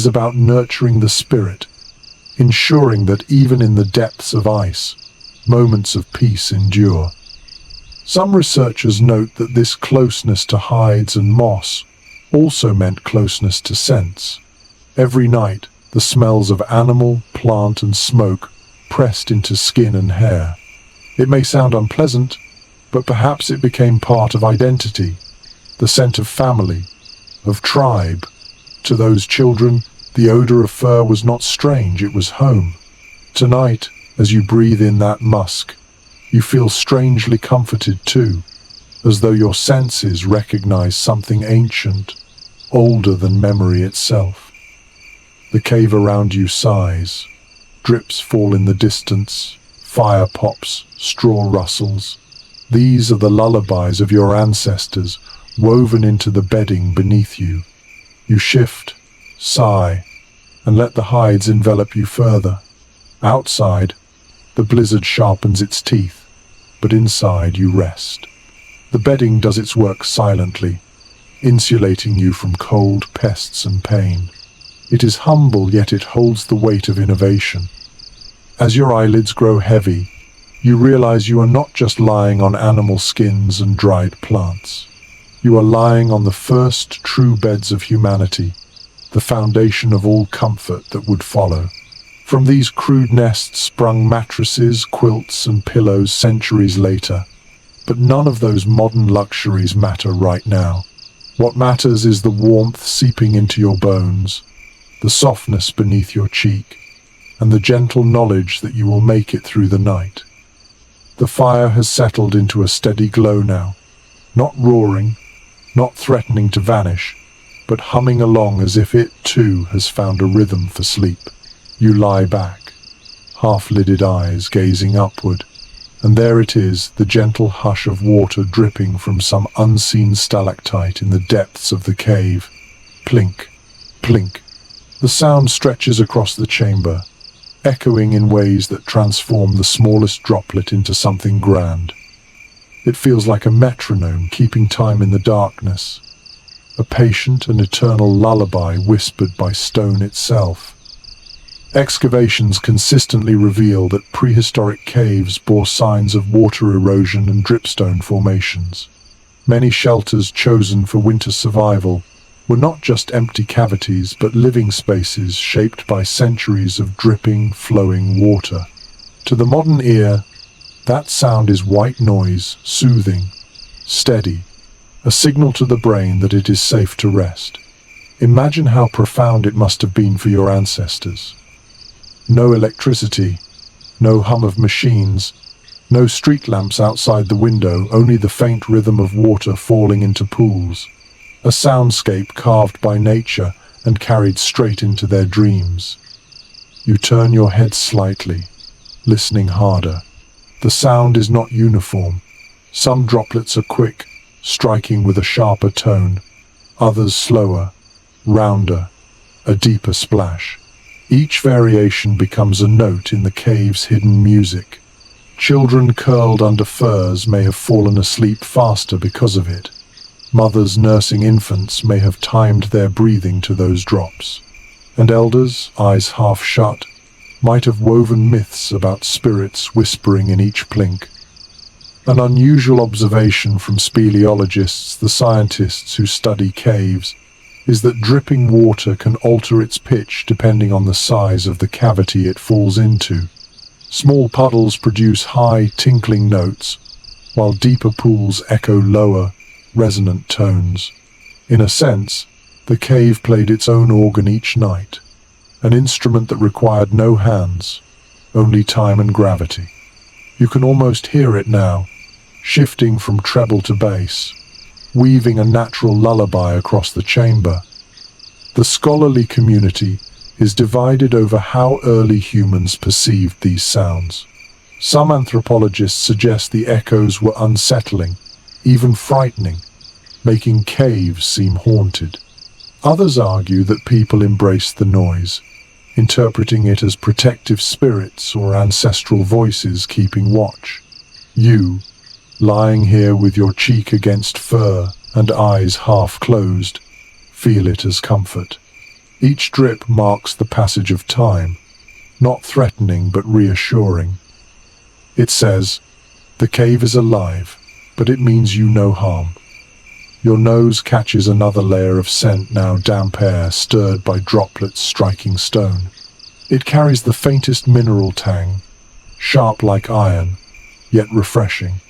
is about nurturing the spirit, ensuring that even in the depths of ice, moments of peace endure. Some researchers note that this closeness to hides and moss also meant closeness to scents. Every night, the smells of animal, plant, and smoke pressed into skin and hair. It may sound unpleasant, but perhaps it became part of identity, the scent of family, of tribe. To those children, the odor of fur was not strange, it was home. Tonight, as you breathe in that musk, you feel strangely comforted too, as though your senses recognize something ancient, older than memory itself. The cave around you sighs. Drips fall in the distance, fire pops, straw rustles. These are the lullabies of your ancestors, woven into the bedding beneath you. You shift, sigh, and let the hides envelop you further. Outside, the blizzard sharpens its teeth, but inside you rest. The bedding does its work silently, insulating you from cold, pests, and pain. It is humble, yet it holds the weight of innovation. As your eyelids grow heavy, you realize you are not just lying on animal skins and dried plants. You are lying on the first true beds of humanity, the foundation of all comfort that would follow. From these crude nests sprung mattresses, quilts, and pillows centuries later. But none of those modern luxuries matter right now. What matters is the warmth seeping into your bones, the softness beneath your cheek, and the gentle knowledge that you will make it through the night. The fire has settled into a steady glow now, not roaring, not threatening to vanish, but humming along as if it, too, has found a rhythm for sleep. You lie back, half-lidded eyes gazing upward, and there it is, the gentle hush of water dripping from some unseen stalactite in the depths of the cave. Plink, plink. The sound stretches across the chamber, echoing in ways that transform the smallest droplet into something grand. It feels like a metronome keeping time in the darkness, a patient and eternal lullaby whispered by stone itself. Excavations consistently reveal that prehistoric caves bore signs of water erosion and dripstone formations. Many shelters chosen for winter survival were not just empty cavities, but living spaces shaped by centuries of dripping, flowing water. To the modern ear, that sound is white noise, soothing, steady, a signal to the brain that it is safe to rest. Imagine how profound it must have been for your ancestors. No electricity, no hum of machines, no street lamps outside the window, only the faint rhythm of water falling into pools. A soundscape carved by nature and carried straight into their dreams. You turn your head slightly, listening harder. The sound is not uniform. Some droplets are quick, striking with a sharper tone. Others slower, rounder, a deeper splash. Each variation becomes a note in the cave's hidden music. Children curled under furs may have fallen asleep faster because of it. Mothers nursing infants may have timed their breathing to those drops. And elders, eyes half shut, might have woven myths about spirits whispering in each plink. An unusual observation from speleologists, the scientists who study caves, is that dripping water can alter its pitch depending on the size of the cavity it falls into. Small puddles produce high, tinkling notes, while deeper pools echo lower, resonant tones. In a sense, the cave played its own organ each night, an instrument that required no hands, only time and gravity. You can almost hear it now, shifting from treble to bass, weaving a natural lullaby across the chamber. The scholarly community is divided over how early humans perceived these sounds. Some anthropologists suggest the echoes were unsettling, even frightening, making caves seem haunted. Others argue that people embraced the noise, interpreting it as protective spirits or ancestral voices keeping watch. You, lying here with your cheek against fur and eyes half closed, feel it as comfort. Each drip marks the passage of time, not threatening but reassuring. It says, "The cave is alive, but it means you no harm." Your nose catches another layer of scent, now damp air stirred by droplets striking stone. It carries the faintest mineral tang, sharp like iron, yet refreshing.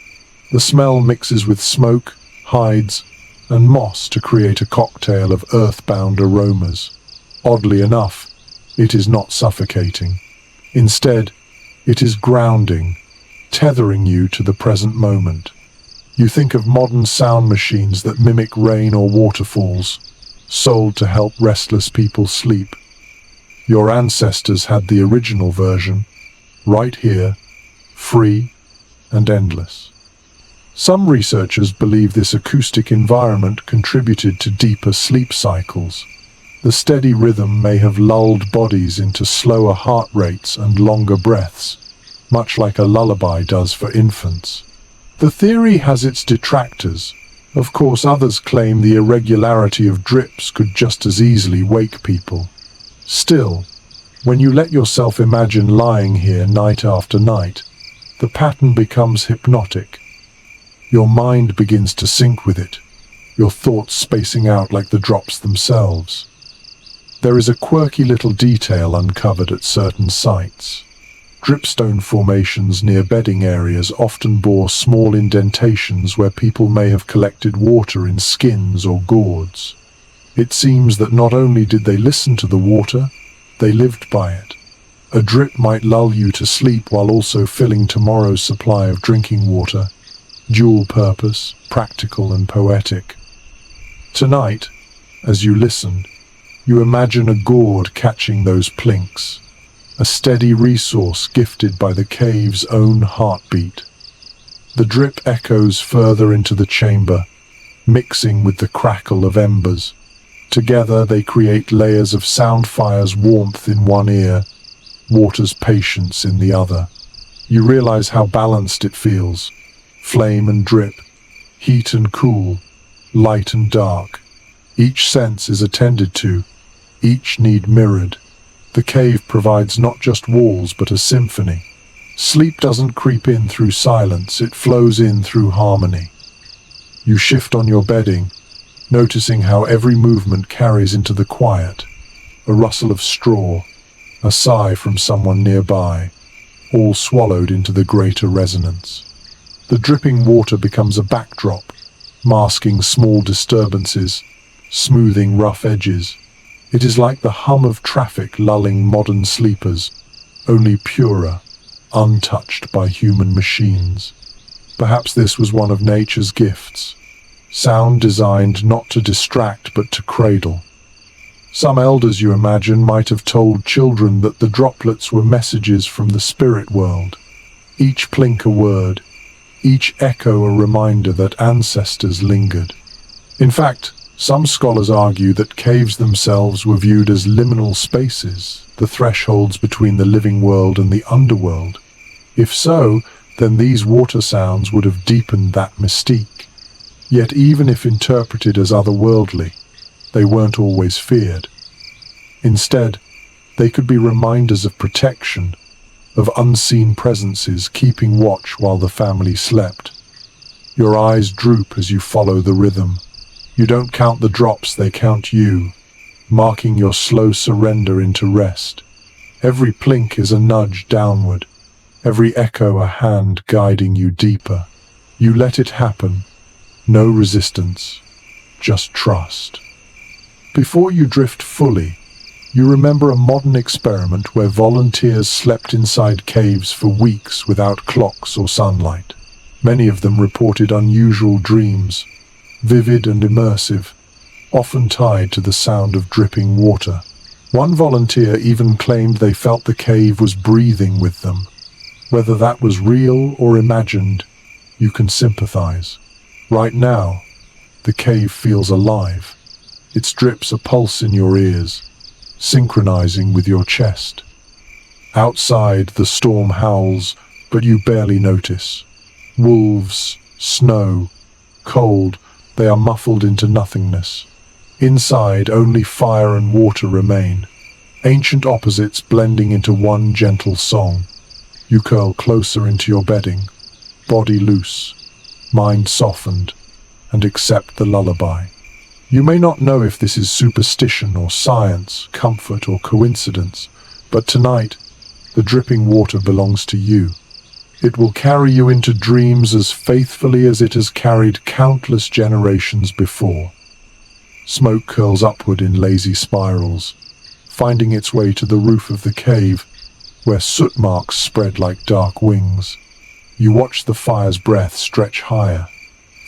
The smell mixes with smoke, hides, and moss to create a cocktail of earthbound aromas. Oddly enough, it is not suffocating. Instead, it is grounding, tethering you to the present moment. You think of modern sound machines that mimic rain or waterfalls, sold to help restless people sleep. Your ancestors had the original version, right here, free and endless. Some researchers believe this acoustic environment contributed to deeper sleep cycles. The steady rhythm may have lulled bodies into slower heart rates and longer breaths, much like a lullaby does for infants. The theory has its detractors. Of course, others claim the irregularity of drips could just as easily wake people. Still, when you let yourself imagine lying here night after night, the pattern becomes hypnotic. Your mind begins to sync with it, your thoughts spacing out like the drops themselves. There is a quirky little detail uncovered at certain sites. Dripstone formations near bedding areas often bore small indentations where people may have collected water in skins or gourds. It seems that not only did they listen to the water, they lived by it. A drip might lull you to sleep while also filling tomorrow's supply of drinking water. Dual purpose, practical and poetic. Tonight, as you listen, you imagine a gourd catching those plinks, a steady resource gifted by the cave's own heartbeat. The drip echoes further into the chamber, mixing with the crackle of embers. Together they create layers of sound fire's warmth in one ear, water's patience in the other. You realize how balanced it feels. Flame and drip, heat and cool, light and dark. Each sense is attended to, each need mirrored. The cave provides not just walls but a symphony. Sleep doesn't creep in through silence, it flows in through harmony. You shift on your bedding, noticing how every movement carries into the quiet. A rustle of straw, a sigh from someone nearby, all swallowed into the greater resonance. The dripping water becomes a backdrop, masking small disturbances, smoothing rough edges. It is like the hum of traffic lulling modern sleepers, only purer, untouched by human machines. Perhaps this was one of nature's gifts, sound designed not to distract but to cradle. Some elders, you imagine, might have told children that the droplets were messages from the spirit world, each plink a word, each echo a reminder that ancestors lingered. In fact, some scholars argue that caves themselves were viewed as liminal spaces, the thresholds between the living world and the underworld. If so, then these water sounds would have deepened that mystique. Yet even if interpreted as otherworldly, they weren't always feared. Instead, they could be reminders of protection, of unseen presences keeping watch while the family slept. Your eyes droop as you follow the rhythm. You don't count the drops, they count you, marking your slow surrender into rest. Every plink is a nudge downward, every echo a hand guiding you deeper. You let it happen, no resistance, just trust. Before you drift fully, you remember a modern experiment where volunteers slept inside caves for weeks without clocks or sunlight. Many of them reported unusual dreams, vivid and immersive, often tied to the sound of dripping water. One volunteer even claimed they felt the cave was breathing with them. Whether that was real or imagined, you can sympathize. Right now, the cave feels alive. Its drips a pulse in your ears, synchronizing with your chest. Outside, the storm howls, but you barely notice. Wolves, snow, cold, they are muffled into nothingness. Inside, only fire and water remain, ancient opposites blending into one gentle song. You curl closer into your bedding, body loose, mind softened, and accept the lullaby. You may not know if this is superstition or science, comfort or coincidence, but tonight, the dripping water belongs to you. It will carry you into dreams as faithfully as it has carried countless generations before. Smoke curls upward in lazy spirals, finding its way to the roof of the cave, where soot marks spread like dark wings. You watch the fire's breath stretch higher,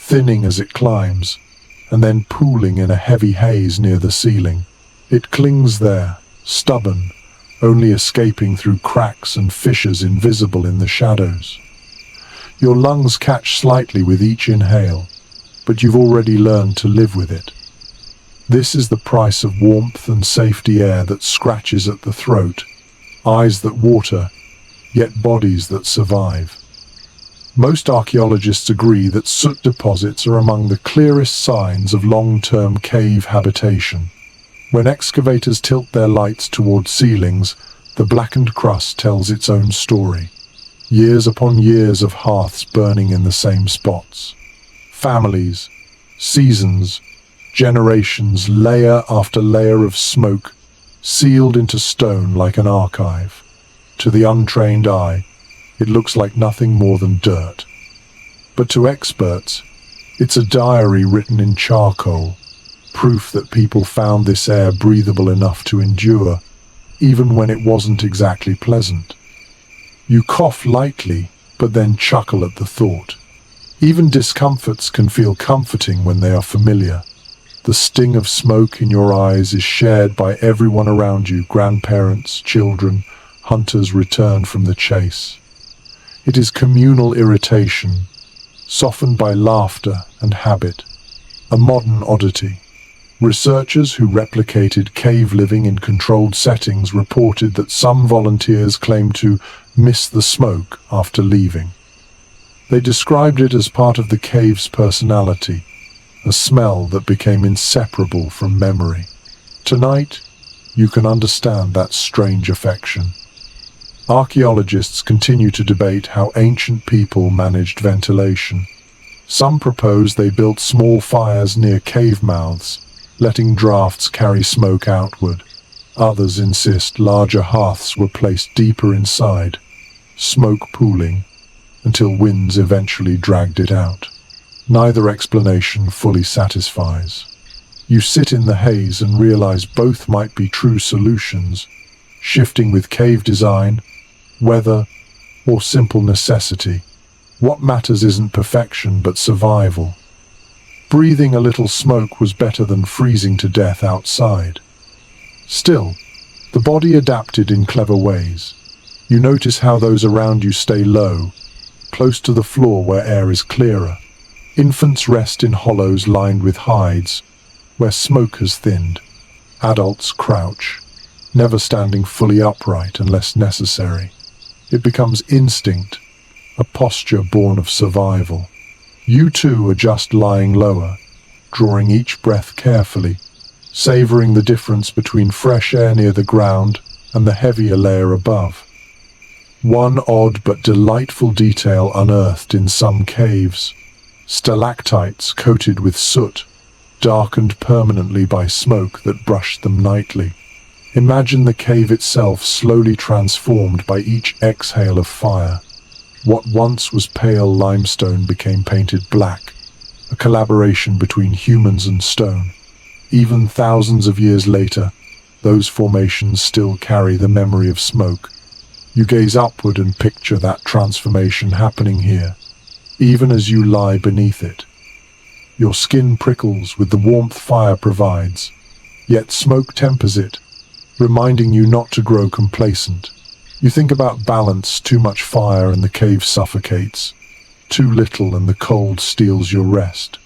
thinning as it climbs, and then pooling in a heavy haze near the ceiling. It clings there, stubborn, only escaping through cracks and fissures invisible in the shadows. Your lungs catch slightly with each inhale, but you've already learned to live with it. This is the price of warmth and safety, air that scratches at the throat, eyes that water, yet bodies that survive. Most archaeologists agree that soot deposits are among the clearest signs of long-term cave habitation. When excavators tilt their lights toward ceilings, the blackened crust tells its own story. Years upon years of hearths burning in the same spots. Families, seasons, generations, layer after layer of smoke, sealed into stone like an archive. To the untrained eye, it looks like nothing more than dirt. But to experts, it's a diary written in charcoal, proof that people found this air breathable enough to endure, even when it wasn't exactly pleasant. You cough lightly, but then chuckle at the thought. Even discomforts can feel comforting when they are familiar. The sting of smoke in your eyes is shared by everyone around you, grandparents, children, hunters returned from the chase. It is communal irritation, softened by laughter and habit, a modern oddity. Researchers who replicated cave living in controlled settings reported that some volunteers claimed to miss the smoke after leaving. They described it as part of the cave's personality, a smell that became inseparable from memory. Tonight, you can understand that strange affection. Archaeologists continue to debate how ancient people managed ventilation. Some propose they built small fires near cave mouths, letting drafts carry smoke outward. Others insist larger hearths were placed deeper inside, smoke pooling, until winds eventually dragged it out. Neither explanation fully satisfies. You sit in the haze and realize both might be true solutions, shifting with cave design, weather, or simple necessity. What matters isn't perfection but survival. Breathing a little smoke was better than freezing to death outside. Still, the body adapted in clever ways. You notice how those around you stay low, close to the floor where air is clearer. Infants rest in hollows lined with hides, where smoke has thinned. Adults crouch, never standing fully upright unless necessary. It becomes instinct, a posture born of survival. You too are just lying lower, drawing each breath carefully, savoring the difference between fresh air near the ground and the heavier layer above. One odd but delightful detail unearthed in some caves: stalactites coated with soot, darkened permanently by smoke that brushed them nightly. Imagine the cave itself slowly transformed by each exhale of fire. What once was pale limestone became painted black, a collaboration between humans and stone. Even thousands of years later, those formations still carry the memory of smoke. You gaze upward and picture that transformation happening here, even as you lie beneath it. Your skin prickles with the warmth fire provides, yet smoke tempers it, reminding you not to grow complacent. You think about balance: too much fire and the cave suffocates, too little and the cold steals your rest.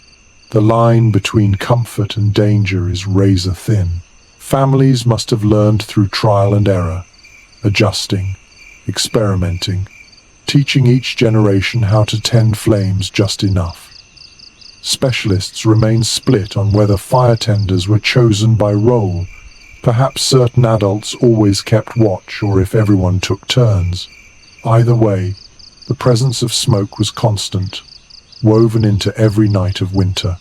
The line between comfort and danger is razor thin. Families must have learned through trial and error, adjusting, experimenting, teaching each generation how to tend flames just enough. Specialists remain split on whether fire tenders were chosen by role. Perhaps certain adults always kept watch, or if everyone took turns. Either way, the presence of smoke was constant, woven into every night of winter.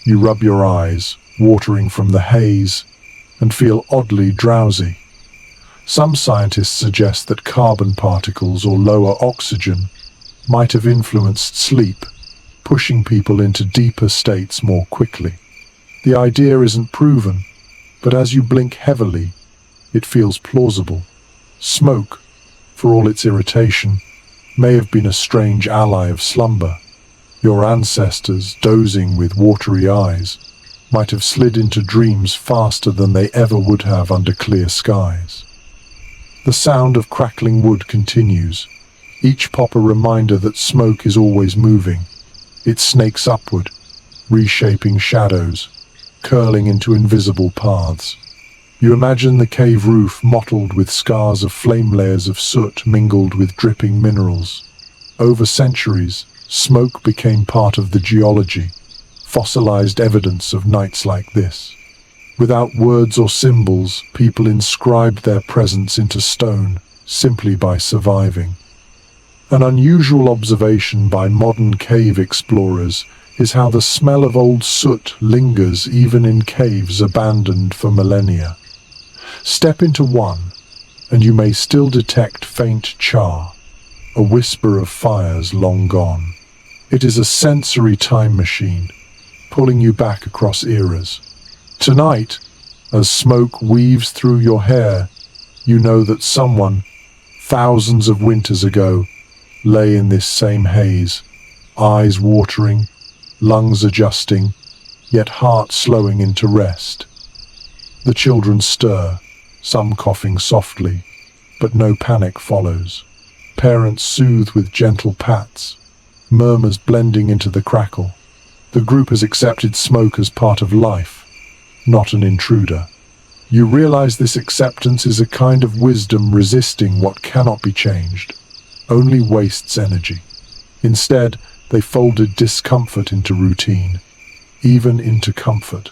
You rub your eyes, watering from the haze, and feel oddly drowsy. Some scientists suggest that carbon particles or lower oxygen might have influenced sleep, pushing people into deeper states more quickly. The idea isn't proven, but as you blink heavily, it feels plausible. Smoke, for all its irritation, may have been a strange ally of slumber. Your ancestors, dozing with watery eyes, might have slid into dreams faster than they ever would have under clear skies. The sound of crackling wood continues, each pop a reminder that smoke is always moving. It snakes upward, reshaping shadows, curling into invisible paths. You imagine the cave roof mottled with scars of flame, layers of soot mingled with dripping minerals. Over centuries, smoke became part of the geology, fossilized evidence of nights like this. Without words or symbols, people inscribed their presence into stone, simply by surviving. An unusual observation by modern cave explorers is how the smell of old soot lingers even in caves abandoned for millennia. Step into one, and you may still detect faint char, a whisper of fires long gone. It is a sensory time machine, pulling you back across eras. Tonight, as smoke weaves through your hair, you know that someone, thousands of winters ago, lay in this same haze, eyes watering, lungs adjusting, yet heart slowing into rest. The children stir, some coughing softly, but no panic follows. Parents soothe with gentle pats, murmurs blending into the crackle. The group has accepted smoke as part of life, not an intruder. You realize this acceptance is a kind of wisdom resisting what cannot be changed, only wastes energy. Instead, they folded discomfort into routine, even into comfort.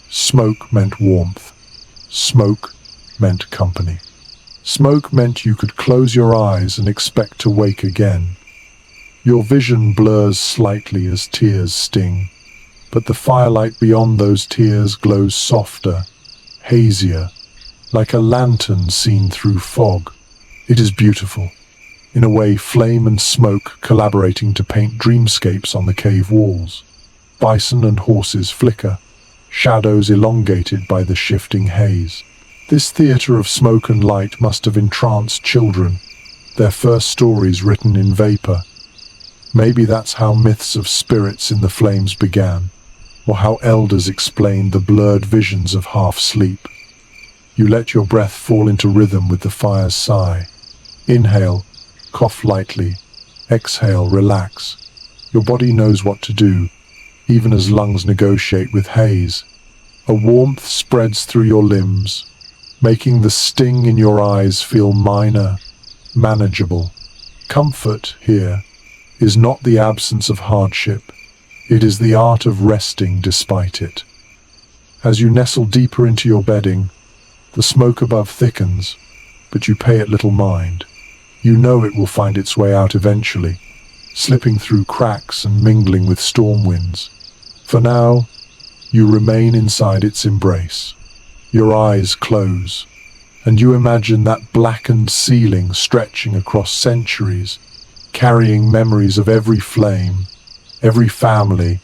Smoke meant warmth. Smoke meant company. Smoke meant you could close your eyes and expect to wake again. Your vision blurs slightly as tears sting, but the firelight beyond those tears glows softer, hazier, like a lantern seen through fog. It is beautiful. In a way, flame and smoke collaborating to paint dreamscapes on the cave walls. Bison and horses flicker, shadows elongated by the shifting haze. This theater of smoke and light must have entranced children, their first stories written in vapor. Maybe that's how myths of spirits in the flames began, or how elders explained the blurred visions of half-sleep. You let your breath fall into rhythm with the fire's sigh. Inhale, cough lightly. Exhale, relax. Your body knows what to do, even as lungs negotiate with haze. A warmth spreads through your limbs, making the sting in your eyes feel minor, manageable. Comfort here is not the absence of hardship. It is the art of resting despite it. As you nestle deeper into your bedding, the smoke above thickens, but you pay it little mind. You know it will find its way out eventually, slipping through cracks and mingling with storm winds. For now, you remain inside its embrace. Your eyes close, and you imagine that blackened ceiling stretching across centuries, carrying memories of every flame, every family,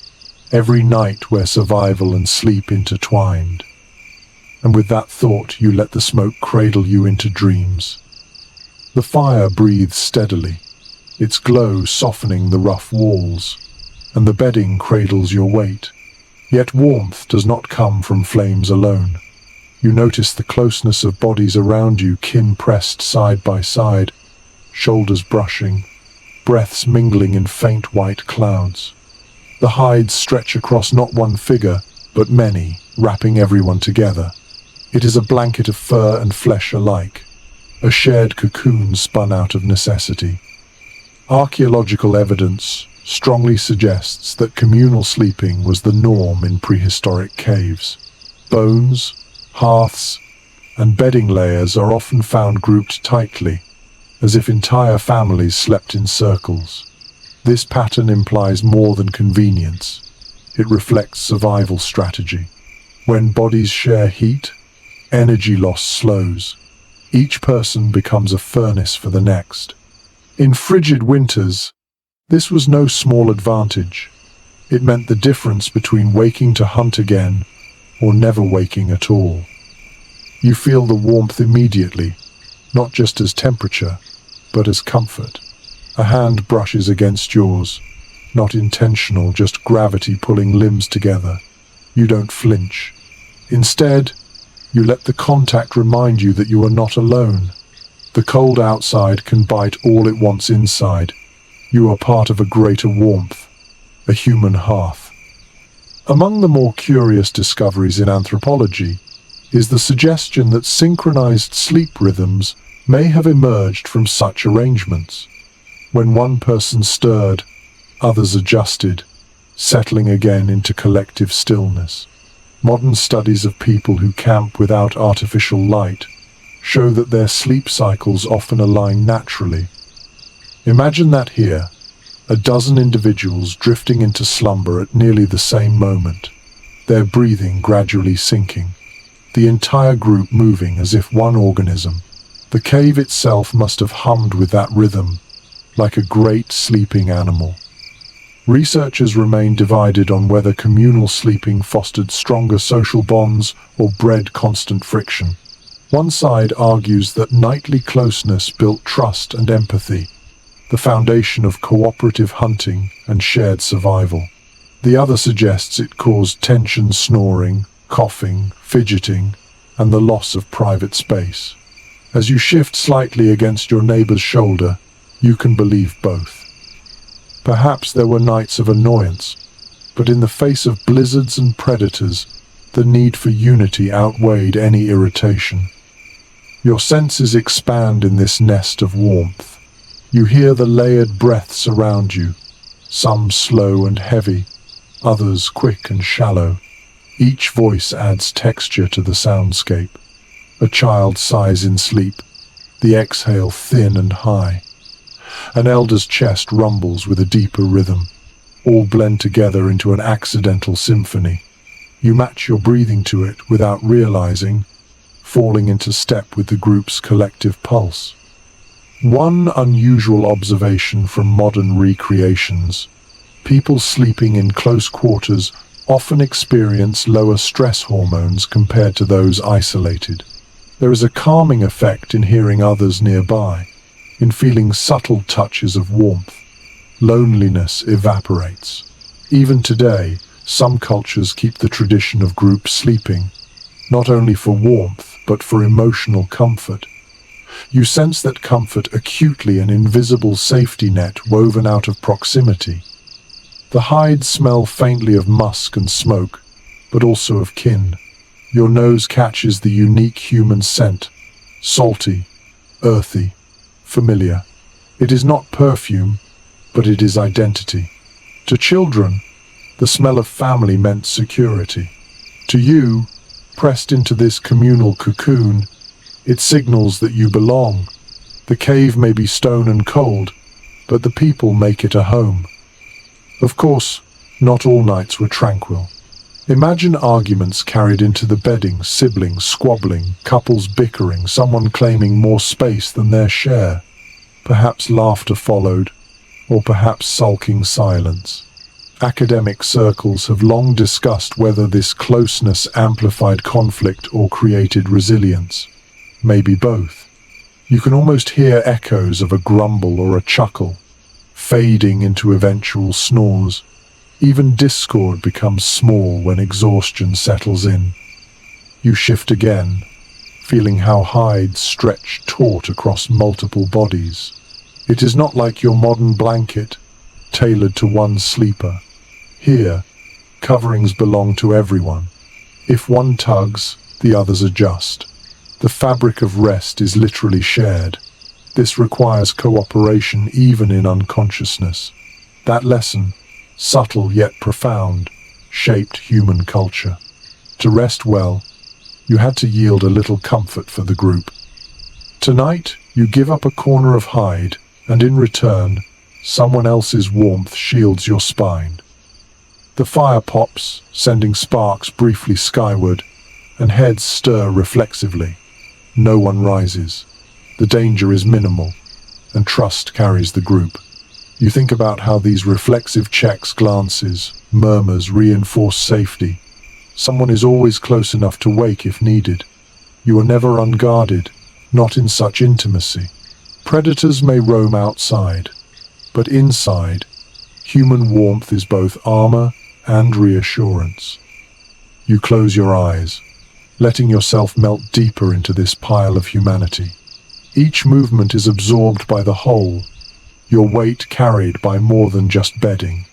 every night where survival and sleep intertwined. And with that thought, you let the smoke cradle you into dreams. The fire breathes steadily, its glow softening the rough walls, and the bedding cradles your weight. Yet warmth does not come from flames alone. You notice the closeness of bodies around you, kin pressed side by side, shoulders brushing, breaths mingling in faint white clouds. The hides stretch across not one figure, but many, wrapping everyone together. It is a blanket of fur and flesh alike, a shared cocoon spun out of necessity. Archaeological evidence, strongly suggests that communal sleeping was the norm in prehistoric caves. Bones, hearths, and bedding layers are often found grouped tightly, as if entire families slept in circles. This pattern implies more than convenience. It reflects survival strategy. When bodies share heat, energy loss slows. Each person becomes a furnace for the next. In frigid winters, this was no small advantage. It meant the difference between waking to hunt again or never waking at all. You feel the warmth immediately, not just as temperature, but as comfort. A hand brushes against yours, not intentional, just gravity pulling limbs together. You don't flinch. Instead, you let the contact remind you that you are not alone. The cold outside can bite all it wants inside. You are part of a greater warmth, a human hearth. Among the more curious discoveries in anthropology is the suggestion that synchronized sleep rhythms may have emerged from such arrangements. When one person stirred, others adjusted, settling again into collective stillness. Modern studies of people who camp without artificial light show that their sleep cycles often align naturally. Imagine that here, a dozen individuals drifting into slumber at nearly the same moment, their breathing gradually sinking, the entire group moving as if one organism. The cave itself must have hummed with that rhythm, like a great sleeping animal. Researchers remain divided on whether communal sleeping fostered stronger social bonds or bred constant friction. One side argues that nightly closeness built trust and empathy, the foundation of cooperative hunting and shared survival. The other suggests it caused tension, snoring, coughing, fidgeting, and the loss of private space. As you shift slightly against your neighbor's shoulder, you can believe both. Perhaps there were nights of annoyance, but in the face of blizzards and predators, the need for unity outweighed any irritation. Your senses expand in this nest of warmth. You hear the layered breaths around you, some slow and heavy, others quick and shallow. Each voice adds texture to the soundscape. A child sighs in sleep, the exhale thin and high. An elder's chest rumbles with a deeper rhythm. All blend together into an accidental symphony. You match your breathing to it without realizing, falling into step with the group's collective pulse. One unusual observation from modern recreations: people sleeping in close quarters often experience lower stress hormones compared to those isolated. There is a calming effect in hearing others nearby, in feeling subtle touches of warmth. Loneliness evaporates. Even today, some cultures keep the tradition of group sleeping, not only for warmth, but for emotional comfort. You sense that comfort acutely, an invisible safety net woven out of proximity. The hides smell faintly of musk and smoke, but also of kin. Your nose catches the unique human scent, salty, earthy, familiar. It is not perfume, but it is identity. To children, the smell of family meant security. To you, pressed into this communal cocoon, it signals that you belong. The cave may be stone and cold, but the people make it a home. Of course, not all nights were tranquil. Imagine arguments carried into the bedding, siblings squabbling, couples bickering, someone claiming more space than their share. Perhaps laughter followed, or perhaps sulking silence. Academic circles have long discussed whether this closeness amplified conflict or created resilience. Maybe both. You can almost hear echoes of a grumble or a chuckle, fading into eventual snores. Even discord becomes small when exhaustion settles in. You shift again, feeling how hides stretch taut across multiple bodies. It is not like your modern blanket, tailored to one sleeper. Here, coverings belong to everyone. If one tugs, the others adjust. The fabric of rest is literally shared. This requires cooperation even in unconsciousness. That lesson, subtle yet profound, shaped human culture. To rest well, you had to yield a little comfort for the group. Tonight, you give up a corner of hide, and in return, someone else's warmth shields your spine. The fire pops, sending sparks briefly skyward, and heads stir reflexively. No one rises. The danger is minimal, and trust carries the group. You think about how these reflexive checks, glances, murmurs reinforce safety. Someone is always close enough to wake if needed. You are never unguarded, not in such intimacy. Predators may roam outside, but inside, human warmth is both armor and reassurance. You close your eyes, letting yourself melt deeper into this pile of humanity. Each movement is absorbed by the whole, your weight carried by more than just bedding.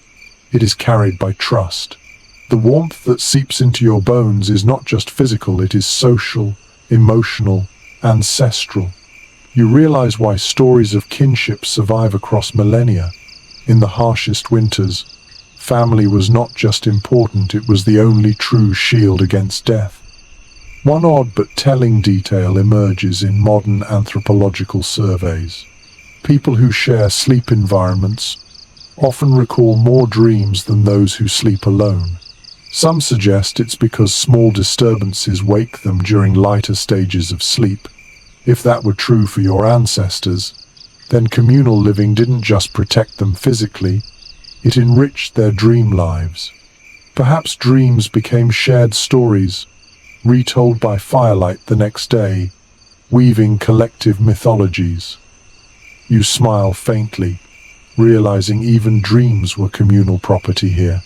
It is carried by trust. The warmth that seeps into your bones is not just physical, it is social, emotional, ancestral. You realize why stories of kinship survive across millennia. In the harshest winters, family was not just important, it was the only true shield against death. One odd but telling detail emerges in modern anthropological surveys. People who share sleep environments often recall more dreams than those who sleep alone. Some suggest it's because small disturbances wake them during lighter stages of sleep. If that were true for your ancestors, then communal living didn't just protect them physically, it enriched their dream lives. Perhaps dreams became shared stories, retold by firelight the next day, weaving collective mythologies. You smile faintly, realizing even dreams were communal property here.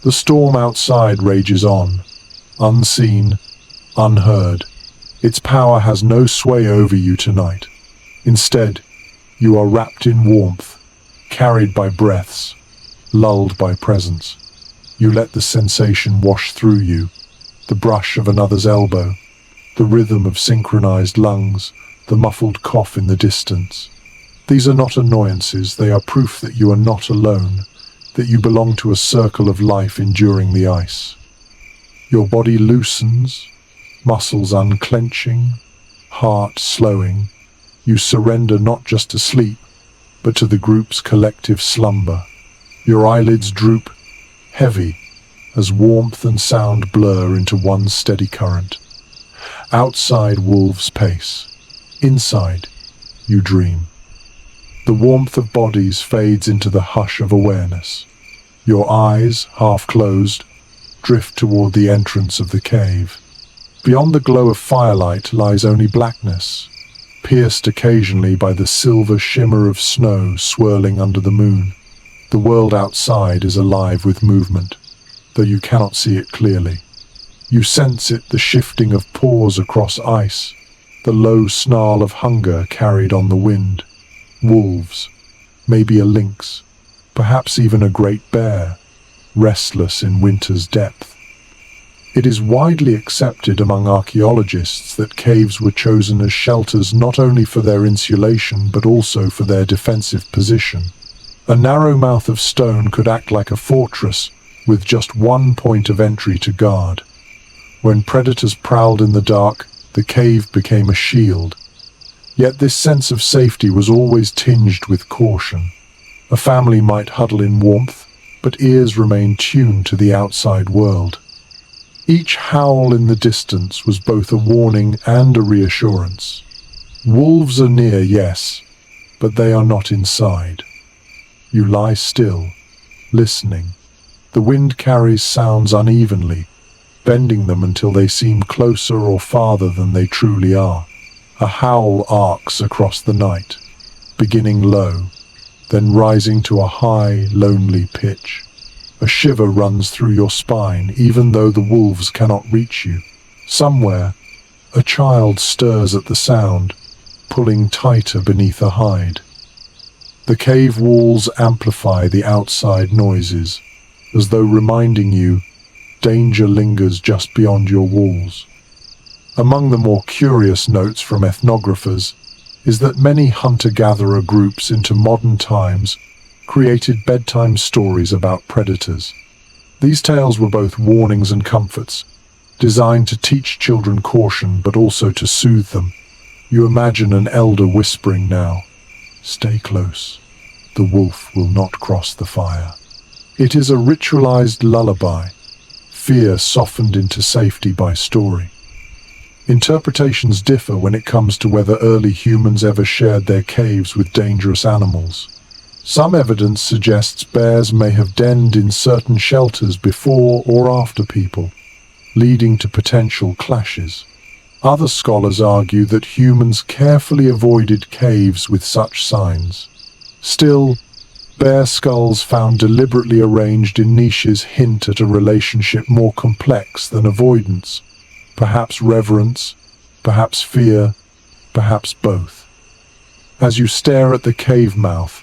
The storm outside rages on, unseen, unheard. Its power has no sway over you tonight. Instead, you are wrapped in warmth, carried by breaths, lulled by presence. You let the sensation wash through you, the brush of another's elbow, the rhythm of synchronized lungs, the muffled cough in the distance. These are not annoyances, they are proof that you are not alone, that you belong to a circle of life enduring the ice. Your body loosens, muscles unclenching, heart slowing. You surrender not just to sleep, but to the group's collective slumber. Your eyelids droop, heavy, as warmth and sound blur into one steady current. Outside, wolves pace. Inside, you dream. The warmth of bodies fades into the hush of awareness. Your eyes, half closed, drift toward the entrance of the cave. Beyond the glow of firelight lies only blackness, pierced occasionally by the silver shimmer of snow swirling under the moon. The world outside is alive with movement, though you cannot see it clearly. You sense it, the shifting of paws across ice, the low snarl of hunger carried on the wind. Wolves, maybe a lynx, perhaps even a great bear, restless in winter's depth. It is widely accepted among archaeologists that caves were chosen as shelters not only for their insulation but also for their defensive position. A narrow mouth of stone could act like a fortress with just one point of entry to guard. When predators prowled in the dark, the cave became a shield. Yet this sense of safety was always tinged with caution. A family might huddle in warmth, but ears remained tuned to the outside world. Each howl in the distance was both a warning and a reassurance. Wolves are near, yes, but they are not inside. You lie still, listening. The wind carries sounds unevenly, bending them until they seem closer or farther than they truly are. A howl arcs across the night, beginning low, then rising to a high, lonely pitch. A shiver runs through your spine, even though the wolves cannot reach you. Somewhere, a child stirs at the sound, pulling tighter beneath a hide. The cave walls amplify the outside noises, as though reminding you, danger lingers just beyond your walls. Among the more curious notes from ethnographers is that many hunter-gatherer groups into modern times created bedtime stories about predators. These tales were both warnings and comforts, designed to teach children caution but also to soothe them. You imagine an elder whispering now, "Stay close. The wolf will not cross the fire." It is a ritualized lullaby, fear softened into safety by story. Interpretations differ when it comes to whether early humans ever shared their caves with dangerous animals. Some evidence suggests bears may have denned in certain shelters before or after people, leading to potential clashes. Other scholars argue that humans carefully avoided caves with such signs. Still, bear skulls found deliberately arranged in niches hint at a relationship more complex than avoidance. Perhaps reverence, perhaps fear, perhaps both. As you stare at the cave mouth,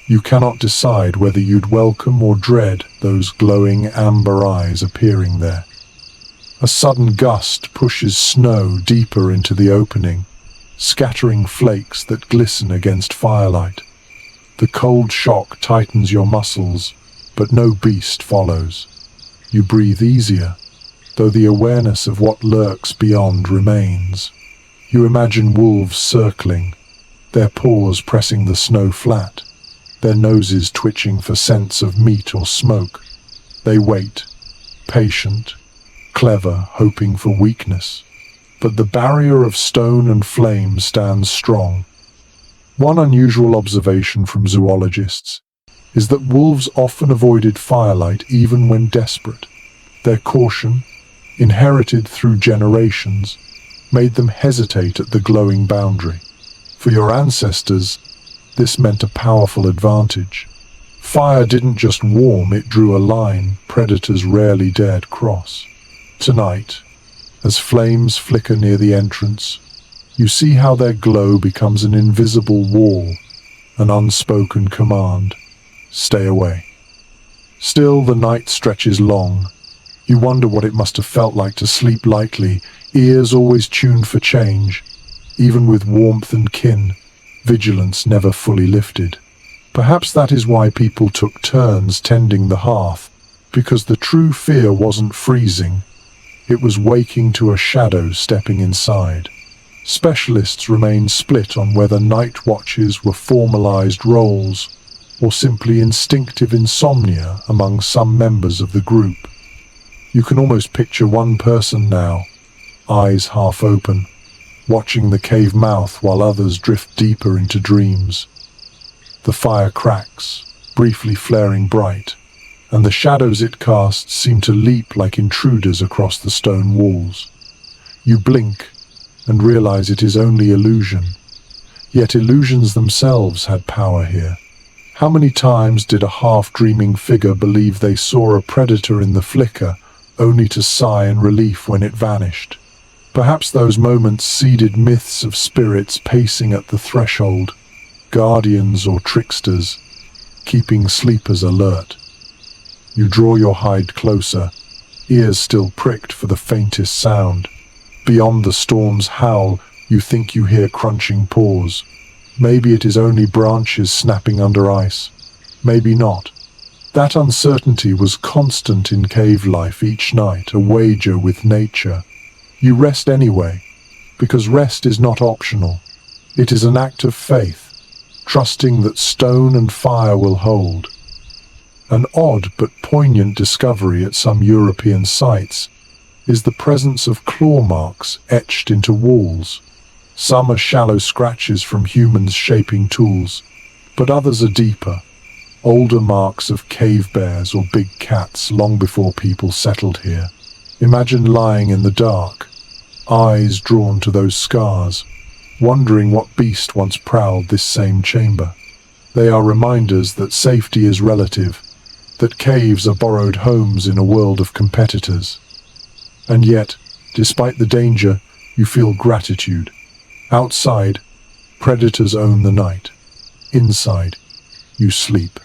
you cannot decide whether you'd welcome or dread those glowing amber eyes appearing there. A sudden gust pushes snow deeper into the opening, scattering flakes that glisten against firelight. The cold shock tightens your muscles, but no beast follows. You breathe easier, though the awareness of what lurks beyond remains. You imagine wolves circling, their paws pressing the snow flat, their noses twitching for scents of meat or smoke. They wait, patient, clever, hoping for weakness. But the barrier of stone and flame stands strong. One unusual observation from zoologists is that wolves often avoided firelight even when desperate. Their caution, inherited through generations, made them hesitate at the glowing boundary. For your ancestors, this meant a powerful advantage. Fire didn't just warm, it drew a line predators rarely dared cross. Tonight, as flames flicker near the entrance, you see how their glow becomes an invisible wall, an unspoken command. Stay away. Still, the night stretches long. You wonder what it must have felt like to sleep lightly, ears always tuned for change. Even with warmth and kin, vigilance never fully lifted. Perhaps that is why people took turns tending the hearth, because the true fear wasn't freezing. It was waking to a shadow stepping inside. Specialists remain split on whether night watches were formalized roles or simply instinctive insomnia among some members of the group. You can almost picture one person now, eyes half open, watching the cave mouth while others drift deeper into dreams. The fire cracks, briefly flaring bright, and the shadows it casts seem to leap like intruders across the stone walls. You blink and realize it is only illusion. Yet illusions themselves had power here. How many times did a half-dreaming figure believe they saw a predator in the flicker, only to sigh in relief when it vanished? Perhaps those moments seeded myths of spirits pacing at the threshold, guardians or tricksters, keeping sleepers alert. You draw your hide closer, ears still pricked for the faintest sound. Beyond the storm's howl, you think you hear crunching paws. Maybe it is only branches snapping under ice. Maybe not. That uncertainty was constant in cave life each night, a wager with nature. You rest anyway, because rest is not optional. It is an act of faith, trusting that stone and fire will hold. An odd but poignant discovery at some European sites is the presence of claw marks etched into walls. Some are shallow scratches from humans shaping tools, but others are deeper, older marks of cave bears or big cats long before people settled here. Imagine lying in the dark, eyes drawn to those scars, wondering what beast once prowled this same chamber. They are reminders that safety is relative, that caves are borrowed homes in a world of competitors. And yet, despite the danger, you feel gratitude. Outside, predators own the night. Inside, you sleep.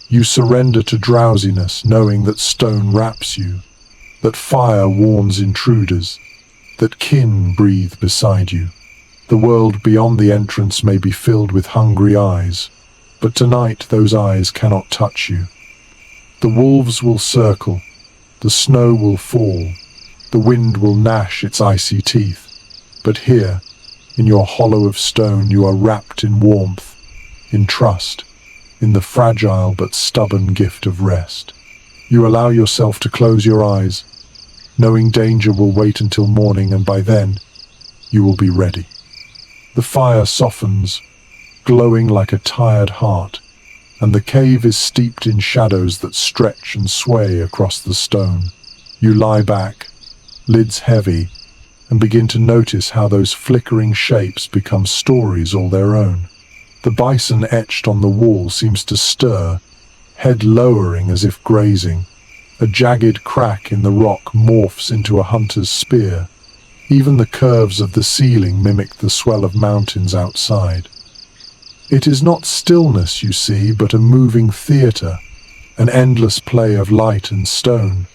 You surrender to drowsiness, knowing that stone wraps you, that fire warns intruders, that kin breathe beside you. The world beyond the entrance may be filled with hungry eyes, But tonight those eyes cannot touch you. The wolves will circle, the snow will fall, the wind will gnash its icy teeth. But here, in your hollow of stone, you are wrapped in warmth, in trust, in the fragile but stubborn gift of rest. You allow yourself to close your eyes, knowing danger will wait until morning, and by then, you will be ready. The fire softens, glowing like a tired heart, and the cave is steeped in shadows that stretch and sway across the stone. You lie back, lids heavy, and begin to notice how those flickering shapes become stories all their own. The bison etched on the wall seems to stir, head lowering as if grazing. A jagged crack in the rock morphs into a hunter's spear. Even the curves of the ceiling mimic the swell of mountains outside. It is not stillness you see, but a moving theatre, an endless play of light and stone.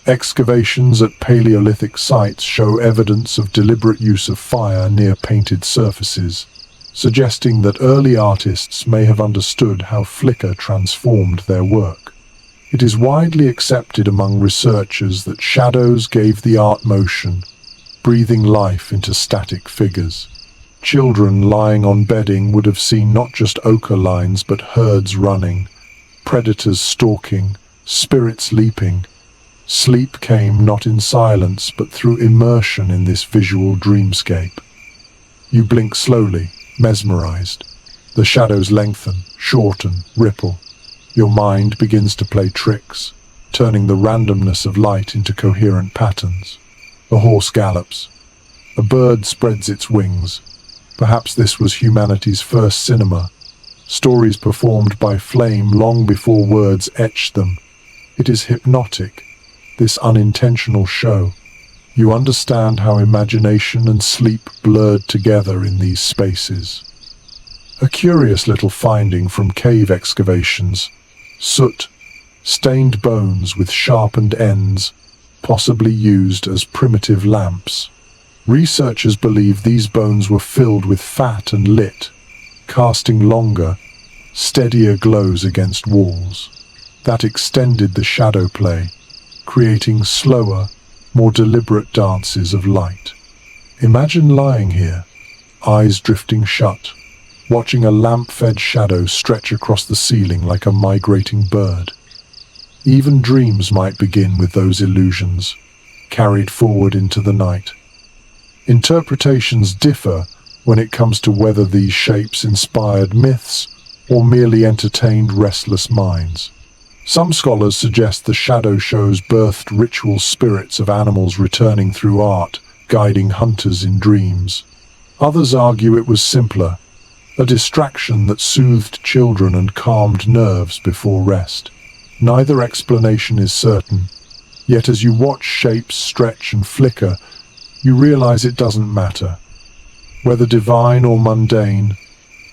Excavations at Paleolithic sites show evidence of deliberate use of fire near painted surfaces, suggesting that early artists may have understood how flicker transformed their work. It is widely accepted among researchers that shadows gave the art motion, breathing life into static figures. Children lying on bedding would have seen not just ochre lines but herds running, predators stalking, spirits leaping. Sleep came not in silence but through immersion in this visual dreamscape. You blink slowly, mesmerized. The shadows lengthen, shorten, ripple. Your mind begins to play tricks, turning the randomness of light into coherent patterns. A horse gallops. A bird spreads its wings. Perhaps this was humanity's first cinema. Stories performed by flame long before words etched them. It is hypnotic, this unintentional show. You understand how imagination and sleep blurred together in these spaces. A curious little finding from cave excavations: soot, stained bones with sharpened ends, possibly used as primitive lamps. Researchers believe these bones were filled with fat and lit, casting longer, steadier glows against walls. That extended the shadow play, creating slower, more deliberate dances of light. Imagine lying here, eyes drifting shut, watching a lamp-fed shadow stretch across the ceiling like a migrating bird. Even dreams might begin with those illusions, carried forward into the night. Interpretations differ when it comes to whether these shapes inspired myths or merely entertained restless minds. Some scholars suggest the shadow shows birthed ritual spirits of animals returning through art, guiding hunters in dreams. Others argue it was simpler, a distraction that soothed children and calmed nerves before rest. Neither explanation is certain, yet as you watch shapes stretch and flicker, you realize it doesn't matter. Whether divine or mundane,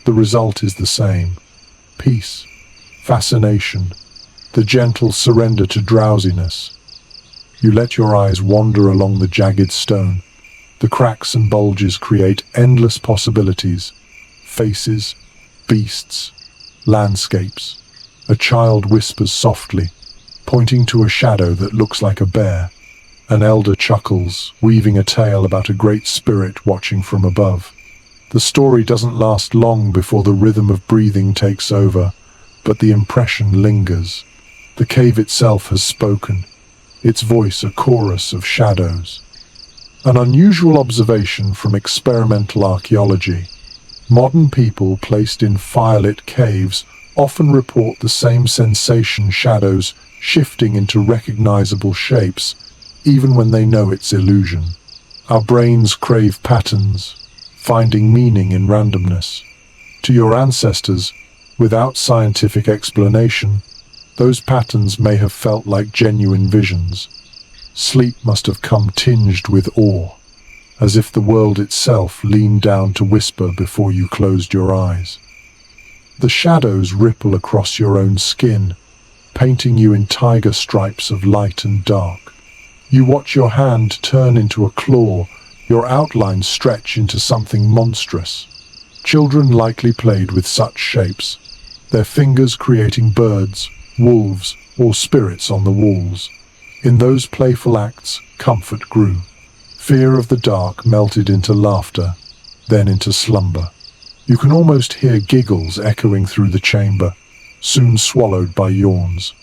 the result is the same: peace, fascination, the gentle surrender to drowsiness. You let your eyes wander along the jagged stone. The cracks and bulges create endless possibilities: faces, beasts, landscapes. A child whispers softly, pointing to a shadow that looks like a bear. An elder chuckles, weaving a tale about a great spirit watching from above. The story doesn't last long before the rhythm of breathing takes over, but the impression lingers. The cave itself has spoken, its voice a chorus of shadows. An unusual observation from experimental archaeology. Modern people placed in firelit caves often report the same sensation: shadows shifting into recognizable shapes, even when they know it's illusion. Our brains crave patterns, finding meaning in randomness. To your ancestors, without scientific explanation, those patterns may have felt like genuine visions. Sleep must have come tinged with awe, as if the world itself leaned down to whisper before you closed your eyes. The shadows ripple across your own skin, painting you in tiger stripes of light and dark. You watch your hand turn into a claw, your outlines stretch into something monstrous. Children likely played with such shapes, their fingers creating birds, wolves, or spirits on the walls. In those playful acts, comfort grew. Fear of the dark melted into laughter, then into slumber. You can almost hear giggles echoing through the chamber, soon swallowed by yawns.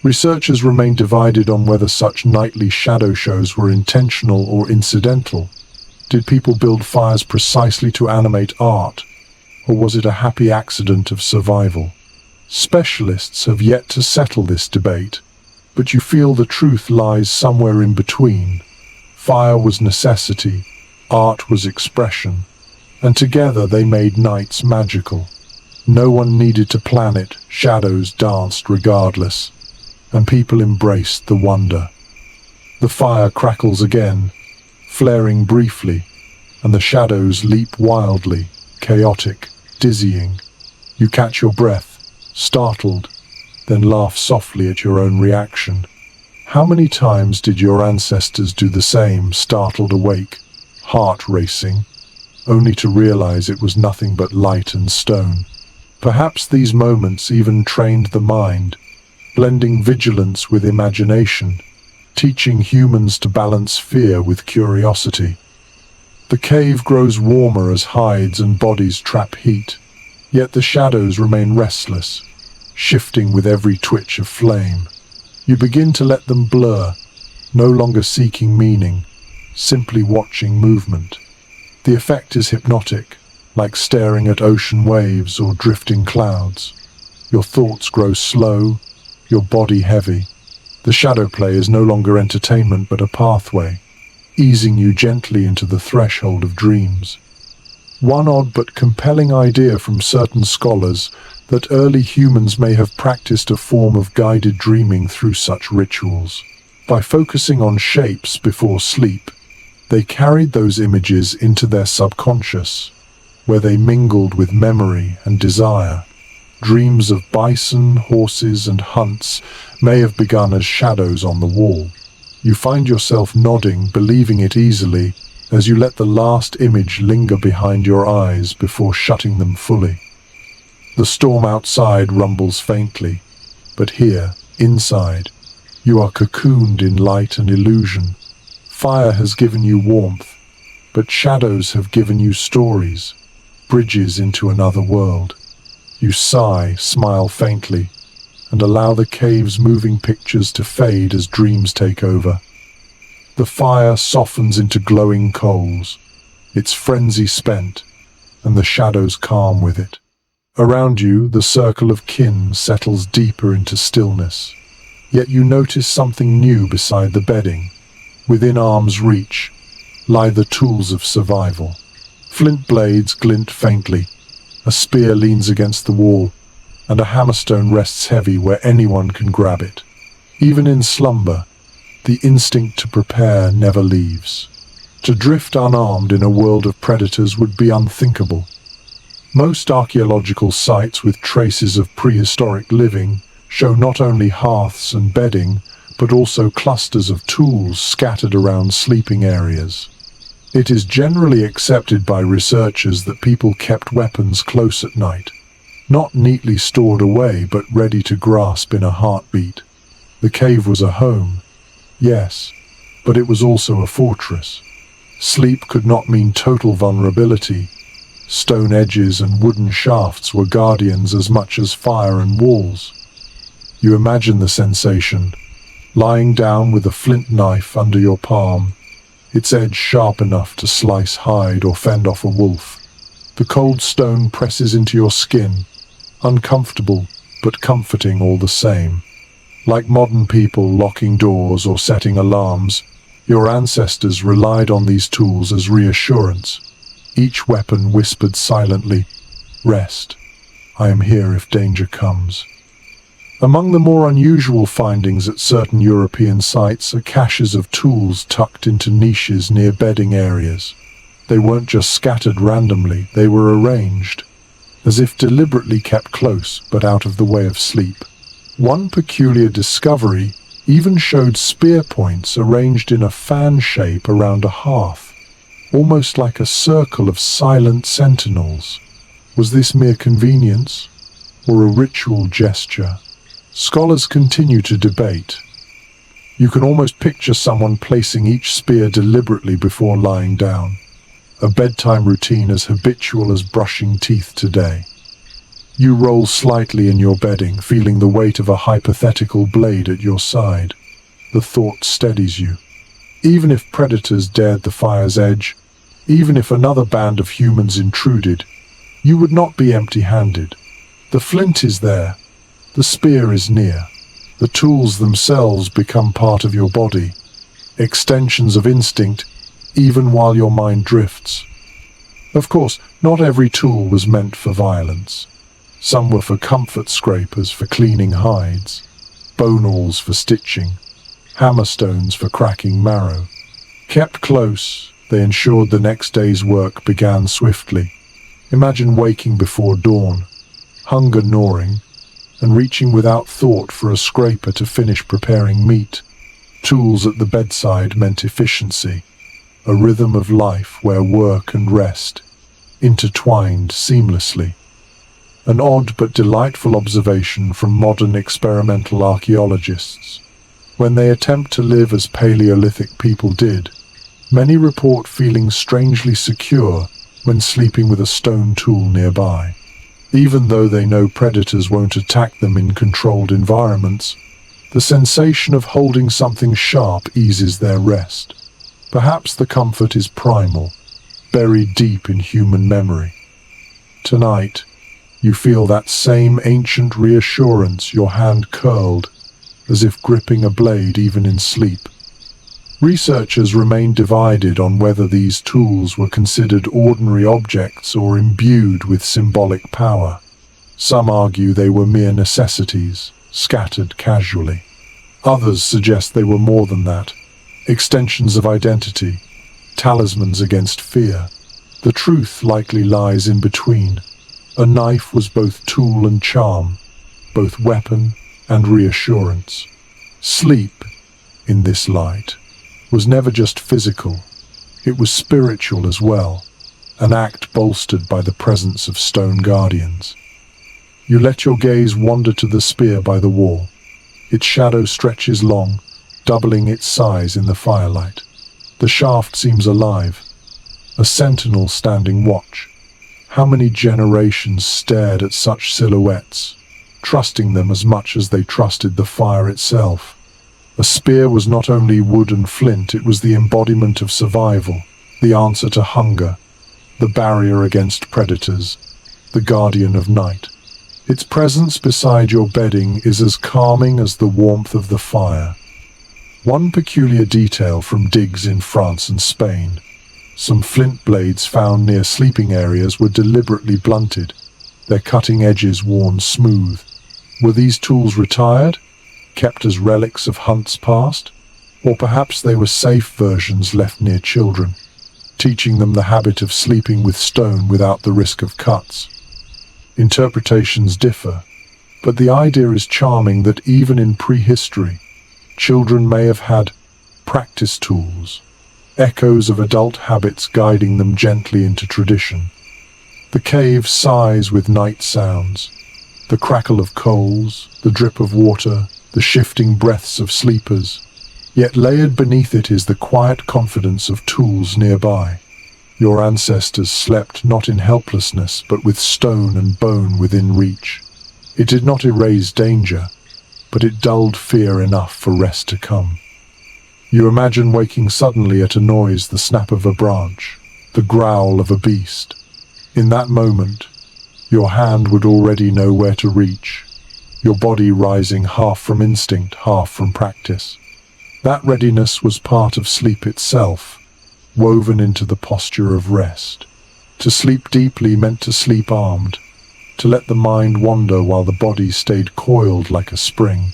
Researchers remain divided on whether such nightly shadow shows were intentional or incidental. Did people build fires precisely to animate art, or was it a happy accident of survival? Specialists have yet to settle this debate, but you feel the truth lies somewhere in between. Fire was necessity, art was expression, and together they made nights magical. No one needed to plan it, shadows danced regardless, and people embraced the wonder. The fire crackles again, flaring briefly, and the shadows leap wildly, chaotic, dizzying. You catch your breath, startled, then laugh softly at your own reaction. How many times did your ancestors do the same, startled awake, heart racing, only to realize it was nothing but light and stone? Perhaps these moments even trained the mind, blending vigilance with imagination, teaching humans to balance fear with curiosity. The cave grows warmer as hides and bodies trap heat, yet the shadows remain restless, shifting with every twitch of flame. You begin to let them blur, no longer seeking meaning, simply watching movement. The effect is hypnotic, like staring at ocean waves or drifting clouds. Your thoughts grow slow, your body heavy. The shadow play is no longer entertainment but a pathway, easing you gently into the threshold of dreams. One odd but compelling idea from certain scholars that early humans may have practiced a form of guided dreaming through such rituals. By focusing on shapes before sleep, they carried those images into their subconscious, where they mingled with memory and desire. Dreams of bison, horses, and hunts may have begun as shadows on the wall. You find yourself nodding, believing it easily, as you let the last image linger behind your eyes before shutting them fully. The storm outside rumbles faintly, but here, inside, you are cocooned in light and illusion. Fire has given you warmth, but shadows have given you stories, bridges into another world. You sigh, smile faintly, and allow the cave's moving pictures to fade as dreams take over. The fire softens into glowing coals, its frenzy spent, and the shadows calm with it. Around you, the circle of kin settles deeper into stillness. Yet you notice something new beside the bedding. Within arm's reach lie the tools of survival. Flint blades glint faintly, a spear leans against the wall, and a hammerstone rests heavy where anyone can grab it. Even in slumber, the instinct to prepare never leaves. To drift unarmed in a world of predators would be unthinkable. Most archaeological sites with traces of prehistoric living show not only hearths and bedding, but also clusters of tools scattered around sleeping areas. It is generally accepted by researchers that people kept weapons close at night, not neatly stored away but ready to grasp in a heartbeat. The cave was a home, yes, but it was also a fortress. Sleep could not mean total vulnerability. Stone edges and wooden shafts were guardians as much as fire and walls. You imagine the sensation, lying down with a flint knife under your palm, its edge sharp enough to slice hide or fend off a wolf. The cold stone presses into your skin, uncomfortable but comforting all the same. Like modern people locking doors or setting alarms, your ancestors relied on these tools as reassurance. Each weapon whispered silently, "Rest. I am here if danger comes." Among the more unusual findings at certain European sites are caches of tools tucked into niches near bedding areas. They weren't just scattered randomly, they were arranged, as if deliberately kept close but out of the way of sleep. One peculiar discovery even showed spear points arranged in a fan shape around a hearth, almost like a circle of silent sentinels. Was this mere convenience? or a ritual gesture. Scholars continue to debate. You can almost picture someone placing each spear deliberately before lying down, a bedtime routine as habitual as brushing teeth today. You roll slightly in your bedding, feeling the weight of a hypothetical blade at your side. The thought steadies you. Even if predators dared the fire's edge, even if another band of humans intruded, you would not be empty-handed. The flint is there. The spear is near. The tools themselves become part of your body, extensions of instinct, even while your mind drifts. Of course, not every tool was meant for violence. Some were for comfort scrapers for cleaning hides, bone awls for stitching, hammerstones for cracking marrow. Kept close, they ensured the next day's work began swiftly. Imagine waking before dawn, hunger gnawing, and reaching without thought for a scraper to finish preparing meat. Tools at the bedside meant efficiency, a rhythm of life where work and rest intertwined seamlessly. An odd but delightful observation from modern experimental archaeologists. When they attempt to live as Paleolithic people did, many report feeling strangely secure when sleeping with a stone tool nearby. Even though they know predators won't attack them in controlled environments, the sensation of holding something sharp eases their rest. Perhaps the comfort is primal, buried deep in human memory. Tonight, you feel that same ancient reassurance, your hand curled, as if gripping a blade even in sleep. Researchers remain divided on whether these tools were considered ordinary objects or imbued with symbolic power. Some argue they were mere necessities, scattered casually. Others suggest they were more than that, extensions of identity, talismans against fear. The truth likely lies in between. A knife was both tool and charm, both weapon and reassurance. Sleep, in this light, was never just physical, it was spiritual as well, an act bolstered by the presence of stone guardians. You let your gaze wander to the spear by the wall. Its shadow stretches long, doubling its size in the firelight. The shaft seems alive, a sentinel standing watch. How many generations stared at such silhouettes, trusting them as much as they trusted the fire itself? A spear was not only wood and flint, it was the embodiment of survival, the answer to hunger, the barrier against predators, the guardian of night. Its presence beside your bedding is as calming as the warmth of the fire. One peculiar detail from digs in France and Spain: some flint blades found near sleeping areas were deliberately blunted, their cutting edges worn smooth. Were these tools retired, kept as relics of hunts past? Or perhaps they were safe versions left near children, teaching them the habit of sleeping with stone without the risk of cuts. Interpretations differ, but the idea is charming that even in prehistory, children may have had practice tools, echoes of adult habits guiding them gently into tradition. The cave sighs with night sounds, the crackle of coals, the drip of water, the shifting breaths of sleepers. Yet layered beneath it is the quiet confidence of tools nearby. Your ancestors slept not in helplessness, but with stone and bone within reach. It did not erase danger, but it dulled fear enough for rest to come. You imagine waking suddenly at a noise, the snap of a branch, the growl of a beast. In that moment, your hand would already know where to reach, your body rising half from instinct, half from practice. That readiness was part of sleep itself, woven into the posture of rest. To sleep deeply meant to sleep armed, to let the mind wander while the body stayed coiled like a spring.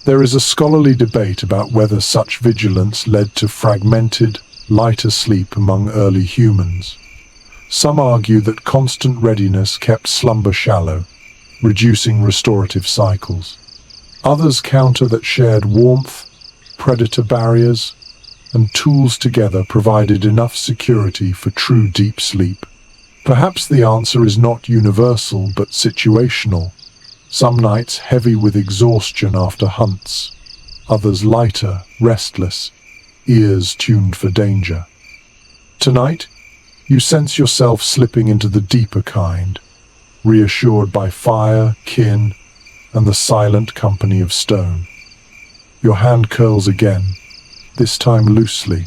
There is a scholarly debate about whether such vigilance led to fragmented, lighter sleep among early humans. Some argue that constant readiness kept slumber shallow, reducing restorative cycles. Others counter that shared warmth, predator barriers, and tools together provided enough security for true deep sleep. Perhaps the answer is not universal but situational. Some nights heavy with exhaustion after hunts, others lighter, restless, ears tuned for danger. Tonight, you sense yourself slipping into the deeper kind, reassured by fire, kin, and the silent company of stone. Your hand curls again, this time loosely,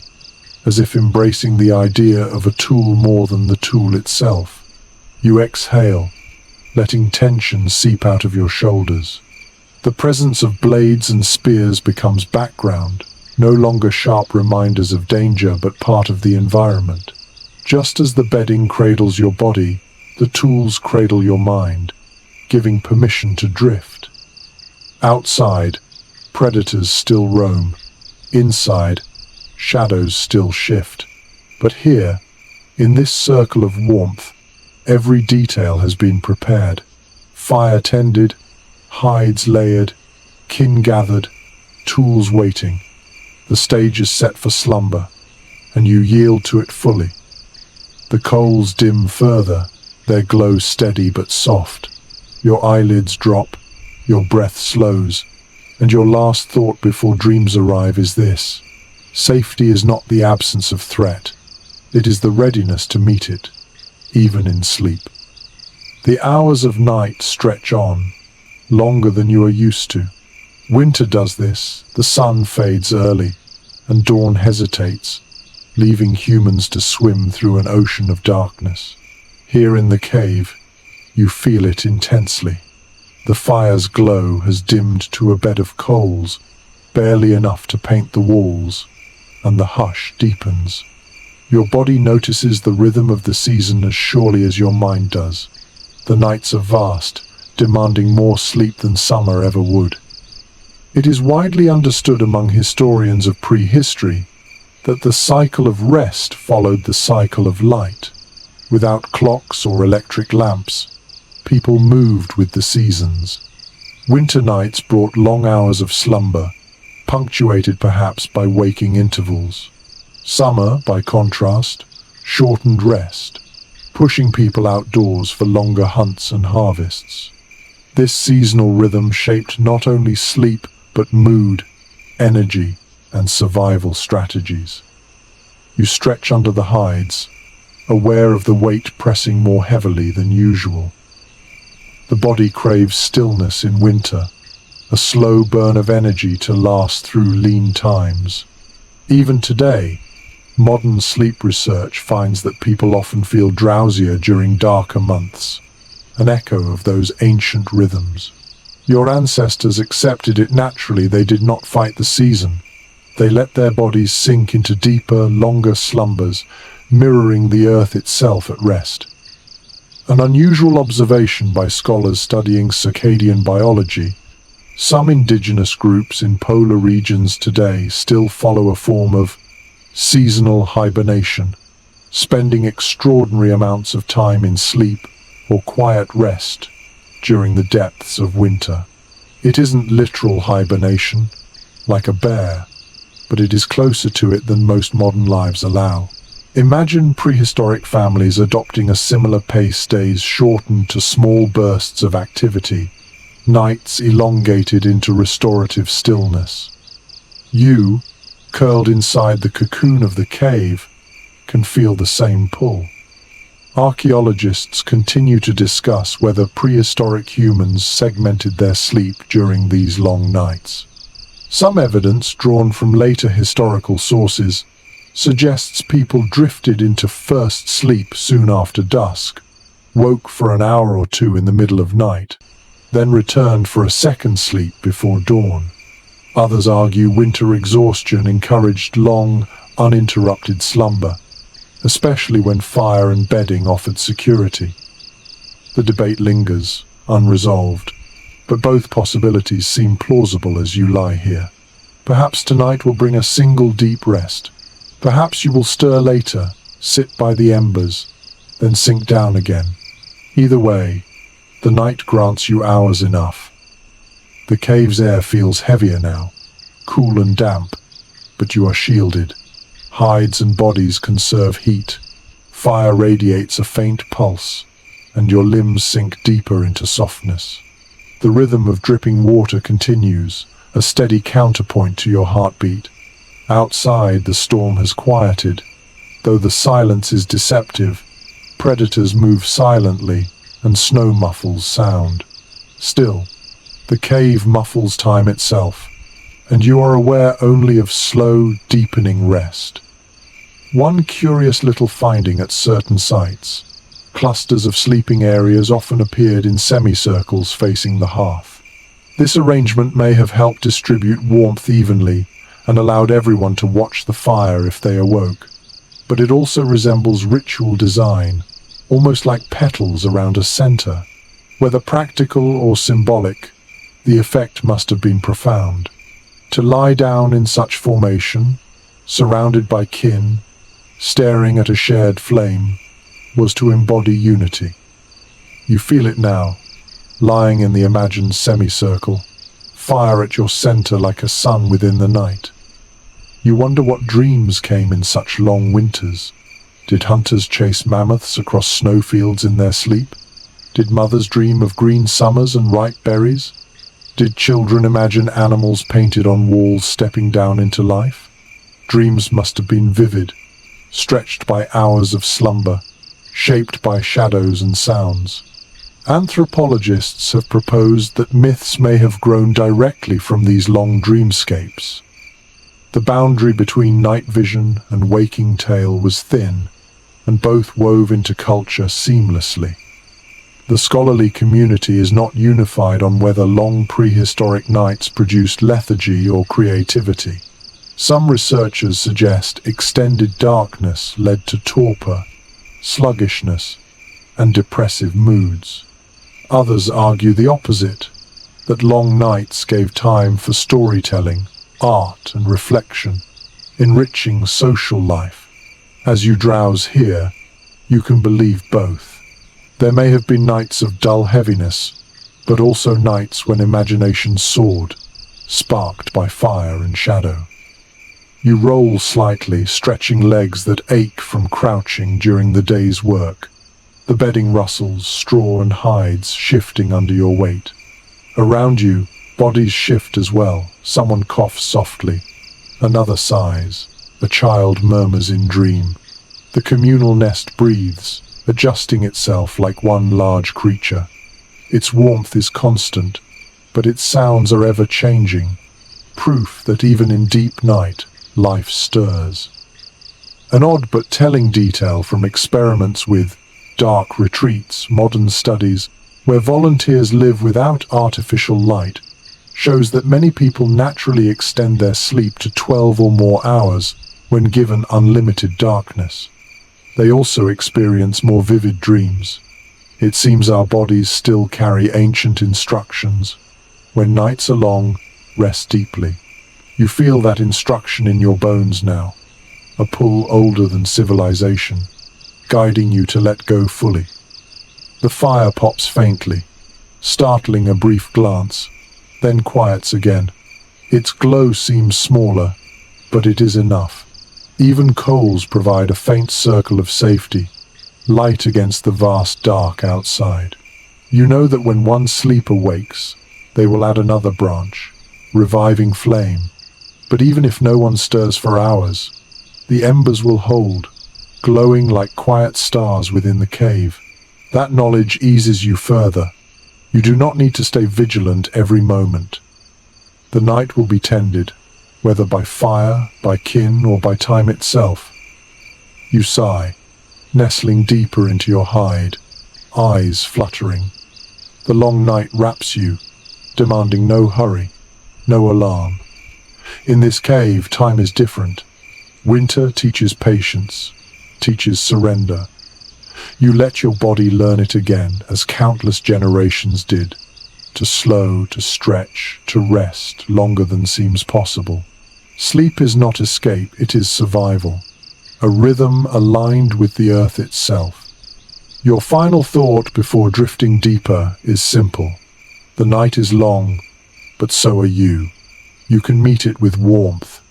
as if embracing the idea of a tool more than the tool itself. You exhale, letting tension seep out of your shoulders. The presence of blades and spears becomes background, no longer sharp reminders of danger but part of the environment. Just as the bedding cradles your body, the tools cradle your mind, giving permission to drift. Outside, predators still roam. Inside, shadows still shift. But here, in this circle of warmth, every detail has been prepared. Fire tended, hides layered, kin gathered, tools waiting. The stage is set for slumber, and you yield to it fully. The coals dim further, their glow steady but soft. Your eyelids drop, your breath slows, and your last thought before dreams arrive is this: safety is not the absence of threat, it is the readiness to meet it, even in sleep. The hours of night stretch on, longer than you are used to. Winter does this, the sun fades early, and dawn hesitates, leaving humans to swim through an ocean of darkness. Here in the cave, you feel it intensely. The fire's glow has dimmed to a bed of coals, barely enough to paint the walls, and the hush deepens. Your body notices the rhythm of the season as surely as your mind does. The nights are vast, demanding more sleep than summer ever would. It is widely understood among historians of prehistory that the cycle of rest followed the cycle of light. Without clocks or electric lamps, people moved with the seasons. Winter nights brought long hours of slumber, punctuated perhaps by waking intervals. Summer, by contrast, shortened rest, pushing people outdoors for longer hunts and harvests. This seasonal rhythm shaped not only sleep, but mood, energy, and survival strategies. You stretch under the hides, aware of the weight pressing more heavily than usual. The body craves stillness in winter, a slow burn of energy to last through lean times. Even today, modern sleep research finds that people often feel drowsier during darker months, an echo of those ancient rhythms. Your ancestors accepted it naturally. They did not fight the season. They let their bodies sink into deeper, longer slumbers, mirroring the earth itself at rest. An unusual observation by scholars studying circadian biology. Some indigenous groups in polar regions today still follow a form of seasonal hibernation, spending extraordinary amounts of time in sleep or quiet rest during the depths of winter. It isn't literal hibernation, like a bear, but it is closer to it than most modern lives allow. Imagine prehistoric families adopting a similar pace, days shortened to small bursts of activity, nights elongated into restorative stillness. You, curled inside the cocoon of the cave, can feel the same pull. Archaeologists continue to discuss whether prehistoric humans segmented their sleep during these long nights. Some evidence drawn from later historical sources suggests people drifted into first sleep soon after dusk, woke for an hour or two in the middle of night, then returned for a second sleep before dawn. Others argue winter exhaustion encouraged long, uninterrupted slumber, especially when fire and bedding offered security. The debate lingers, unresolved, but both possibilities seem plausible as you lie here. Perhaps tonight will bring a single deep rest. Perhaps you will stir later, sit by the embers, then sink down again. Either way, the night grants you hours enough. The cave's air feels heavier now, cool and damp, but you are shielded. Hides and bodies conserve heat. Fire radiates a faint pulse, and your limbs sink deeper into softness. The rhythm of dripping water continues, a steady counterpoint to your heartbeat. Outside, the storm has quieted. Though the silence is deceptive, predators move silently, and snow muffles sound. Still, the cave muffles time itself, and you are aware only of slow, deepening rest. One curious little finding at certain sites: clusters of sleeping areas often appeared in semicircles facing the hearth. This arrangement may have helped distribute warmth evenly and allowed everyone to watch the fire if they awoke. But it also resembles ritual design, almost like petals around a center. Whether practical or symbolic, the effect must have been profound. To lie down in such formation, surrounded by kin, staring at a shared flame, was to embody unity. You feel it now, lying in the imagined semicircle, fire at your center like a sun within the night. You wonder what dreams came in such long winters. Did hunters chase mammoths across snowfields in their sleep? Did mothers dream of green summers and ripe berries? Did children imagine animals painted on walls stepping down into life? Dreams must have been vivid, stretched by hours of slumber, shaped by shadows and sounds. Anthropologists have proposed that myths may have grown directly from these long dreamscapes. The boundary between night vision and waking tale was thin, and both wove into culture seamlessly. The scholarly community is not unified on whether long prehistoric nights produced lethargy or creativity. Some researchers suggest extended darkness led to torpor, sluggishness, and depressive moods. Others argue the opposite, that long nights gave time for storytelling, art, and reflection, enriching social life. As you drowse here, you can believe both. There may have been nights of dull heaviness, but also nights when imagination soared, sparked by fire and shadow. You roll slightly, stretching legs that ache from crouching during the day's work. The bedding rustles, straw and hides shifting under your weight. Around you, bodies shift as well. Someone coughs softly. Another sighs. A child murmurs in dream. The communal nest breathes, adjusting itself like one large creature. Its warmth is constant, but its sounds are ever-changing, proof that even in deep night, life stirs. An odd but telling detail from experiments with dark retreats, modern studies, where volunteers live without artificial light, shows that many people naturally extend their sleep to 12 or more hours when given unlimited darkness. They also experience more vivid dreams. It seems our bodies still carry ancient instructions. When nights are long, rest deeply. You feel that instruction in your bones now, a pull older than civilization, guiding you to let go fully. The fire pops faintly, startling a brief glance, then quiets again. Its glow seems smaller, but it is enough. Even coals provide a faint circle of safety, light against the vast dark outside. You know that when one sleeper wakes, they will add another branch, reviving flame. But even if no one stirs for hours, the embers will hold, glowing like quiet stars within the cave. That knowledge eases you further. You do not need to stay vigilant every moment. The night will be tended, whether by fire, by kin, or by time itself. You sigh, nestling deeper into your hide, eyes fluttering. The long night wraps you, demanding no hurry, no alarm. In this cave, time is different. Winter teaches patience, teaches surrender. You let your body learn it again, as countless generations did, to slow, to stretch, to rest longer than seems possible. Sleep is not escape, it is survival, a rhythm aligned with the earth itself. Your final thought before drifting deeper is simple. The night is long, but so are you. You can meet it with warmth,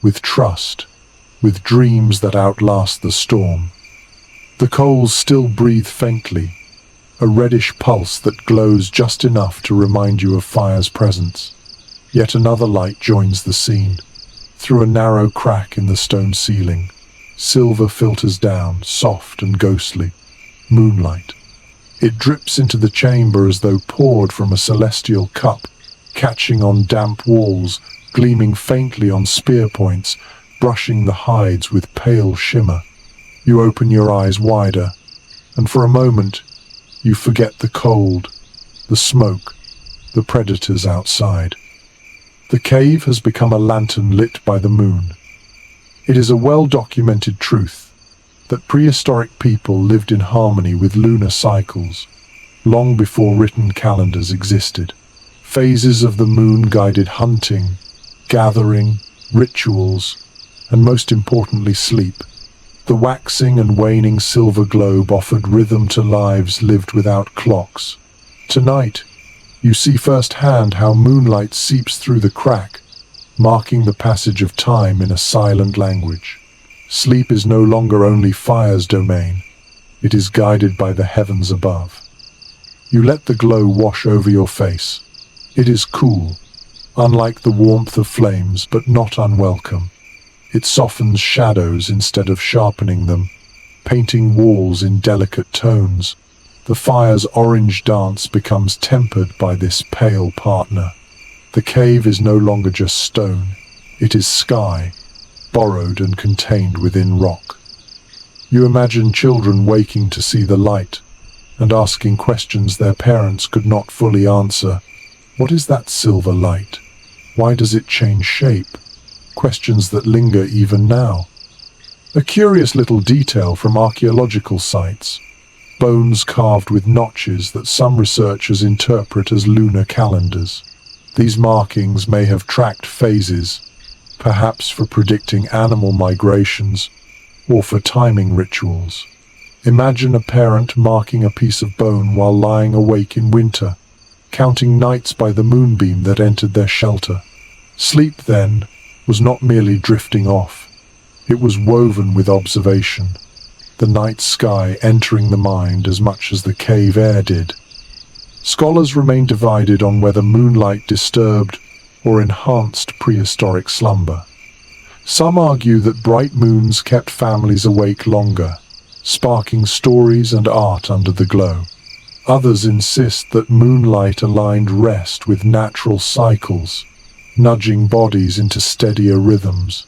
with trust, with dreams that outlast the storm. The coals still breathe faintly, a reddish pulse that glows just enough to remind you of fire's presence. Yet another light joins the scene. Through a narrow crack in the stone ceiling, silver filters down, soft and ghostly. Moonlight. It drips into the chamber as though poured from a celestial cup, catching on damp walls, gleaming faintly on spear points, brushing the hides with pale shimmer. You open your eyes wider, and for a moment, you forget the cold, the smoke, the predators outside. The cave has become a lantern lit by the moon. It is a well-documented truth that prehistoric people lived in harmony with lunar cycles, long before written calendars existed. Phases of the moon guided hunting, gathering, rituals, and most importantly sleep. The waxing and waning silver globe offered rhythm to lives lived without clocks. Tonight, you see firsthand how moonlight seeps through the crack, marking the passage of time in a silent language. Sleep is no longer only fire's domain. It is guided by the heavens above. You let the glow wash over your face. It is cool, unlike the warmth of flames, but not unwelcome. It softens shadows instead of sharpening them, painting walls in delicate tones. The fire's orange dance becomes tempered by this pale partner. The cave is no longer just stone. It is sky, borrowed and contained within rock. You imagine children waking to see the light and asking questions their parents could not fully answer. What is that silver light? Why does it change shape? Questions that linger even now. A curious little detail from archaeological sites. Bones carved with notches that some researchers interpret as lunar calendars. These markings may have tracked phases, perhaps for predicting animal migrations or for timing rituals. Imagine a parent marking a piece of bone while lying awake in winter, counting nights by the moonbeam that entered their shelter. Sleep, then, was not merely drifting off. It was woven with observation, the night sky entering the mind as much as the cave air did. Scholars remain divided on whether moonlight disturbed or enhanced prehistoric slumber. Some argue that bright moons kept families awake longer, sparking stories and art under the glow. Others insist that moonlight aligned rest with natural cycles, nudging bodies into steadier rhythms.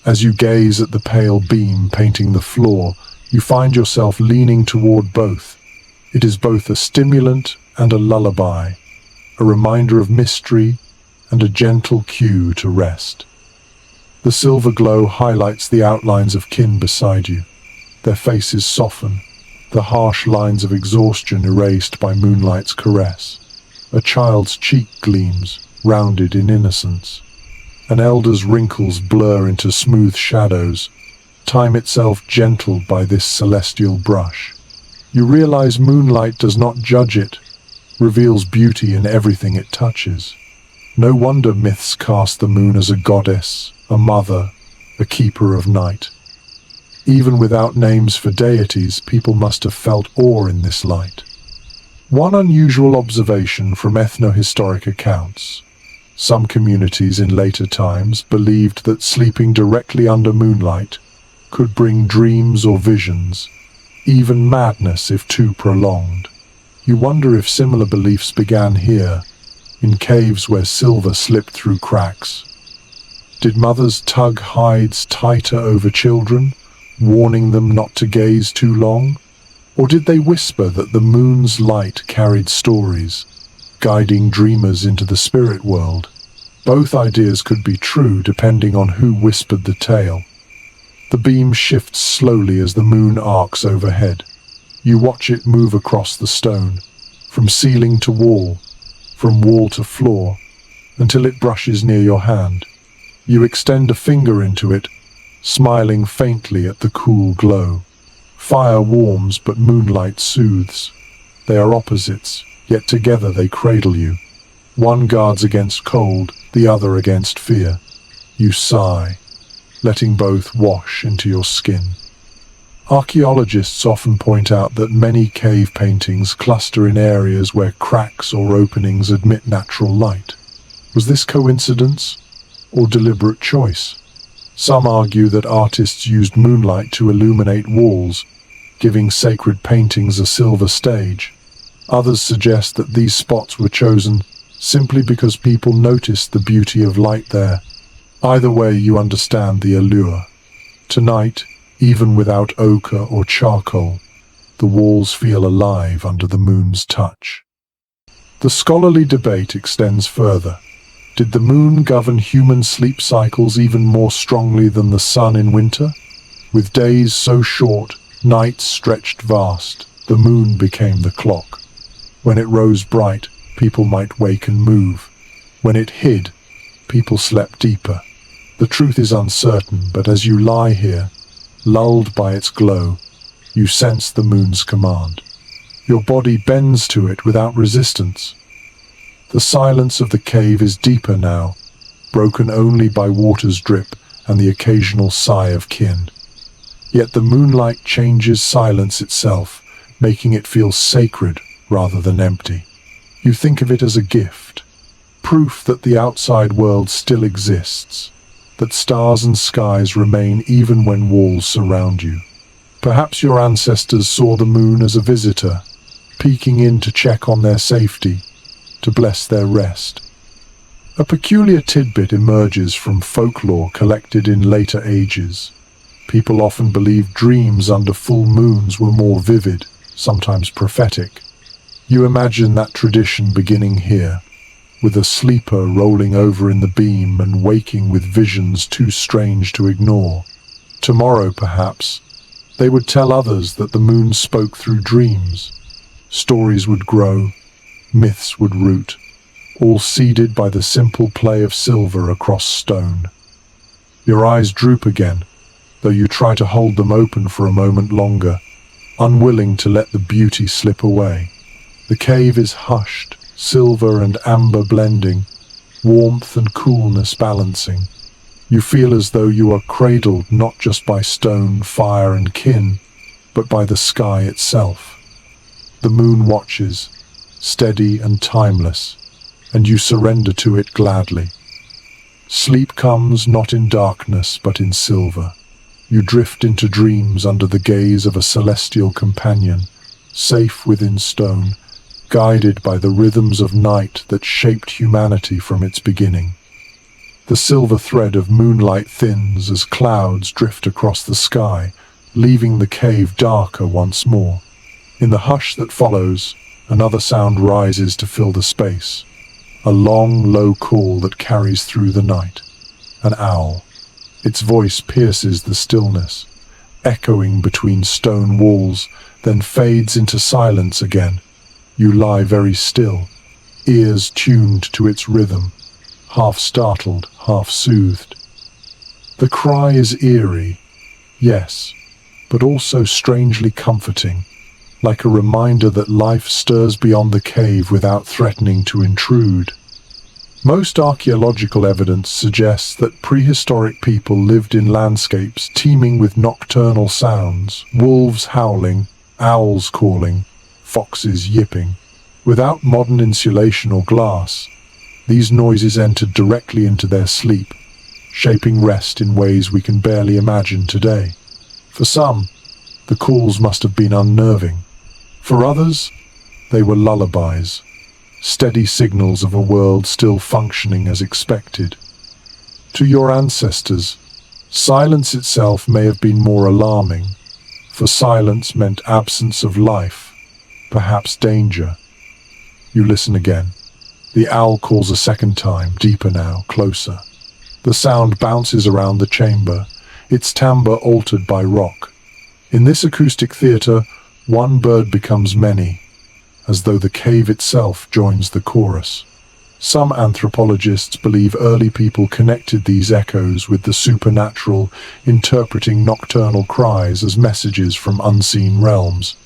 As you gaze at the pale beam painting the floor, you find yourself leaning toward both. It is both a stimulant and a lullaby, a reminder of mystery and a gentle cue to rest. The silver glow highlights the outlines of kin beside you. Their faces soften, the harsh lines of exhaustion erased by moonlight's caress. A child's cheek gleams, rounded in innocence. An elder's wrinkles blur into smooth shadows, time itself gentled by this celestial brush. You realize moonlight does not judge it, reveals beauty in everything it touches. No wonder myths cast the moon as a goddess, a mother, a keeper of night. Even without names for deities, people must have felt awe in this light. One unusual observation from ethnohistoric accounts. Some communities in later times believed that sleeping directly under moonlight could bring dreams or visions, even madness if too prolonged. You wonder if similar beliefs began here, in caves where silver slipped through cracks. Did mothers tug hides tighter over children, warning them not to gaze too long? Or did they whisper that the moon's light carried stories, guiding dreamers into the spirit world? Both ideas could be true depending on who whispered the tale. The beam shifts slowly as the moon arcs overhead. You watch it move across the stone, from ceiling to wall, from wall to floor, until it brushes near your hand. You extend a finger into it, smiling faintly at the cool glow. Fire warms, but moonlight soothes. They are opposites, yet together they cradle you. One guards against cold, the other against fear. You sigh, letting both wash into your skin. Archaeologists often point out that many cave paintings cluster in areas where cracks or openings admit natural light. Was this coincidence or deliberate choice? Some argue that artists used moonlight to illuminate walls, giving sacred paintings a silver stage. Others suggest that these spots were chosen simply because people noticed the beauty of light there. Either way, you understand the allure. Tonight, even without ochre or charcoal, the walls feel alive under the moon's touch. The scholarly debate extends further. Did the moon govern human sleep cycles even more strongly than the sun in winter? With days so short, nights stretched vast, the moon became the clock. When it rose bright, people might wake and move. When it hid, people slept deeper. The truth is uncertain, but as you lie here, lulled by its glow, you sense the moon's command. Your body bends to it without resistance. The silence of the cave is deeper now, broken only by water's drip and the occasional sigh of kin. Yet the moonlight changes silence itself, making it feel sacred rather than empty. You think of it as a gift, proof that the outside world still exists, that stars and skies remain even when walls surround you. Perhaps your ancestors saw the moon as a visitor, peeking in to check on their safety, to bless their rest. A peculiar tidbit emerges from folklore collected in later ages. People often believed dreams under full moons were more vivid, sometimes prophetic. You imagine that tradition beginning here, with a sleeper rolling over in the beam and waking with visions too strange to ignore. Tomorrow, perhaps, they would tell others that the moon spoke through dreams. Stories would grow, myths would root, all seeded by the simple play of silver across stone. Your eyes droop again, though you try to hold them open for a moment longer, unwilling to let the beauty slip away. The cave is hushed, silver and amber blending, warmth and coolness balancing. You feel as though you are cradled not just by stone, fire and kin, but by the sky itself. The moon watches, steady and timeless, and you surrender to it gladly. Sleep comes not in darkness but in silver. You drift into dreams under the gaze of a celestial companion, safe within stone, guided by the rhythms of night that shaped humanity from its beginning. The silver thread of moonlight thins as clouds drift across the sky, leaving the cave darker once more. In the hush that follows, another sound rises to fill the space. A long, low call that carries through the night. An owl. Its voice pierces the stillness, echoing between stone walls, then fades into silence again. You lie very still, ears tuned to its rhythm, half startled, half soothed. The cry is eerie, yes, but also strangely comforting, like a reminder that life stirs beyond the cave without threatening to intrude. Most archaeological evidence suggests that prehistoric people lived in landscapes teeming with nocturnal sounds, wolves howling, owls calling, foxes yipping. Without modern insulation or glass, these noises entered directly into their sleep, shaping rest in ways we can barely imagine today. For some, the calls must have been unnerving. For others, they were lullabies, steady signals of a world still functioning as expected. To your ancestors, silence itself may have been more alarming, for silence meant absence of life, perhaps danger. You listen again. The owl calls a second time, deeper now, closer. The sound bounces around the chamber, its timbre altered by rock. In this acoustic theatre, one bird becomes many, as though the cave itself joins the chorus. Some anthropologists believe early people connected these echoes with the supernatural, interpreting nocturnal cries as messages from unseen realms.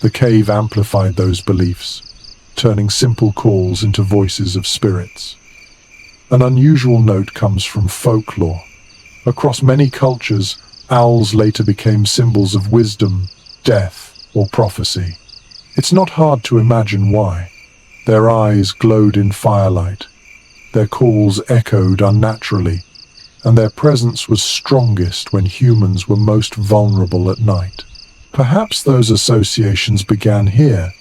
The cave amplified those beliefs, turning simple calls into voices of spirits. An unusual note comes from folklore. Across many cultures, Owls later became symbols of wisdom, death, or prophecy. It's not hard to imagine why. Their eyes glowed in firelight, their calls echoed unnaturally, and their presence was strongest when humans were most vulnerable at night. Perhaps those associations began here,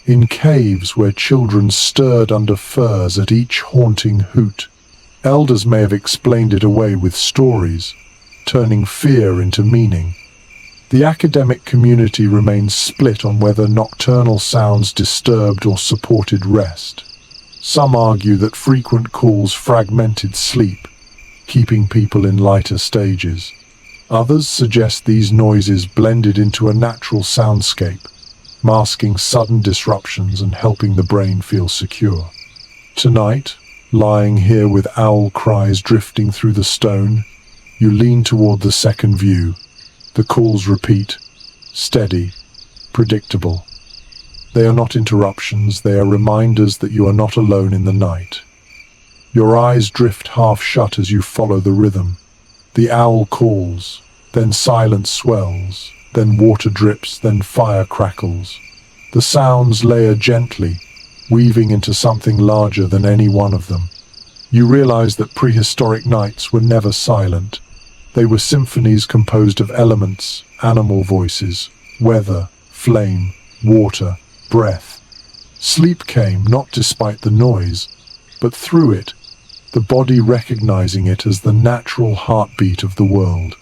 in caves where children stirred under firs at each haunting hoot. Elders may have explained it away with stories, turning fear into meaning. The academic community remains split on whether nocturnal sounds disturbed or supported rest. Some argue that frequent calls fragmented sleep, keeping people in lighter stages. Others suggest these noises blended into a natural soundscape, masking sudden disruptions and helping the brain feel secure. Tonight, lying here with owl cries drifting through the stone, you lean toward the second view. The calls repeat, steady, predictable. They are not interruptions, they are reminders that you are not alone in the night. Your eyes drift half shut as you follow the rhythm. The owl calls, then silence swells, then water drips, then fire crackles. The sounds layer gently, weaving into something larger than any one of them. You realize that prehistoric nights were never silent. They were symphonies composed of elements, animal voices, weather, flame, water, breath. Sleep came not despite the noise, but through it, the body recognizing it as the natural heartbeat of the world.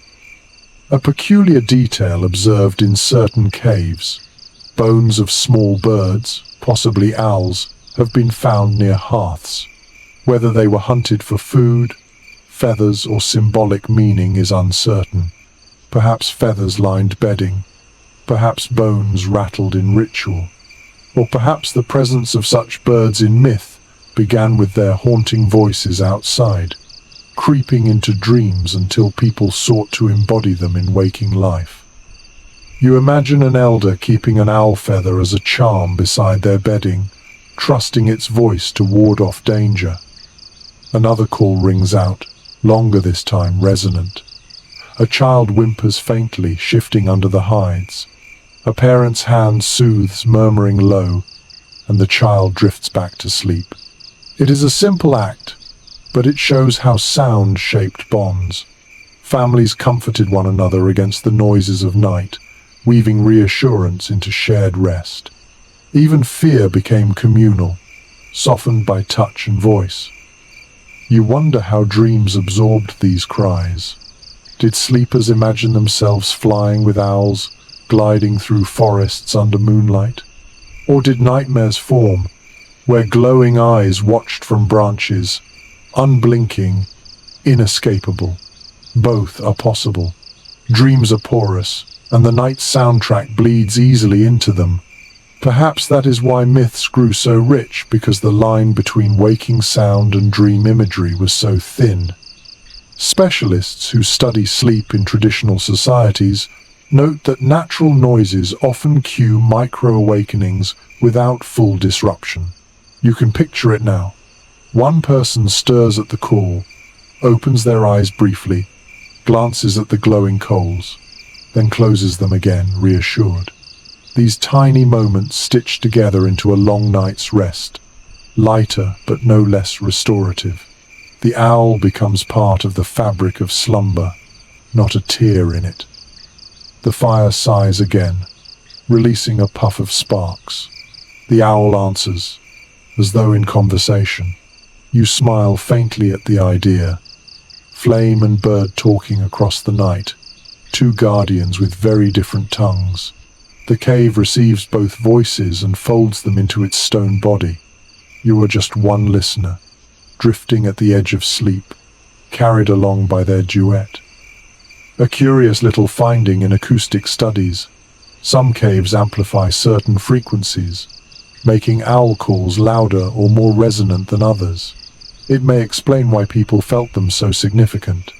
A peculiar detail observed in certain caves. Bones of small birds, possibly owls, have been found near hearths. Whether they were hunted for food, feathers, or symbolic meaning is uncertain. Perhaps feathers lined bedding, perhaps bones rattled in ritual, or perhaps the presence of such birds in myth began with their haunting voices outside, creeping into dreams until people sought to embody them in waking life. You imagine an elder keeping an owl feather as a charm beside their bedding, trusting its voice to ward off danger. Another call rings out, longer this time, resonant. A child whimpers faintly, shifting under the hides. A parent's hand soothes, murmuring low, and the child drifts back to sleep. It is a simple act, but it shows how sound shaped bonds. Families comforted one another against the noises of night, weaving reassurance into shared rest. Even fear became communal, softened by touch and voice. You wonder how dreams absorbed these cries. Did sleepers imagine themselves flying with owls, gliding through forests under moonlight? Or did nightmares form, where glowing eyes watched from branches, unblinking, inescapable? Both are possible. Dreams are porous, and the night's soundtrack bleeds easily into them. Perhaps that is why myths grew so rich, because the line between waking sound and dream imagery was so thin. Specialists who study sleep in traditional societies note that natural noises often cue micro-awakenings without full disruption. You can picture it now. One person stirs at the call, opens their eyes briefly, glances at the glowing coals, then closes them again, reassured. These tiny moments stitch together into a long night's rest, lighter but no less restorative. The owl becomes part of the fabric of slumber, not a tear in it. The fire sighs again, releasing a puff of sparks. The owl answers, as though in conversation. You smile faintly at the idea. Flame and bird talking across the night, two guardians with very different tongues. The cave receives both voices and folds them into its stone body. You are just one listener, drifting at the edge of sleep, carried along by their duet. A curious little finding in acoustic studies. Some caves amplify certain frequencies, making owl calls louder or more resonant than others. It may explain why people felt them so significant.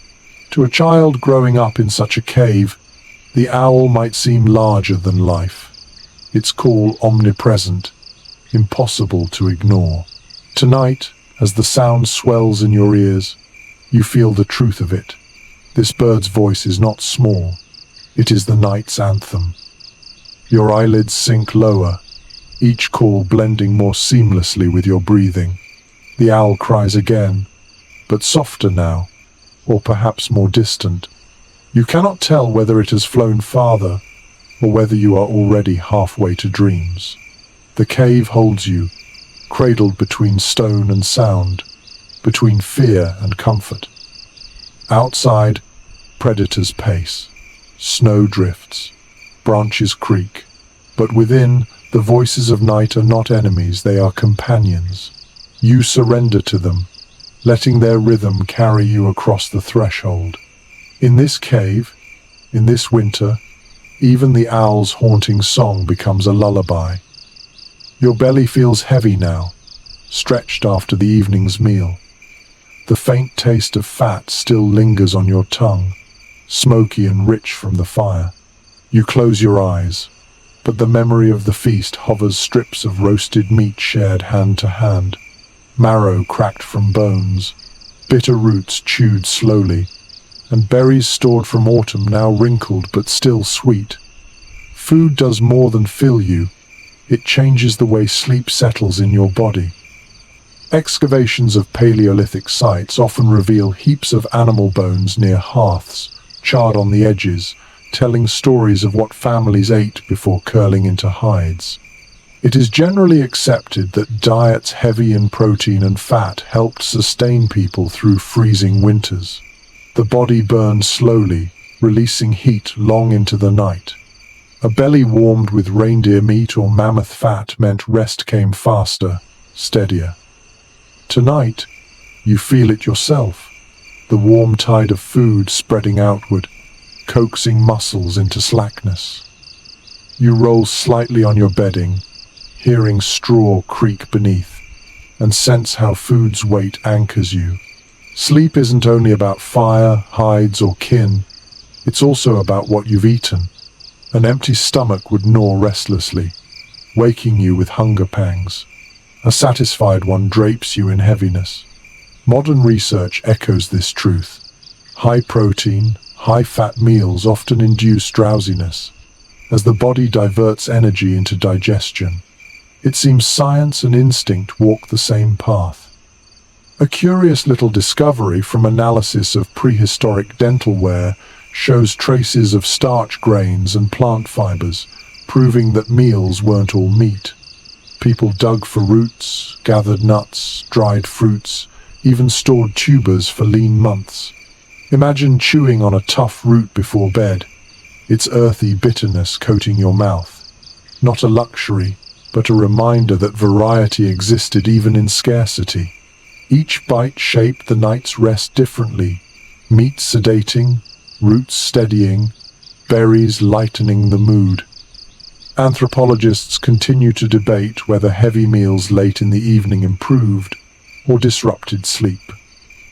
To a child growing up in such a cave, the owl might seem larger than life, its call omnipresent, impossible to ignore. Tonight, as the sound swells in your ears, you feel the truth of it. This bird's voice is not small. It is the night's anthem. Your eyelids sink lower, each call blending more seamlessly with your breathing. The owl cries again, but softer now, or perhaps more distant. You cannot tell whether it has flown farther, or whether you are already halfway to dreams. The cave holds you, cradled between stone and sound, between fear and comfort. Outside, predators pace, snow drifts, branches creak, but within, the voices of night are not enemies, they are companions. You surrender to them, letting their rhythm carry you across the threshold. In this cave, in this winter, even the owl's haunting song becomes a lullaby. Your belly feels heavy now, stretched after the evening's meal. The faint taste of fat still lingers on your tongue, smoky and rich from the fire. You close your eyes, but the memory of the feast hovers, strips of roasted meat shared hand to hand, marrow cracked from bones, bitter roots chewed slowly, and berries stored from autumn now wrinkled but still sweet. Food does more than fill you, it changes the way sleep settles in your body. Excavations of Paleolithic sites often reveal heaps of animal bones near hearths, charred on the edges, telling stories of what families ate before curling into hides. It is generally accepted that diets heavy in protein and fat helped sustain people through freezing winters. The body burned slowly, releasing heat long into the night. A belly warmed with reindeer meat or mammoth fat meant rest came faster, steadier. Tonight, you feel it yourself, the warm tide of food spreading outward, coaxing muscles into slackness. You roll slightly on your bedding, hearing straw creak beneath, and sense how food's weight anchors you. Sleep isn't only about fire, hides, or kin, it's also about what you've eaten. An empty stomach would gnaw restlessly, waking you with hunger pangs. A satisfied one drapes you in heaviness. Modern research echoes this truth. High protein, high-fat meals often induce drowsiness, as the body diverts energy into digestion. It seems science and instinct walk the same path. A curious little discovery from analysis of prehistoric dental ware shows traces of starch grains and plant fibers, proving that meals weren't all meat. People dug for roots, gathered nuts, dried fruits, even stored tubers for lean months. Imagine chewing on a tough root before bed, its earthy bitterness coating your mouth. Not a luxury, but a reminder that variety existed even in scarcity. Each bite shaped the night's rest differently, meat sedating, roots steadying, berries lightening the mood. Anthropologists continue to debate whether heavy meals late in the evening improved or disrupted sleep.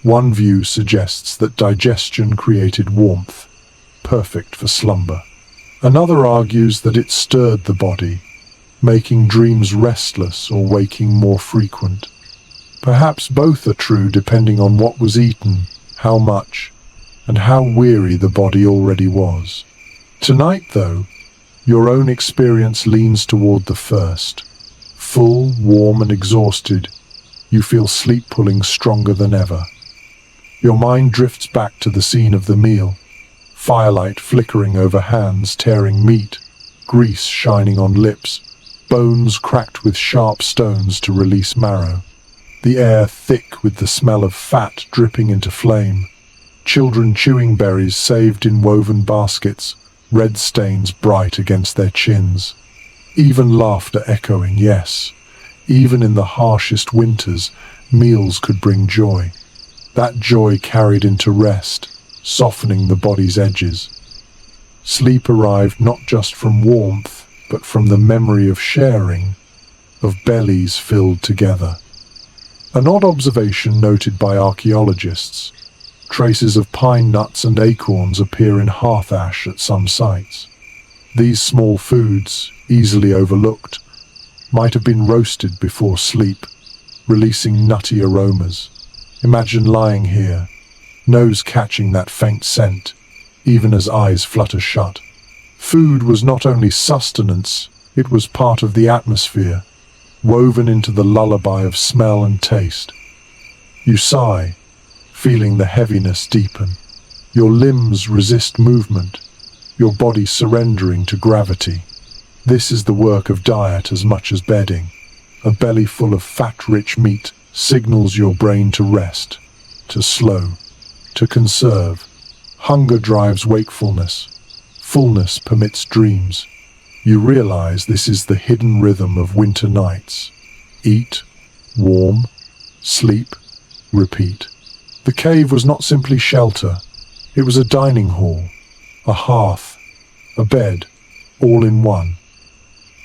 One view suggests that digestion created warmth, perfect for slumber. Another argues that it stirred the body, making dreams restless or waking more frequent. Perhaps both are true depending on what was eaten, how much, and how weary the body already was. Tonight, though, your own experience leans toward the first. Full, warm, and exhausted, you feel sleep pulling stronger than ever. Your mind drifts back to the scene of the meal, firelight flickering over hands tearing meat, grease shining on lips, bones cracked with sharp stones to release marrow. The air thick with the smell of fat dripping into flame. Children chewing berries saved in woven baskets, red stains bright against their chins. Even laughter echoing, yes. Even in the harshest winters, meals could bring joy. That joy carried into rest, softening the body's edges. Sleep arrived not just from warmth, but from the memory of sharing, of bellies filled together. An odd observation noted by archaeologists. Traces of pine nuts and acorns appear in hearth ash at some sites. These small foods, easily overlooked, might have been roasted before sleep, releasing nutty aromas. Imagine lying here, nose catching that faint scent, even as eyes flutter shut. Food was not only sustenance, it was part of the atmosphere, woven into the lullaby of smell and taste. You sigh, feeling the heaviness deepen. Your limbs resist movement, your body surrendering to gravity. This is the work of diet as much as bedding. A belly full of fat-rich meat signals your brain to rest, to slow, to conserve. Hunger drives wakefulness. Fullness permits dreams. You realize this is the hidden rhythm of winter nights. Eat, warm, sleep, repeat. The cave was not simply shelter. It was a dining hall, a hearth, a bed, all in one.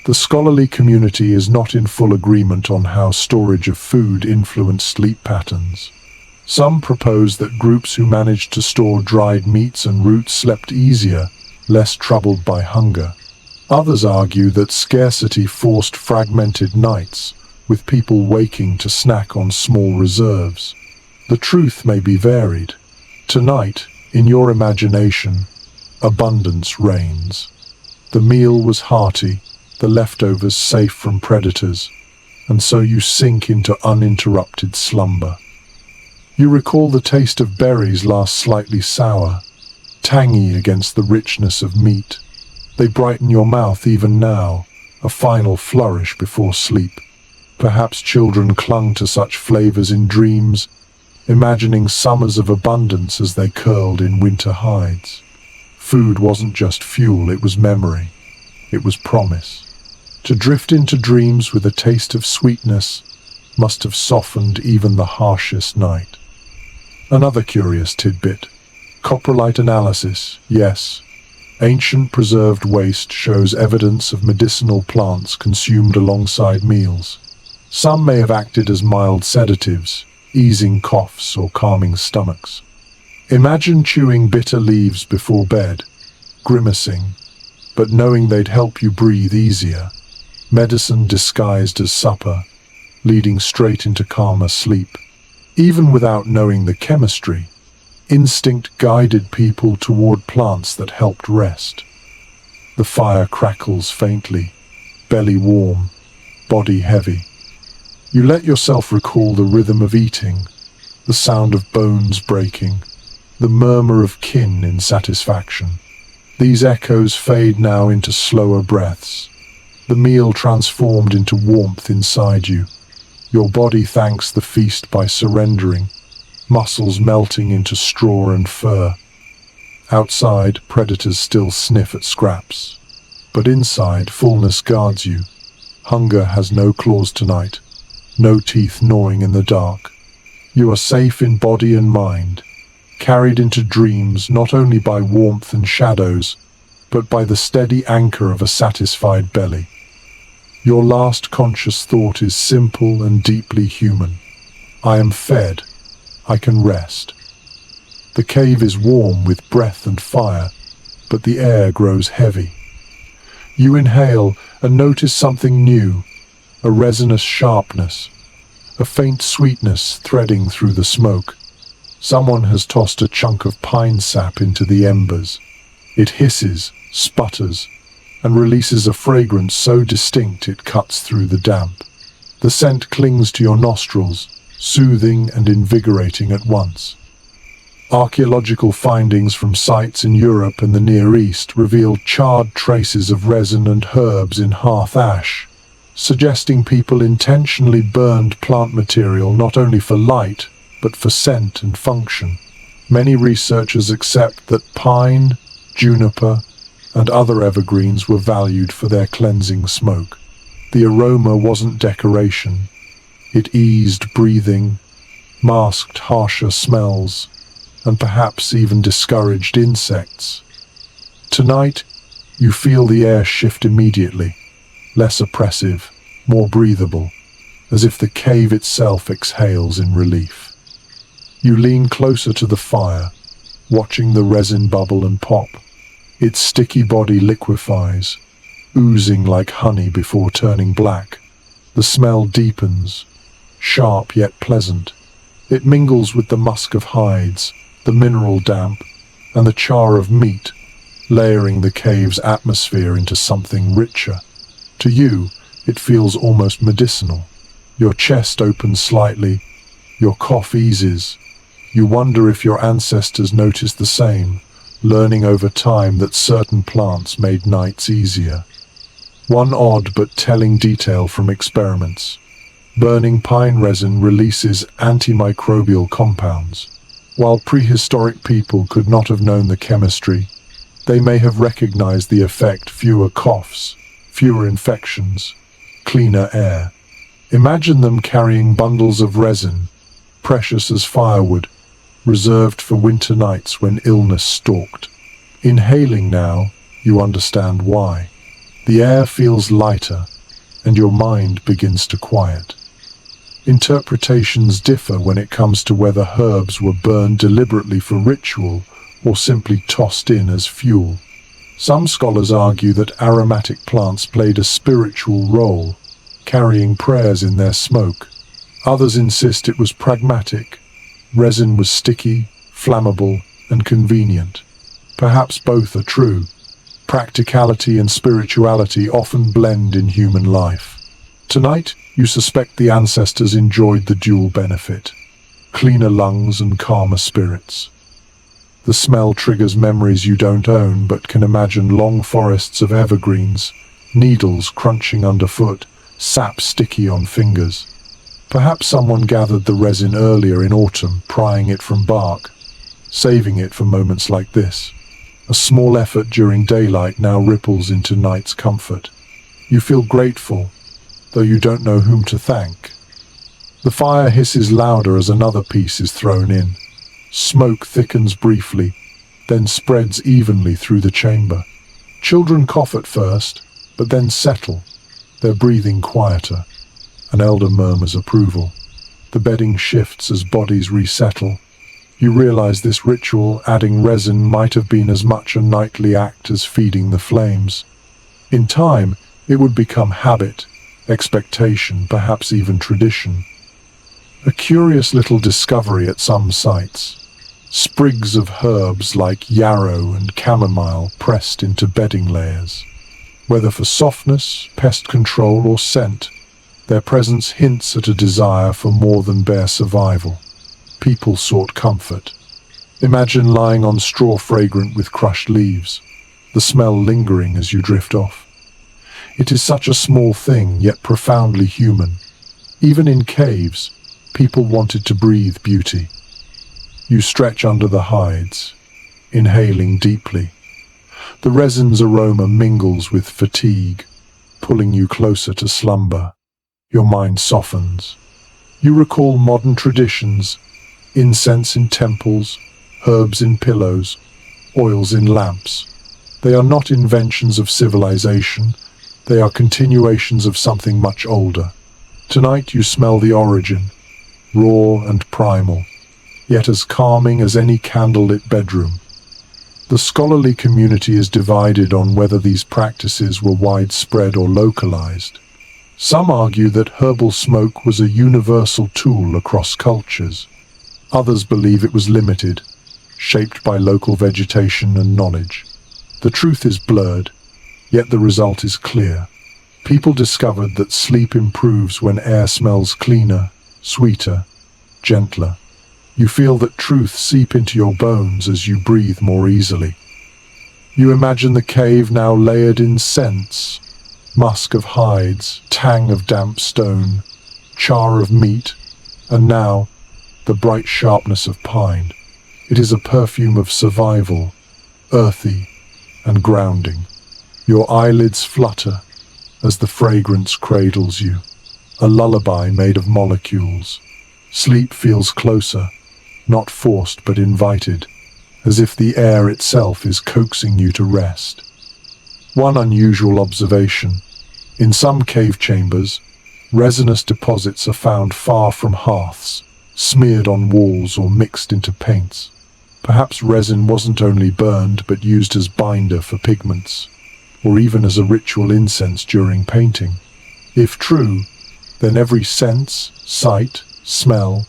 The scholarly community is not in full agreement on how storage of food influenced sleep patterns. Some propose that groups who managed to store dried meats and roots slept easier, less troubled by hunger. Others argue that scarcity forced fragmented nights, with people waking to snack on small reserves. The truth may be varied. Tonight, in your imagination, abundance reigns. The meal was hearty, the leftovers safe from predators, and so you sink into uninterrupted slumber. You recall the taste of berries last slightly sour, tangy against the richness of meat. They brighten your mouth even now, a final flourish before sleep. Perhaps children clung to such flavors in dreams, imagining summers of abundance as they curled in winter hides. Food wasn't just fuel, it was memory. It was promise. To drift into dreams with a taste of sweetness must have softened even the harshest night. Another curious tidbit. Coprolite analysis, yes. Ancient preserved waste shows evidence of medicinal plants consumed alongside meals. Some may have acted as mild sedatives, easing coughs or calming stomachs. Imagine chewing bitter leaves before bed, grimacing, but knowing they'd help you breathe easier. Medicine disguised as supper, leading straight into calmer sleep. Even without knowing the chemistry, instinct guided people toward plants that helped rest. The fire crackles faintly, belly warm, body heavy. You let yourself recall the rhythm of eating, the sound of bones breaking, the murmur of kin in satisfaction. These echoes fade now into slower breaths, the meal transformed into warmth inside you. Your body thanks the feast by surrendering, muscles melting into straw and fur. Outside, predators still sniff at scraps. But inside, fullness guards you. Hunger has no claws tonight, no teeth gnawing in the dark. You are safe in body and mind, carried into dreams not only by warmth and shadows, but by the steady anchor of a satisfied belly. Your last conscious thought is simple and deeply human. I am fed. I can rest. The cave is warm with breath and fire, but the air grows heavy. You inhale and notice something new, a resinous sharpness, a faint sweetness threading through the smoke. Someone has tossed a chunk of pine sap into the embers. It hisses, sputters, and releases a fragrance so distinct it cuts through the damp. The scent clings to your nostrils, soothing and invigorating at once. Archaeological findings from sites in Europe and the Near East revealed charred traces of resin and herbs in hearth ash, suggesting people intentionally burned plant material not only for light, but for scent and function. Many researchers accept that pine, juniper, and other evergreens were valued for their cleansing smoke. The aroma wasn't decoration. It eased breathing, masked harsher smells, and perhaps even discouraged insects. Tonight, you feel the air shift immediately, less oppressive, more breathable, as if the cave itself exhales in relief. You lean closer to the fire, watching the resin bubble and pop. Its sticky body liquefies, oozing like honey before turning black. The smell deepens, sharp yet pleasant. It mingles with the musk of hides, the mineral damp, and the char of meat, layering the cave's atmosphere into something richer. To you, it feels almost medicinal. Your chest opens slightly, your cough eases. You wonder if your ancestors noticed the same, learning over time that certain plants made nights easier. One odd but telling detail from experiments. Burning pine resin releases antimicrobial compounds. While prehistoric people could not have known the chemistry, they may have recognized the effect: fewer coughs, fewer infections, cleaner air. Imagine them carrying bundles of resin, precious as firewood, reserved for winter nights when illness stalked. Inhaling now, you understand why. The air feels lighter, and your mind begins to quiet. Interpretations differ when it comes to whether herbs were burned deliberately for ritual or simply tossed in as fuel. Some scholars argue that aromatic plants played a spiritual role, carrying prayers in their smoke. Others insist it was pragmatic. Resin was sticky, flammable, and convenient. Perhaps both are true. Practicality and spirituality often blend in human life. Tonight, you suspect the ancestors enjoyed the dual benefit: cleaner lungs and calmer spirits. The smell triggers memories you don't own but can imagine: long forests of evergreens, needles crunching underfoot, sap sticky on fingers. Perhaps someone gathered the resin earlier in autumn, prying it from bark, saving it for moments like this. A small effort during daylight now ripples into night's comfort. You feel grateful, though you don't know whom to thank. The fire hisses louder as another piece is thrown in. Smoke thickens briefly, then spreads evenly through the chamber. Children cough at first, but then settle, their breathing quieter. An elder murmurs approval. The bedding shifts as bodies resettle. You realize this ritual, adding resin, might have been as much a nightly act as feeding the flames. In time, it would become habit, expectation, perhaps even tradition. A curious little discovery at some sites. Sprigs of herbs like yarrow and chamomile pressed into bedding layers. Whether for softness, pest control, or scent, their presence hints at a desire for more than bare survival. People sought comfort. Imagine lying on straw fragrant with crushed leaves, the smell lingering as you drift off. It is such a small thing, yet profoundly human. Even in caves, people wanted to breathe beauty. You stretch under the hides, inhaling deeply. The resin's aroma mingles with fatigue, pulling you closer to slumber. Your mind softens. You recall modern traditions: incense in temples, herbs in pillows, oils in lamps. They are not inventions of civilization, they are continuations of something much older. Tonight you smell the origin, raw and primal, yet as calming as any candlelit bedroom. The scholarly community is divided on whether these practices were widespread or localized. Some argue that herbal smoke was a universal tool across cultures. Others believe it was limited, shaped by local vegetation and knowledge. The truth is blurred, yet the result is clear. People discovered that sleep improves when air smells cleaner, sweeter, gentler. You feel that truth seep into your bones as you breathe more easily. You imagine the cave now layered in scents: musk of hides, tang of damp stone, char of meat, and now the bright sharpness of pine. It is a perfume of survival, earthy and grounding. Your eyelids flutter as the fragrance cradles you, a lullaby made of molecules. Sleep feels closer, not forced but invited, as if the air itself is coaxing you to rest. One unusual observation: in some cave chambers, resinous deposits are found far from hearths, smeared on walls or mixed into paints. Perhaps resin wasn't only burned but used as binder for pigments, or even as a ritual incense during painting. If true, then every sense, sight, smell,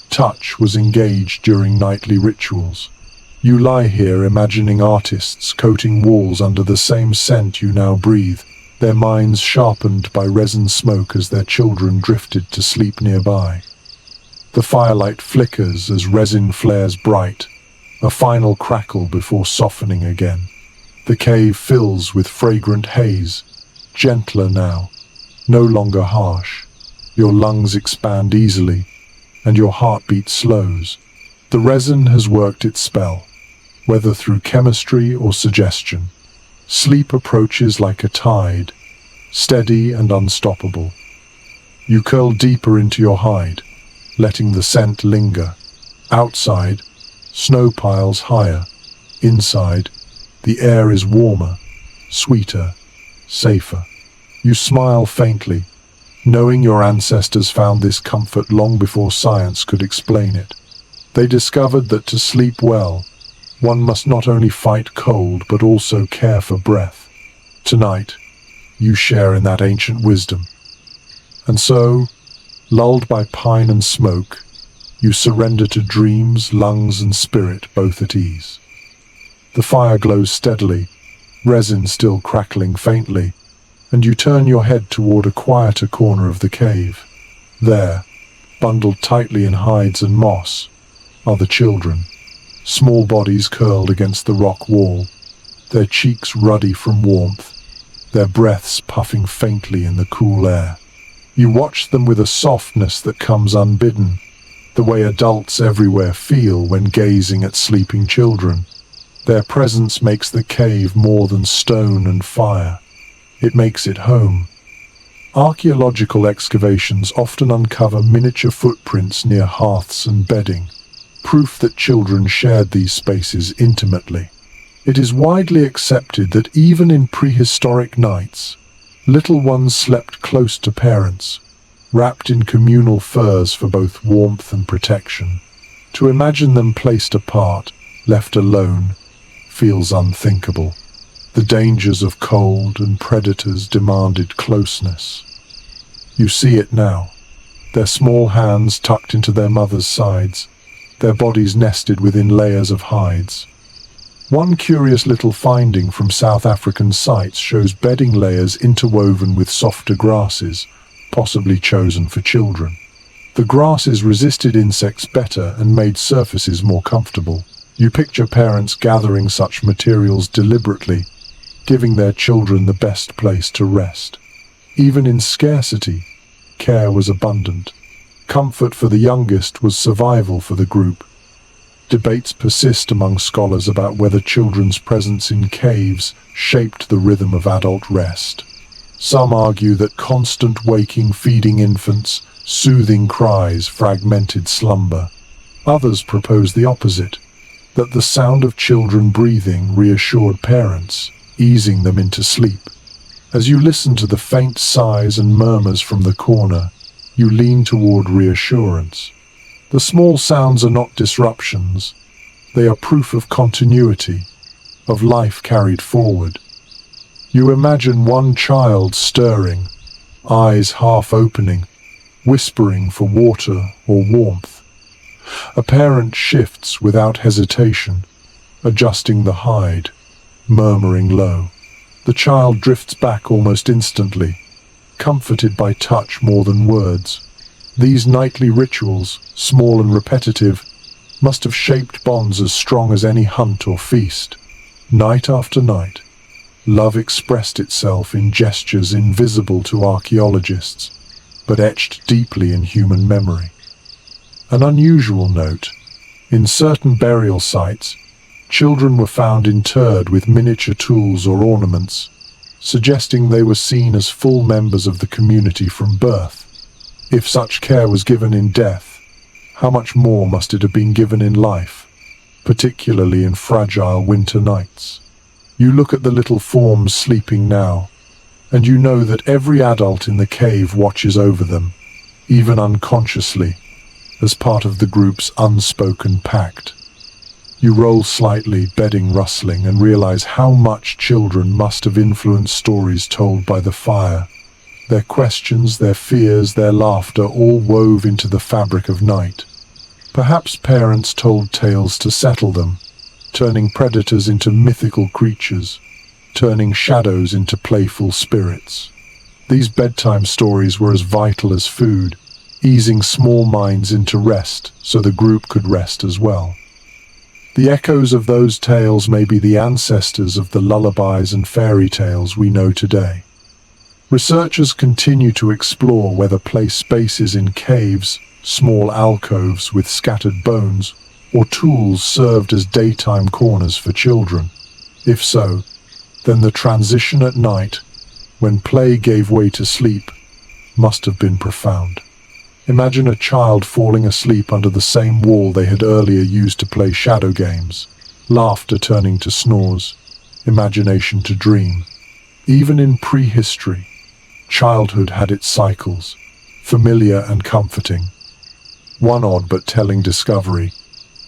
touch was engaged during nightly rituals. You lie here imagining artists coating walls under the same scent you now breathe, their minds sharpened by resin smoke as their children drifted to sleep nearby. The firelight flickers as resin flares bright, a final crackle before softening again. The cave fills with fragrant haze, gentler now, no longer harsh. Your lungs expand easily, and your heartbeat slows. The resin has worked its spell, whether through chemistry or suggestion. Sleep approaches like a tide, steady and unstoppable. You curl deeper into your hide, letting the scent linger. Outside, snow piles higher. Inside, the air is warmer, sweeter, safer. You smile faintly, knowing your ancestors found this comfort long before science could explain it. They discovered that to sleep well, one must not only fight cold but also care for breath. Tonight, you share in that ancient wisdom. And so, lulled by pine and smoke, you surrender to dreams, lungs and spirit both at ease. The fire glows steadily, resin still crackling faintly, and you turn your head toward a quieter corner of the cave. There, bundled tightly in hides and moss, are the children, small bodies curled against the rock wall, their cheeks ruddy from warmth, their breaths puffing faintly in the cool air. You watch them with a softness that comes unbidden, the way adults everywhere feel when gazing at sleeping children. Their presence makes the cave more than stone and fire. It makes it home. Archaeological excavations often uncover miniature footprints near hearths and bedding, proof that children shared these spaces intimately. It is widely accepted that even in prehistoric nights, little ones slept close to parents, wrapped in communal furs for both warmth and protection. To imagine them placed apart, left alone, feels unthinkable. The dangers of cold and predators demanded closeness. You see it now, their small hands tucked into their mother's sides, their bodies nested within layers of hides. One curious little finding from South African sites shows bedding layers interwoven with softer grasses, possibly chosen for children. The grasses resisted insects better and made surfaces more comfortable. You picture parents gathering such materials deliberately, giving their children the best place to rest. Even in scarcity, care was abundant. Comfort for the youngest was survival for the group. Debates persist among scholars about whether children's presence in caves shaped the rhythm of adult rest. Some argue that constant waking feeding infants, soothing cries fragmented slumber. Others propose the opposite, that the sound of children breathing reassured parents, easing them into sleep. As you listen to the faint sighs and murmurs from the corner, you lean toward reassurance. The small sounds are not disruptions. They are proof of continuity, of life carried forward. You imagine one child stirring, eyes half opening, whispering for water or warmth. A parent shifts without hesitation, adjusting the hide, murmuring low. The child drifts back almost instantly, comforted by touch more than words. These nightly rituals, small and repetitive, must have shaped bonds as strong as any hunt or feast. Night after night, love expressed itself in gestures invisible to archaeologists, but etched deeply in human memory. An unusual note: in certain burial sites, children were found interred with miniature tools or ornaments, suggesting they were seen as full members of the community from birth. If such care was given in death, how much more must it have been given in life, particularly in fragile winter nights? You look at the little forms sleeping now, and you know that every adult in the cave watches over them, even unconsciously, as part of the group's unspoken pact. You roll slightly, bedding rustling, and realize how much children must have influenced stories told by the fire. Their questions, their fears, their laughter all wove into the fabric of night. Perhaps parents told tales to settle them, turning predators into mythical creatures, turning shadows into playful spirits. These bedtime stories were as vital as food, easing small minds into rest so the group could rest as well. The echoes of those tales may be the ancestors of the lullabies and fairy tales we know today. Researchers continue to explore whether place spaces in caves, small alcoves with scattered bones, or tools served as daytime corners for children. If so, then the transition at night, when play gave way to sleep, must have been profound. Imagine a child falling asleep under the same wall they had earlier used to play shadow games, laughter turning to snores, imagination to dream. Even in prehistory, childhood had its cycles, familiar and comforting. One odd but telling discovery: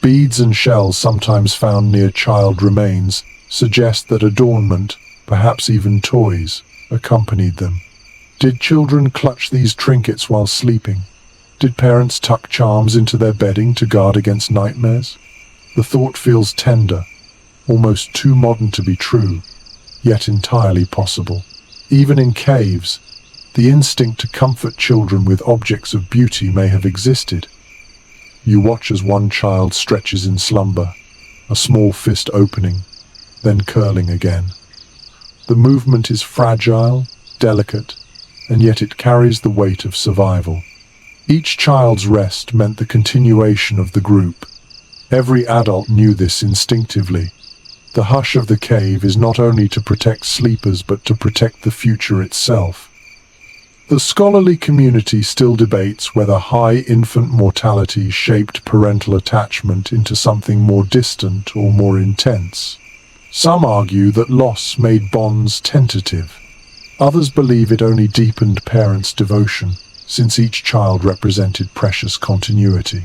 beads and shells sometimes found near child remains suggest that adornment, perhaps even toys, accompanied them. Did children clutch these trinkets while sleeping? Did parents tuck charms into their bedding to guard against nightmares? The thought feels tender, almost too modern to be true, yet entirely possible. Even in caves, the instinct to comfort children with objects of beauty may have existed. You watch as one child stretches in slumber, a small fist opening, then curling again. The movement is fragile, delicate, and yet it carries the weight of survival. Each child's rest meant the continuation of the group. Every adult knew this instinctively. The hush of the cave is not only to protect sleepers but to protect the future itself. The scholarly community still debates whether high infant mortality shaped parental attachment into something more distant or more intense. Some argue that loss made bonds tentative. Others believe it only deepened parents' devotion, since each child represented precious continuity.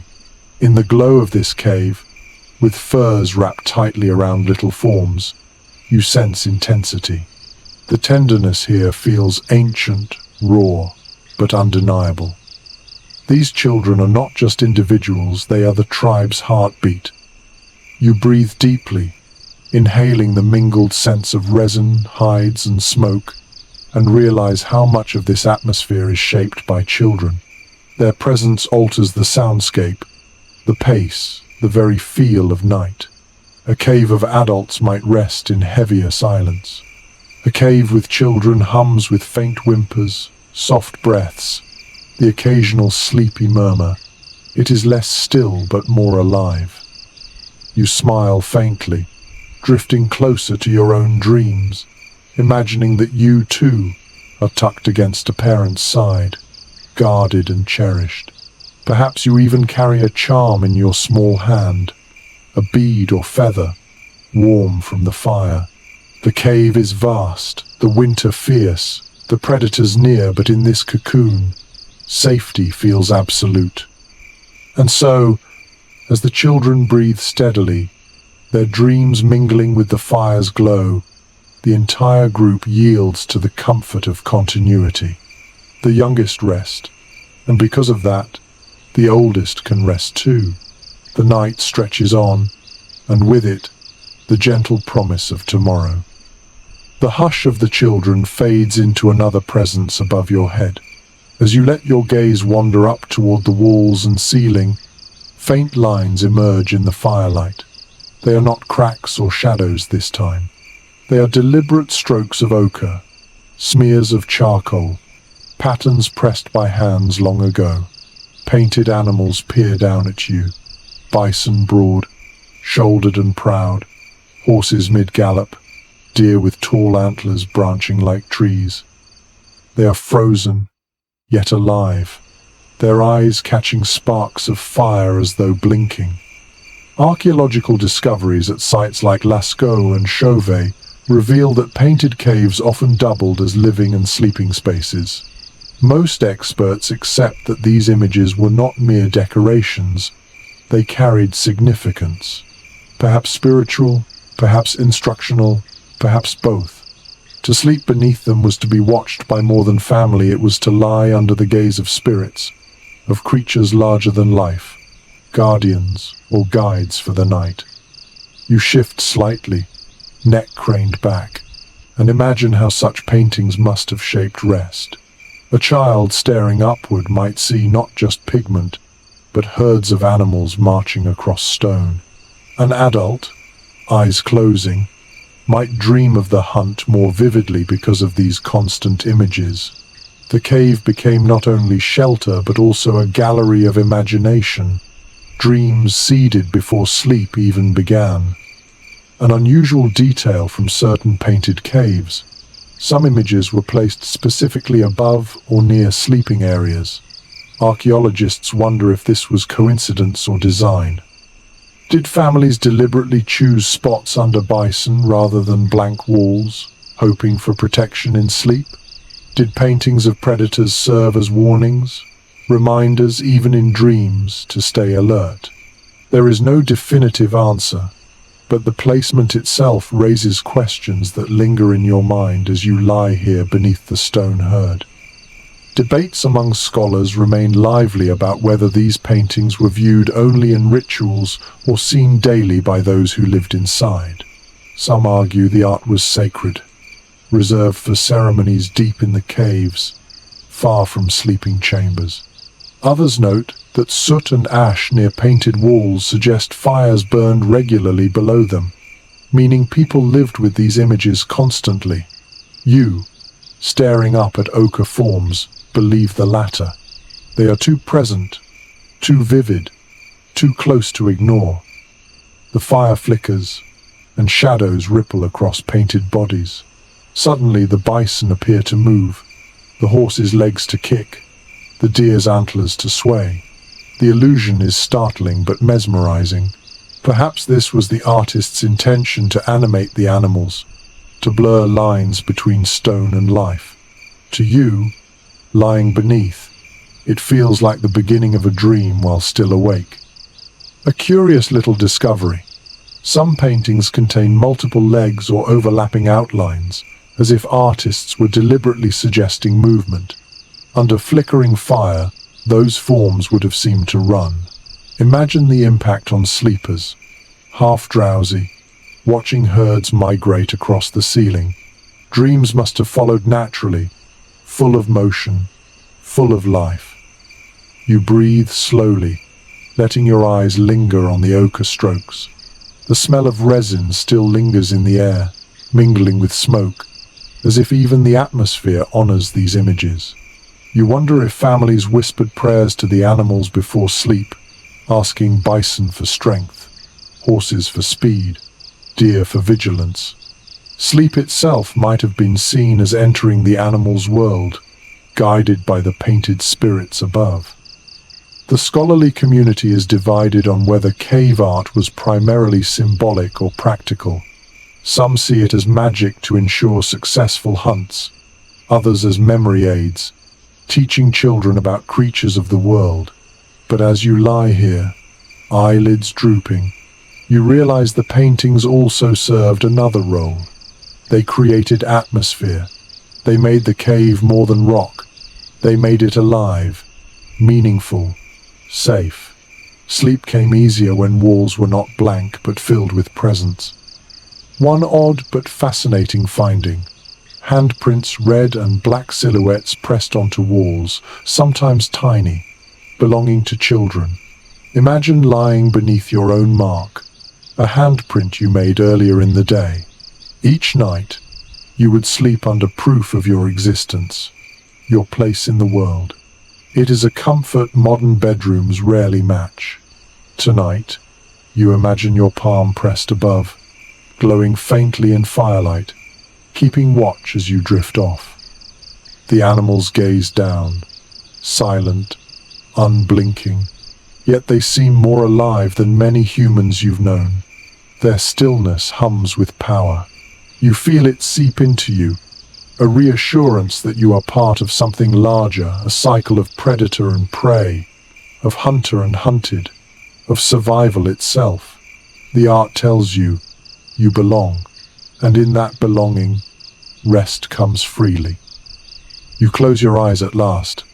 In the glow of this cave, with furs wrapped tightly around little forms, you sense intensity. The tenderness here feels ancient, raw, but undeniable. These children are not just individuals, they are the tribe's heartbeat. You breathe deeply, inhaling the mingled scents of resin, hides, and smoke, and realize how much of this atmosphere is shaped by children. Their presence alters the soundscape, the pace, the very feel of night. A cave of adults might rest in heavier silence. A cave with children hums with faint whimpers, soft breaths, the occasional sleepy murmur. It is less still but more alive. You smile faintly, drifting closer to your own dreams, imagining that you, too, are tucked against a parent's side, guarded and cherished. Perhaps you even carry a charm in your small hand, a bead or feather, warm from the fire. The cave is vast, the winter fierce, the predators near, but in this cocoon, safety feels absolute. And so, as the children breathe steadily, their dreams mingling with the fire's glow, the entire group yields to the comfort of continuity. The youngest rest, and because of that, the oldest can rest too. The night stretches on, and with it, the gentle promise of tomorrow. The hush of the children fades into another presence above your head. As you let your gaze wander up toward the walls and ceiling, faint lines emerge in the firelight. They are not cracks or shadows this time. They are deliberate strokes of ochre, smears of charcoal, patterns pressed by hands long ago. Painted animals peer down at you, bison broad, shouldered and proud, horses mid-gallop, deer with tall antlers branching like trees. They are frozen, yet alive, their eyes catching sparks of fire as though blinking. Archaeological discoveries at sites like Lascaux and Chauvet reveal that painted caves often doubled as living and sleeping spaces. Most experts accept that these images were not mere decorations. They carried significance. Perhaps spiritual, perhaps instructional, perhaps both. To sleep beneath them was to be watched by more than family. It was to lie under the gaze of spirits, of creatures larger than life, guardians or guides for the night. You shift slightly, neck craned back, and imagine how such paintings must have shaped rest. A child staring upward might see not just pigment, but herds of animals marching across stone. An adult, eyes closing, might dream of the hunt more vividly because of these constant images. The cave became not only shelter but also a gallery of imagination, dreams seeded before sleep even began. An unusual detail from certain painted caves. Some images were placed specifically above or near sleeping areas. Archaeologists wonder if this was coincidence or design. Did families deliberately choose spots under bison rather than blank walls, hoping for protection in sleep? Did paintings of predators serve as warnings, reminders even in dreams to stay alert? There is no definitive answer, but the placement itself raises questions that linger in your mind as you lie here beneath the stone herd. Debates among scholars remain lively about whether these paintings were viewed only in rituals or seen daily by those who lived inside. Some argue the art was sacred, reserved for ceremonies deep in the caves, far from sleeping chambers. Others note that soot and ash near painted walls suggest fires burned regularly below them, meaning people lived with these images constantly. You, staring up at ochre forms, believe the latter. They are too present, too vivid, too close to ignore. The fire flickers, and shadows ripple across painted bodies. Suddenly the bison appear to move, the horse's legs to kick, the deer's antlers to sway. The illusion is startling but mesmerizing. Perhaps this was the artist's intention to animate the animals, to blur lines between stone and life. To you, lying beneath, it feels like the beginning of a dream while still awake. A curious little discovery. Some paintings contain multiple legs or overlapping outlines, as if artists were deliberately suggesting movement. Under flickering fire, those forms would have seemed to run. Imagine the impact on sleepers, half drowsy, watching herds migrate across the ceiling. Dreams must have followed naturally, full of motion, full of life. You breathe slowly, letting your eyes linger on the ochre strokes. The smell of resin still lingers in the air, mingling with smoke, as if even the atmosphere honors these images. You wonder if families whispered prayers to the animals before sleep, asking bison for strength, horses for speed, deer for vigilance. Sleep itself might have been seen as entering the animal's world, guided by the painted spirits above. The scholarly community is divided on whether cave art was primarily symbolic or practical. Some see it as magic to ensure successful hunts, others as memory aids, teaching children about creatures of the world. But as you lie here, eyelids drooping, you realize the paintings also served another role. They created atmosphere. They made the cave more than rock. They made it alive, meaningful, safe. Sleep came easier when walls were not blank but filled with presence. One odd but fascinating finding. Handprints, red and black silhouettes pressed onto walls, sometimes tiny, belonging to children. Imagine lying beneath your own mark, a handprint you made earlier in the day. Each night, you would sleep under proof of your existence, your place in the world. It is a comfort modern bedrooms rarely match. Tonight, you imagine your palm pressed above, glowing faintly in firelight, keeping watch as you drift off. The animals gaze down, silent, unblinking, yet they seem more alive than many humans you've known. Their stillness hums with power. You feel it seep into you, a reassurance that you are part of something larger, a cycle of predator and prey, of hunter and hunted, of survival itself. The art tells you, you belong, and in that belonging, rest comes freely. You close your eyes at last,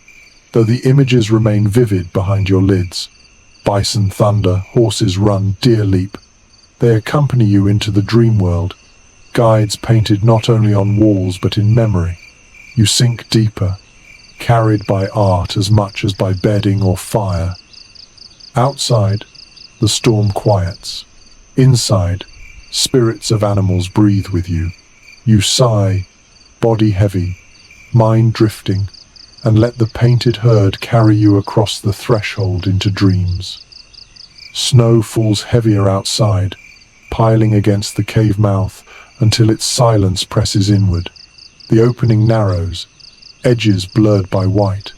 though the images remain vivid behind your lids. Bison thunder, horses run, deer leap. They accompany you into the dream world, guides painted not only on walls but in memory. You sink deeper, carried by art as much as by bedding or fire. Outside, the storm quiets. Inside, spirits of animals breathe with you. You sigh, body heavy, mind drifting, and let the painted herd carry you across the threshold into dreams. Snow falls heavier outside, piling against the cave mouth until its silence presses inward. The opening narrows, edges blurred by white.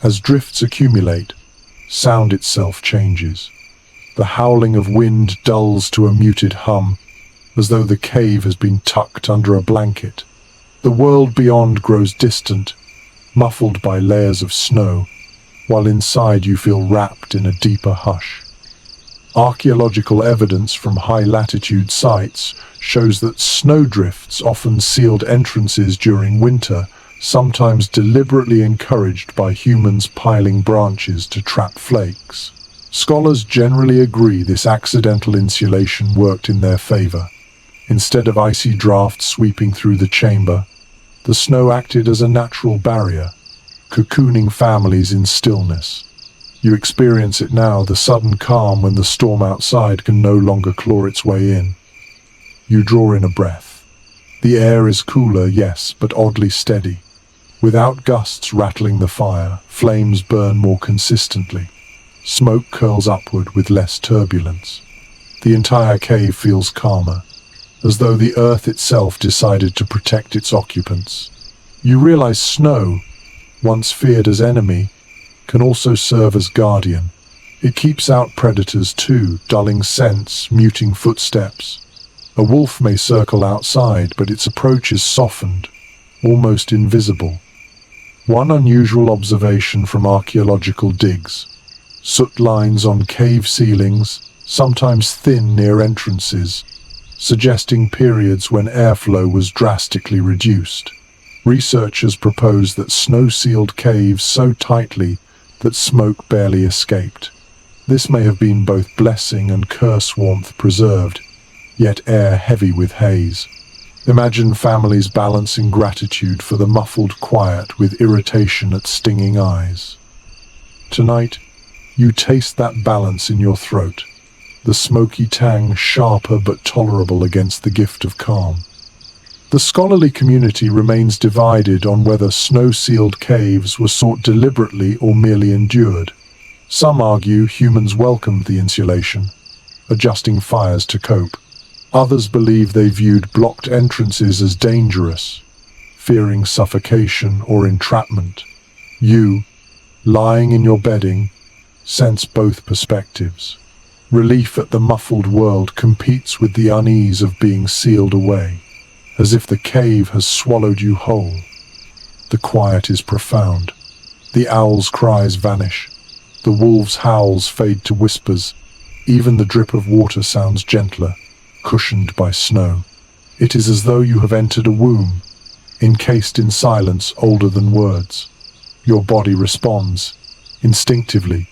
As drifts accumulate, sound itself changes. The howling of wind dulls to a muted hum, as though the cave has been tucked under a blanket. The world beyond grows distant, muffled by layers of snow, while inside you feel wrapped in a deeper hush. Archaeological evidence from high-latitude sites shows that snowdrifts often sealed entrances during winter, sometimes deliberately encouraged by humans piling branches to trap flakes. Scholars generally agree this accidental insulation worked in their favor. Instead of icy drafts sweeping through the chamber, the snow acted as a natural barrier, cocooning families in stillness. You experience it now, the sudden calm when the storm outside can no longer claw its way in. You draw in a breath. The air is cooler, yes, but oddly steady. Without gusts rattling the fire, flames burn more consistently. Smoke curls upward with less turbulence. The entire cave feels calmer, as though the earth itself decided to protect its occupants. You realize snow, once feared as enemy, can also serve as guardian. It keeps out predators too, dulling scents, muting footsteps. A wolf may circle outside, but its approach is softened, almost invisible. One unusual observation from archaeological digs: soot lines on cave ceilings, sometimes thin near entrances, suggesting periods when airflow was drastically reduced. Researchers propose that snow sealed caves so tightly that smoke barely escaped. This may have been both blessing and curse, warmth preserved, yet air heavy with haze. Imagine families balancing gratitude for the muffled quiet with irritation at stinging eyes. Tonight, you taste that balance in your throat, the smoky tang sharper but tolerable against the gift of calm. The scholarly community remains divided on whether snow-sealed caves were sought deliberately or merely endured. Some argue humans welcomed the insulation, adjusting fires to cope. Others believe they viewed blocked entrances as dangerous, fearing suffocation or entrapment. You, lying in your bedding, sense both perspectives. Relief at the muffled world competes with the unease of being sealed away, as if the cave has swallowed you whole. The quiet is profound. The owl's cries vanish. The wolf's howls fade to whispers. Even the drip of water sounds gentler, cushioned by snow. It is as though you have entered a womb, encased in silence older than words. Your body responds, instinctively.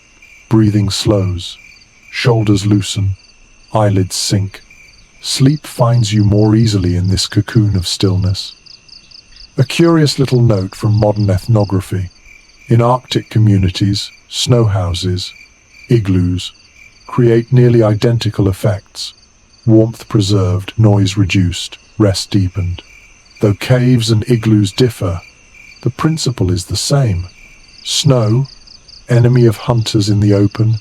Breathing slows. Shoulders loosen. Eyelids sink. Sleep finds you more easily in this cocoon of stillness. A curious little note from modern ethnography. In Arctic communities, snow houses, igloos, create nearly identical effects. Warmth preserved, noise reduced, rest deepened. Though caves and igloos differ, the principle is the same. Snow, enemy of hunters in the open,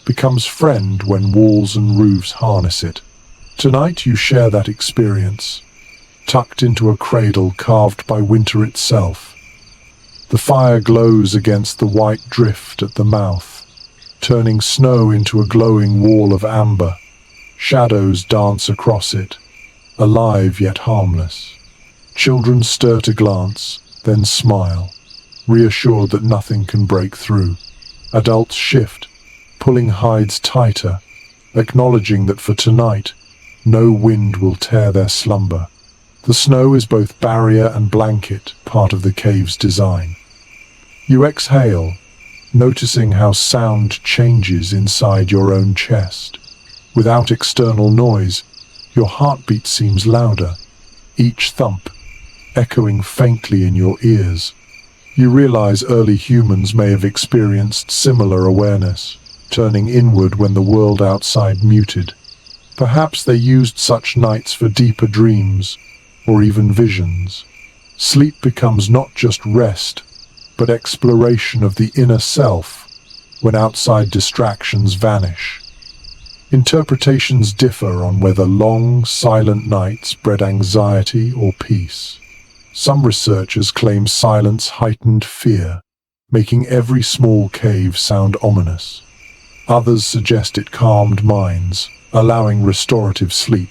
becomes friend when walls and roofs harness it. Tonight you share that experience, tucked into a cradle carved by winter itself. The fire glows against the white drift at the mouth, turning snow into a glowing wall of amber. Shadows dance across it, alive yet harmless. Children stir to glance, then smile, reassured that nothing can break through. Adults shift, pulling hides tighter, acknowledging that for tonight, no wind will tear their slumber. The snow is both barrier and blanket, part of the cave's design. You exhale, noticing how sound changes inside your own chest. Without external noise, your heartbeat seems louder, each thump echoing faintly in your ears. You realize early humans may have experienced similar awareness, turning inward when the world outside muted. Perhaps they used such nights for deeper dreams, or even visions. Sleep becomes not just rest, but exploration of the inner self, when outside distractions vanish. Interpretations differ on whether long, silent nights bred anxiety or peace. Some researchers claim silence heightened fear, making every small cave sound ominous. Others suggest it calmed minds, allowing restorative sleep.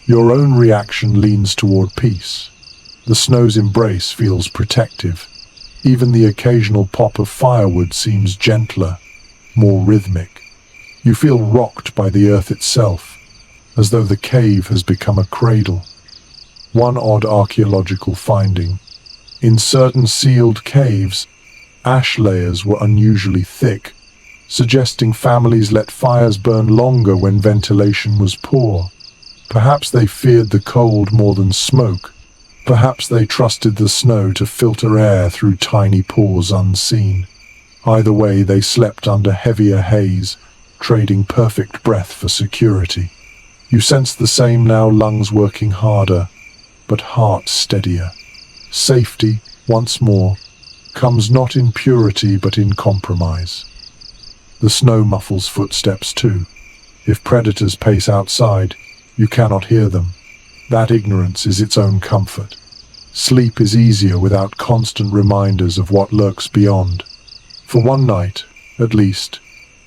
Your own reaction leans toward peace. The snow's embrace feels protective. Even the occasional pop of firewood seems gentler, more rhythmic. You feel rocked by the earth itself, as though the cave has become a cradle. One odd archaeological finding: in certain sealed caves, ash layers were unusually thick, suggesting families let fires burn longer when ventilation was poor. Perhaps they feared the cold more than smoke. Perhaps they trusted the snow to filter air through tiny pores unseen. Either way, they slept under heavier haze, trading perfect breath for security. You sense the same now, lungs working harder, but heart steadier. Safety, once more, comes not in purity but in compromise. The snow muffles footsteps too. If predators pace outside, you cannot hear them. That ignorance is its own comfort. Sleep is easier without constant reminders of what lurks beyond. For one night, at least,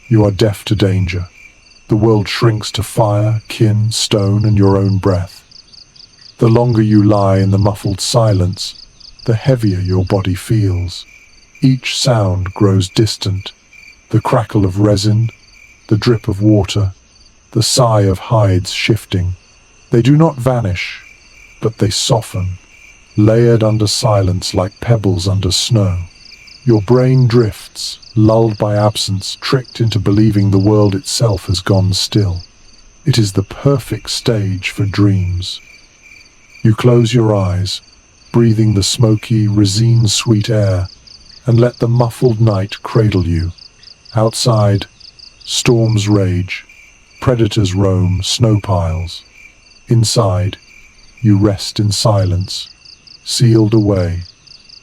you are deaf to danger. The world shrinks to fire, kin, stone, and your own breath. The longer you lie in the muffled silence, the heavier your body feels. Each sound grows distant. The crackle of resin, the drip of water, the sigh of hides shifting. They do not vanish, but they soften, layered under silence like pebbles under snow. Your brain drifts, lulled by absence, tricked into believing the world itself has gone still. It is the perfect stage for dreams. You close your eyes, breathing the smoky, resin-sweet air, and let the muffled night cradle you. Outside, storms rage, predators roam snow piles. Inside, you rest in silence, sealed away,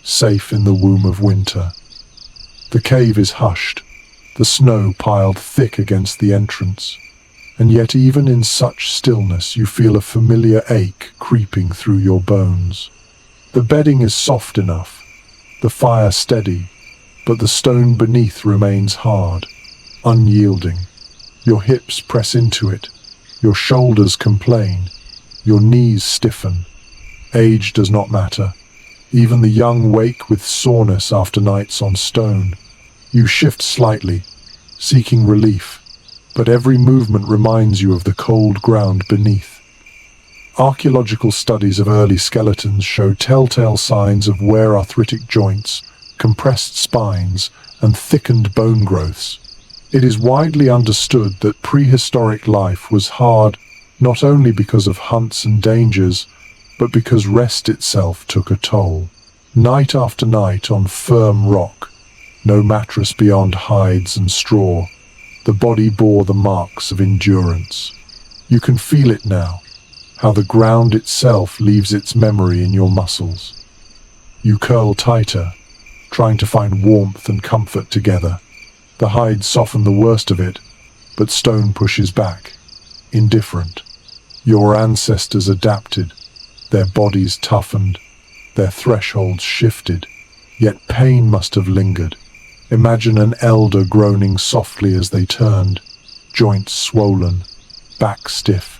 safe in the womb of winter. The cave is hushed, the snow piled thick against the entrance, and yet even in such stillness you feel a familiar ache creeping through your bones. The bedding is soft enough, the fire steady, but the stone beneath remains hard, unyielding. Your hips press into it, your shoulders complain, your knees stiffen. Age does not matter. Even the young wake with soreness after nights on stone. You shift slightly, seeking relief, but every movement reminds you of the cold ground beneath. Archaeological studies of early skeletons show telltale signs of wear: arthritic joints, compressed spines, and thickened bone growths. It is widely understood that prehistoric life was hard not only because of hunts and dangers, but because rest itself took a toll. Night after night on firm rock, no mattress beyond hides and straw, the body bore the marks of endurance. You can feel it now, how the ground itself leaves its memory in your muscles. You curl tighter, trying to find warmth and comfort together. The hides soften the worst of it, but stone pushes back, indifferent. Your ancestors adapted, their bodies toughened, their thresholds shifted, yet pain must have lingered. Imagine an elder groaning softly as they turned, joints swollen, back stiff.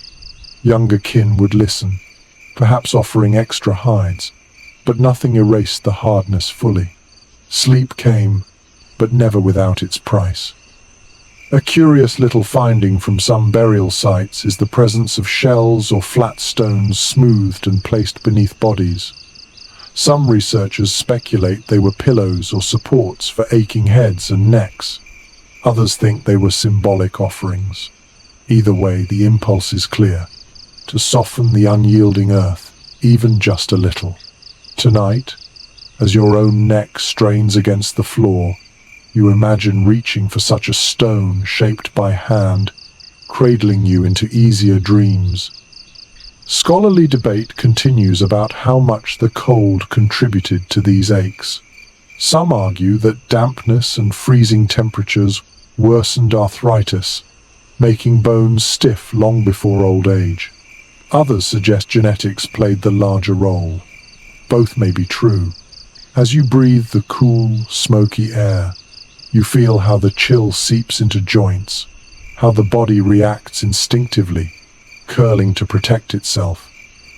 Younger kin would listen, perhaps offering extra hides, but nothing erased the hardness fully. Sleep came, but never without its price. A curious little finding from some burial sites is the presence of shells or flat stones smoothed and placed beneath bodies. Some researchers speculate they were pillows or supports for aching heads and necks. Others think they were symbolic offerings. Either way, the impulse is clear: to soften the unyielding earth, even just a little. Tonight, as your own neck strains against the floor, you imagine reaching for such a stone shaped by hand, cradling you into easier dreams. Scholarly debate continues about how much the cold contributed to these aches. Some argue that dampness and freezing temperatures worsened arthritis, making bones stiff long before old age. Others suggest genetics played the larger role. Both may be true. As you breathe the cool, smoky air, you feel how the chill seeps into joints, how the body reacts instinctively, curling to protect itself.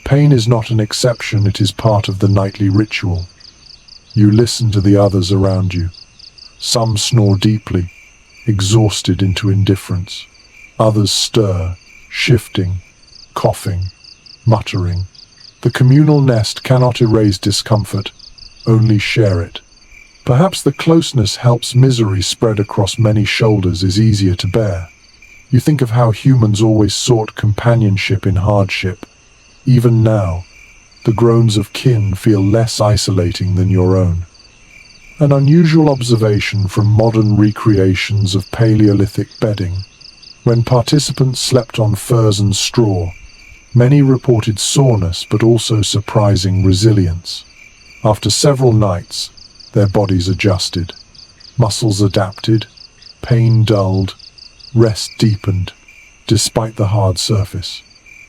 Pain is not an exception, it is part of the nightly ritual. You listen to the others around you. Some snore deeply, exhausted into indifference. Others stir, shifting, coughing, muttering. The communal nest cannot erase discomfort, only share it. Perhaps the closeness helps misery spread across many shoulders is easier to bear. You think of how humans always sought companionship in hardship. Even now, the groans of kin feel less isolating than your own. An unusual observation from modern recreations of Paleolithic bedding. When participants slept on furs and straw, many reported soreness but also surprising resilience. After several nights, their bodies adjusted, muscles adapted, pain dulled, rest deepened, despite the hard surface.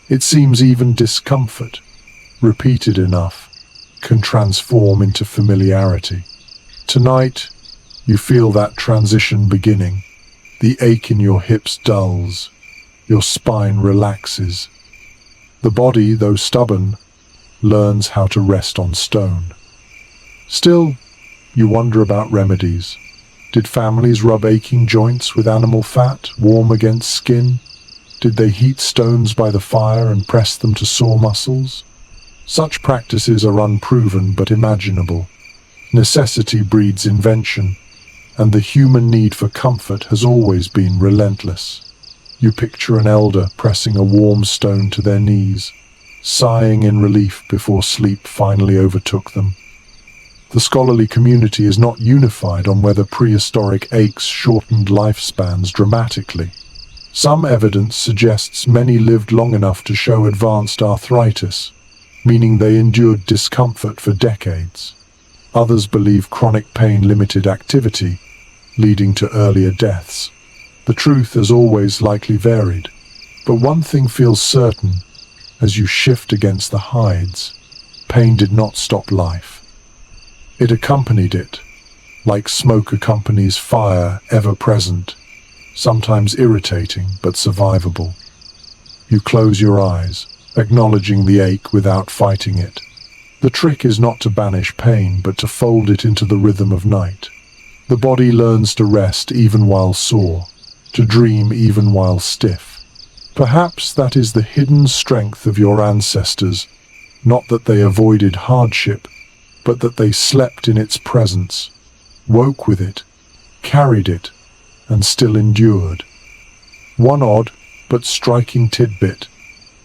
It seems even discomfort, repeated enough, can transform into familiarity. Tonight, you feel that transition beginning. The ache in your hips dulls, your spine relaxes. The body, though stubborn, learns how to rest on stone. Still, you wonder about remedies. Did families rub aching joints with animal fat, warm against skin? Did they heat stones by the fire and press them to sore muscles? Such practices are unproven but imaginable. Necessity breeds invention, and the human need for comfort has always been relentless. You picture an elder pressing a warm stone to their knees, sighing in relief before sleep finally overtook them. The scholarly community is not unified on whether prehistoric aches shortened lifespans dramatically. Some evidence suggests many lived long enough to show advanced arthritis, meaning they endured discomfort for decades. Others believe chronic pain limited activity, leading to earlier deaths. The truth has always likely varied, but one thing feels certain: as you shift against the hides, pain did not stop life. It accompanied it, like smoke accompanies fire, ever present, sometimes irritating but survivable. You close your eyes, acknowledging the ache without fighting it. The trick is not to banish pain, but to fold it into the rhythm of night. The body learns to rest even while sore, to dream even while stiff. Perhaps that is the hidden strength of your ancestors, not that they avoided hardship, but that they slept in its presence, woke with it, carried it, and still endured. One odd but striking tidbit: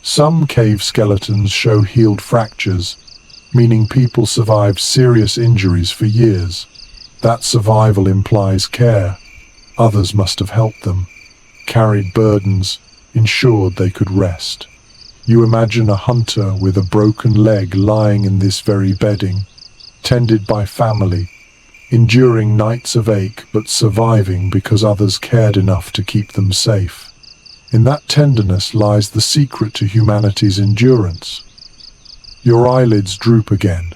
some cave skeletons show healed fractures, meaning people survived serious injuries for years. That survival implies care. Others must have helped them, carried burdens, ensured they could rest. You imagine a hunter with a broken leg lying in this very bedding, tended by family, enduring nights of ache but surviving because others cared enough to keep them safe. In that tenderness lies the secret to humanity's endurance. Your eyelids droop again.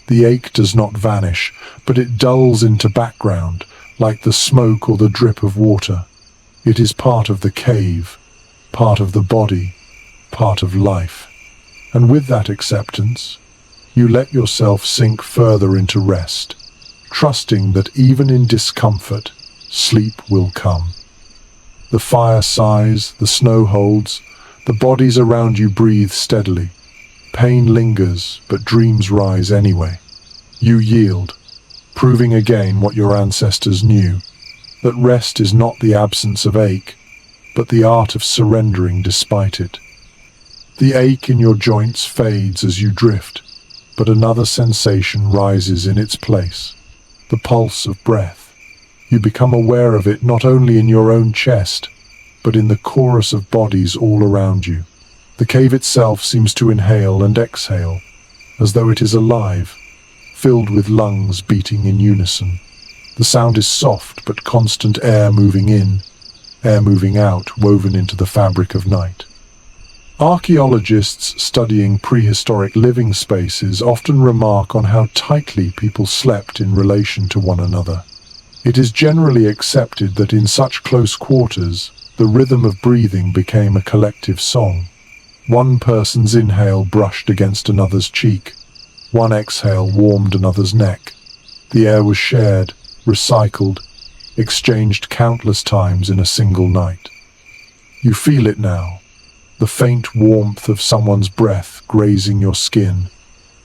The ache does not vanish, but it dulls into background, like the smoke or the drip of water. It is part of the cave, part of the body, part of life. And with that acceptance, you let yourself sink further into rest, trusting that even in discomfort, sleep will come. The fire sighs, the snow holds, the bodies around you breathe steadily. Pain lingers, but dreams rise anyway. You yield, proving again what your ancestors knew, that rest is not the absence of ache, but the art of surrendering despite it. The ache in your joints fades as you drift, but another sensation rises in its place, the pulse of breath. You become aware of it not only in your own chest, but in the chorus of bodies all around you. The cave itself seems to inhale and exhale, as though it is alive, filled with lungs beating in unison. The sound is soft but constant, air moving in, air moving out, woven into the fabric of night. Archaeologists studying prehistoric living spaces often remark on how tightly people slept in relation to one another. It is generally accepted that in such close quarters, the rhythm of breathing became a collective song. One person's inhale brushed against another's cheek. One exhale warmed another's neck. The air was shared, recycled, exchanged countless times in a single night. You feel it now, the faint warmth of someone's breath grazing your skin,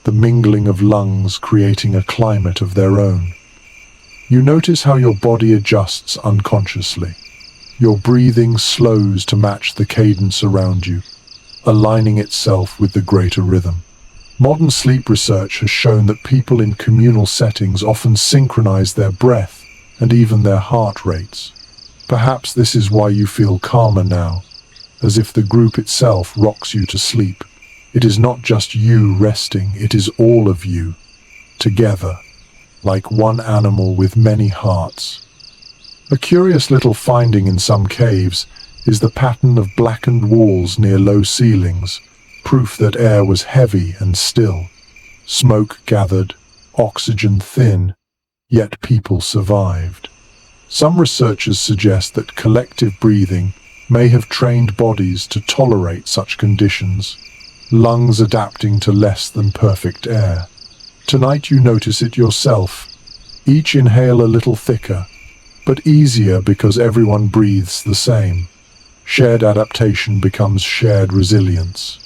the mingling of lungs creating a climate of their own. You notice how your body adjusts unconsciously. Your breathing slows to match the cadence around you, aligning itself with the greater rhythm. Modern sleep research has shown that people in communal settings often synchronize their breath and even their heart rates. Perhaps this is why you feel calmer now, as if the group itself rocks you to sleep. It is not just you resting, it is all of you, together, like one animal with many hearts. A curious little finding in some caves is the pattern of blackened walls near low ceilings, proof that air was heavy and still. Smoke gathered, oxygen thin, yet people survived. Some researchers suggest that collective breathing may have trained bodies to tolerate such conditions, lungs adapting to less than perfect air. Tonight you notice it yourself. Each inhale a little thicker, but easier because everyone breathes the same. Shared adaptation becomes shared resilience.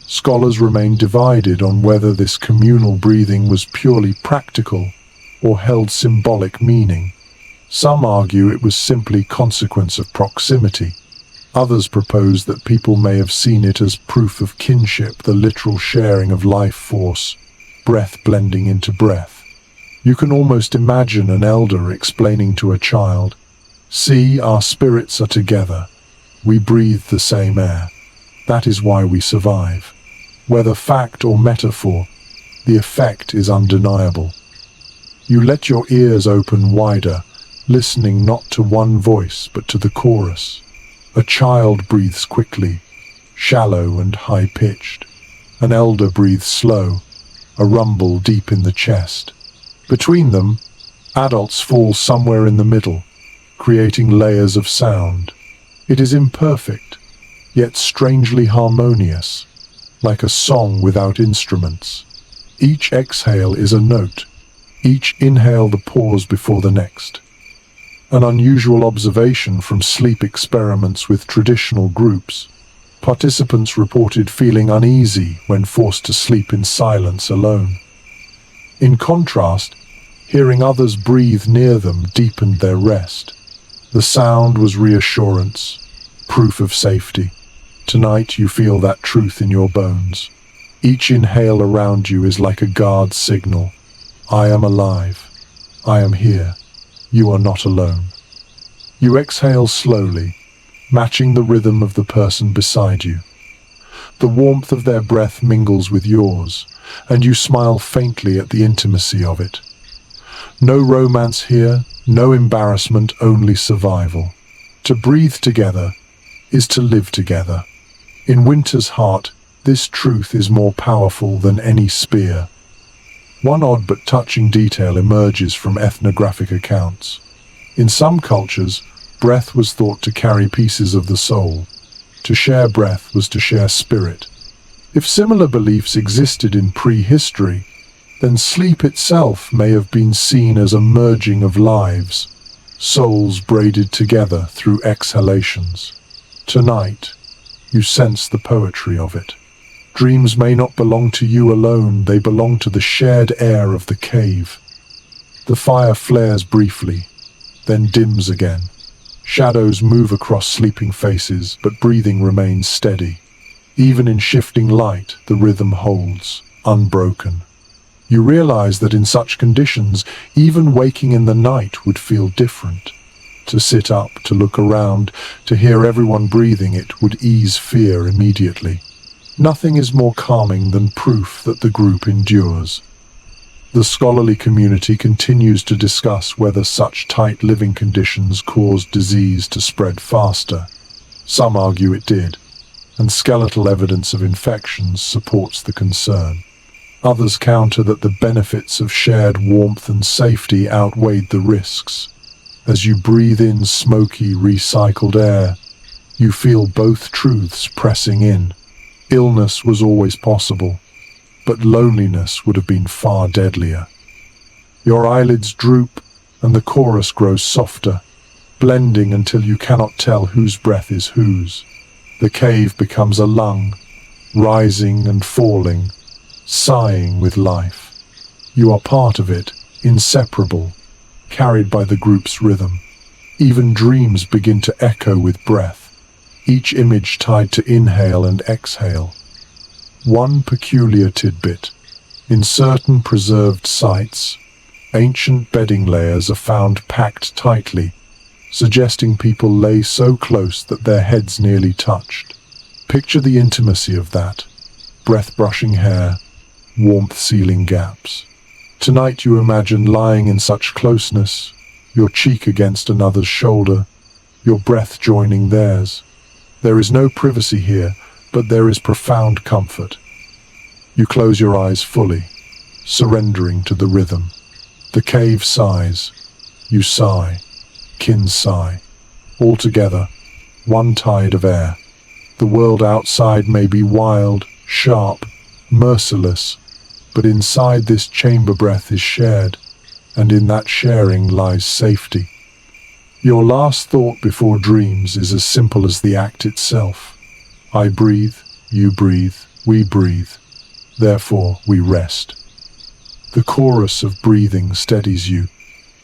Scholars remain divided on whether this communal breathing was purely practical or held symbolic meaning. Some argue it was simply consequence of proximity. Others propose that people may have seen it as proof of kinship, the literal sharing of life force, breath blending into breath. You can almost imagine an elder explaining to a child, "See, our spirits are together. We breathe the same air. That is why we survive." Whether fact or metaphor, the effect is undeniable. You let your ears open wider, listening not to one voice but to the chorus. A child breathes quickly, shallow and high-pitched. An elder breathes slow, a rumble deep in the chest. Between them, adults fall somewhere in the middle, creating layers of sound. It is imperfect, yet strangely harmonious, like a song without instruments. Each exhale is a note, each inhale the pause before the next. An unusual observation from sleep experiments with traditional groups. Participants reported feeling uneasy when forced to sleep in silence alone. In contrast, hearing others breathe near them deepened their rest. The sound was reassurance, proof of safety. Tonight you feel that truth in your bones. Each inhale around you is like a guard signal. I am alive. I am here. You are not alone. You exhale slowly, matching the rhythm of the person beside you. The warmth of their breath mingles with yours, and you smile faintly at the intimacy of it. No romance here, no embarrassment, only survival. To breathe together is to live together. In winter's heart, this truth is more powerful than any spear. One odd but touching detail emerges from ethnographic accounts. In some cultures, breath was thought to carry pieces of the soul. To share breath was to share spirit. If similar beliefs existed in prehistory, then sleep itself may have been seen as a merging of lives, souls braided together through exhalations. Tonight, you sense the poetry of it. Dreams may not belong to you alone, they belong to the shared air of the cave. The fire flares briefly, then dims again, Shadows move across sleeping faces, but breathing remains steady. Even in shifting light, the rhythm holds, unbroken. You realize that in such conditions, even waking in the night would feel different. To sit up, to look around, to hear everyone breathing, it would ease fear immediately. Nothing is more calming than proof that the group endures. The scholarly community continues to discuss whether such tight living conditions caused disease to spread faster. Some argue it did, and skeletal evidence of infections supports the concern. Others counter that the benefits of shared warmth and safety outweighed the risks. As you breathe in smoky, recycled air, you feel both truths pressing in. Illness was always possible, but loneliness would have been far deadlier. Your eyelids droop, and the chorus grows softer, blending until you cannot tell whose breath is whose. The cave becomes a lung, rising and falling, sighing with life. You are part of it, inseparable, carried by the group's rhythm. Even dreams begin to echo with breath, each image tied to inhale and exhale. One peculiar tidbit: in certain preserved sites, ancient bedding layers are found packed tightly, suggesting people lay so close that their heads nearly touched. Picture the intimacy of that: breath-brushing hair, warmth sealing gaps. Tonight you imagine lying in such closeness, your cheek against another's shoulder, your breath joining theirs. There is no privacy here, but there is profound comfort. You close your eyes fully, surrendering to the rhythm. The cave sighs. You sigh. Kin sigh. All together, one tide of air. The world outside may be wild, sharp, merciless, but inside this chamber breath is shared, and in that sharing lies safety. Your last thought before dreams is as simple as the act itself. I breathe, you breathe, we breathe. Therefore we rest. The chorus of breathing steadies you,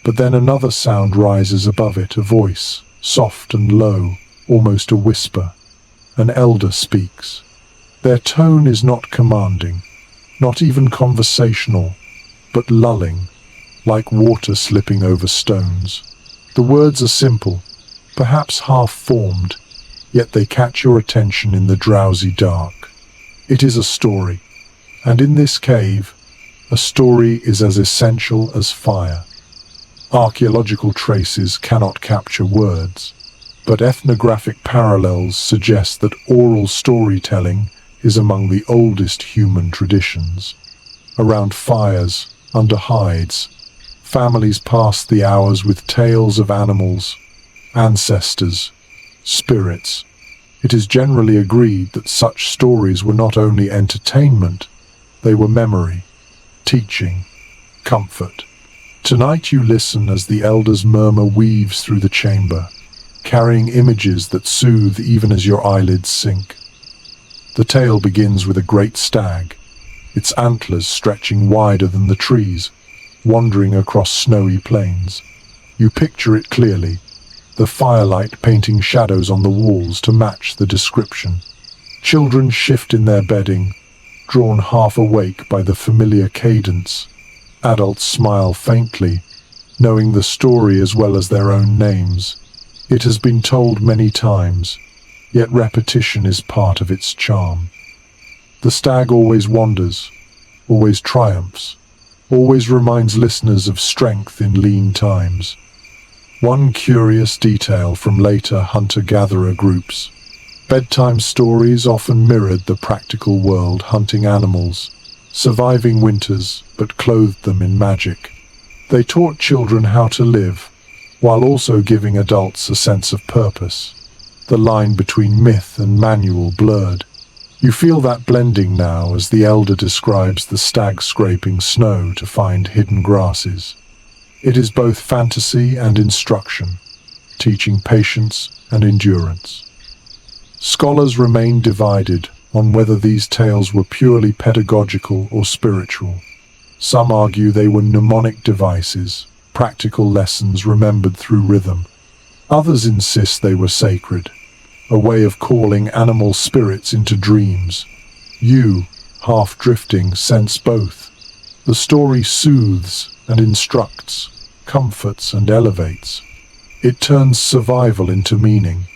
but then another sound rises above it, a voice, soft and low, almost a whisper. An elder speaks. Their tone is not commanding, not even conversational, but lulling, like water slipping over stones. The words are simple, perhaps half-formed, yet they catch your attention in the drowsy dark. It is a story, and in this cave, a story is as essential as fire. Archaeological traces cannot capture words, but ethnographic parallels suggest that oral storytelling is among the oldest human traditions. Around fires, under hides, families passed the hours with tales of animals, ancestors, spirits. It is generally agreed that such stories were not only entertainment, they were memory, teaching, comfort. Tonight you listen as the elder's murmur weaves through the chamber, carrying images that soothe even as your eyelids sink. The tale begins with a great stag, its antlers stretching wider than the trees, wandering across snowy plains. You picture it clearly, the firelight painting shadows on the walls to match the description. Children shift in their bedding, drawn half awake by the familiar cadence. Adults smile faintly, knowing the story as well as their own names. It has been told many times, yet repetition is part of its charm. The stag always wanders, always triumphs, always reminds listeners of strength in lean times. One curious detail from later hunter-gatherer groups: bedtime stories often mirrored the practical world, hunting animals, surviving winters, but clothed them in magic. They taught children how to live, while also giving adults a sense of purpose. The line between myth and manual blurred. You feel that blending now as the elder describes the stag scraping snow to find hidden grasses. It is both fantasy and instruction, teaching patience and endurance. Scholars remain divided on whether these tales were purely pedagogical or spiritual. Some argue they were mnemonic devices, practical lessons remembered through rhythm. Others insist they were sacred, a way of calling animal spirits into dreams. You, half drifting, sense both. The story soothes and instructs, comforts and elevates. It turns survival into meaning.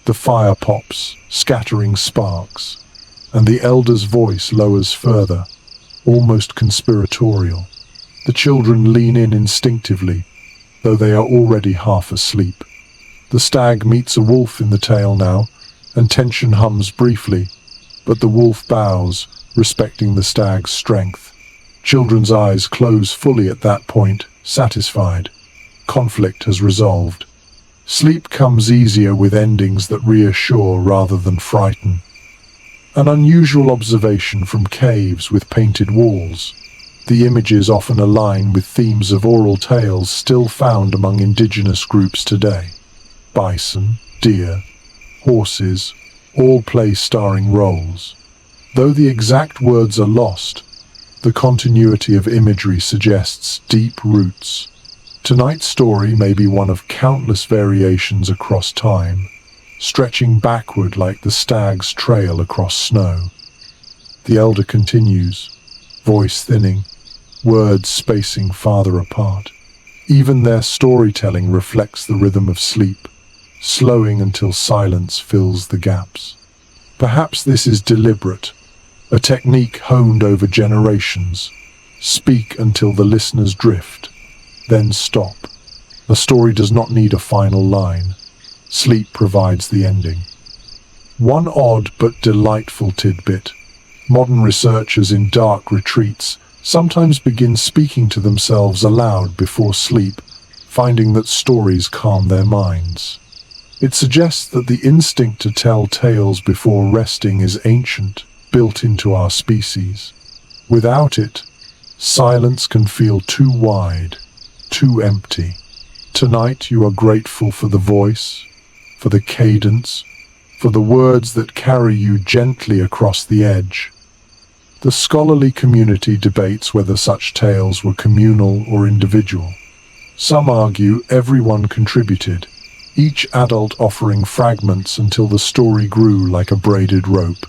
The fire pops, scattering sparks, and the elder's voice lowers further, almost conspiratorial. The children lean in instinctively, though they are already half asleep. The stag meets a wolf in the tale now, and tension hums briefly, but the wolf bows, respecting the stag's strength. Children's eyes close fully at that point, satisfied. Conflict has resolved. Sleep comes easier with endings that reassure rather than frighten. An unusual observation from caves with painted walls. The images often align with themes of oral tales still found among indigenous groups today. Bison, deer, horses, all play starring roles. Though the exact words are lost, the continuity of imagery suggests deep roots. Tonight's story may be one of countless variations across time, stretching backward like the stag's trail across snow. The elder continues, voice thinning, words spacing farther apart. Even their storytelling reflects the rhythm of sleep, slowing until silence fills the gaps. Perhaps this is deliberate, a technique honed over generations. Speak until the listeners drift, then stop. The story does not need a final line. Sleep provides the ending. One odd but delightful tidbit. Modern researchers in dark retreats sometimes begin speaking to themselves aloud before sleep, finding that stories calm their minds. It suggests that the instinct to tell tales before resting is ancient, built into our species. Without it, silence can feel too wide, too empty. Tonight you are grateful for the voice, for the cadence, for the words that carry you gently across the edge. The scholarly community debates whether such tales were communal or individual. Some argue everyone contributed, each adult offering fragments until the story grew like a braided rope.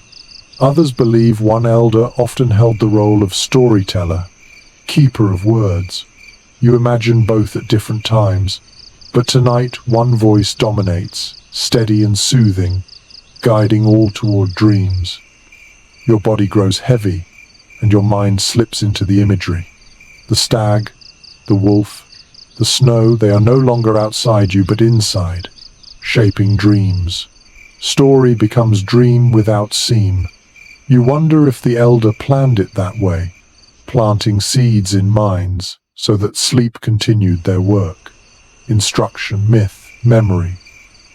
Others believe one elder often held the role of storyteller, keeper of words. You imagine both at different times, but tonight one voice dominates, steady and soothing, guiding all toward dreams. Your body grows heavy, and your mind slips into the imagery. The stag, the wolf, the snow, they are no longer outside you but inside, shaping dreams. Story becomes dream without seam. You wonder if the elder planned it that way, planting seeds in minds so that sleep continued their work. Instruction, myth, memory,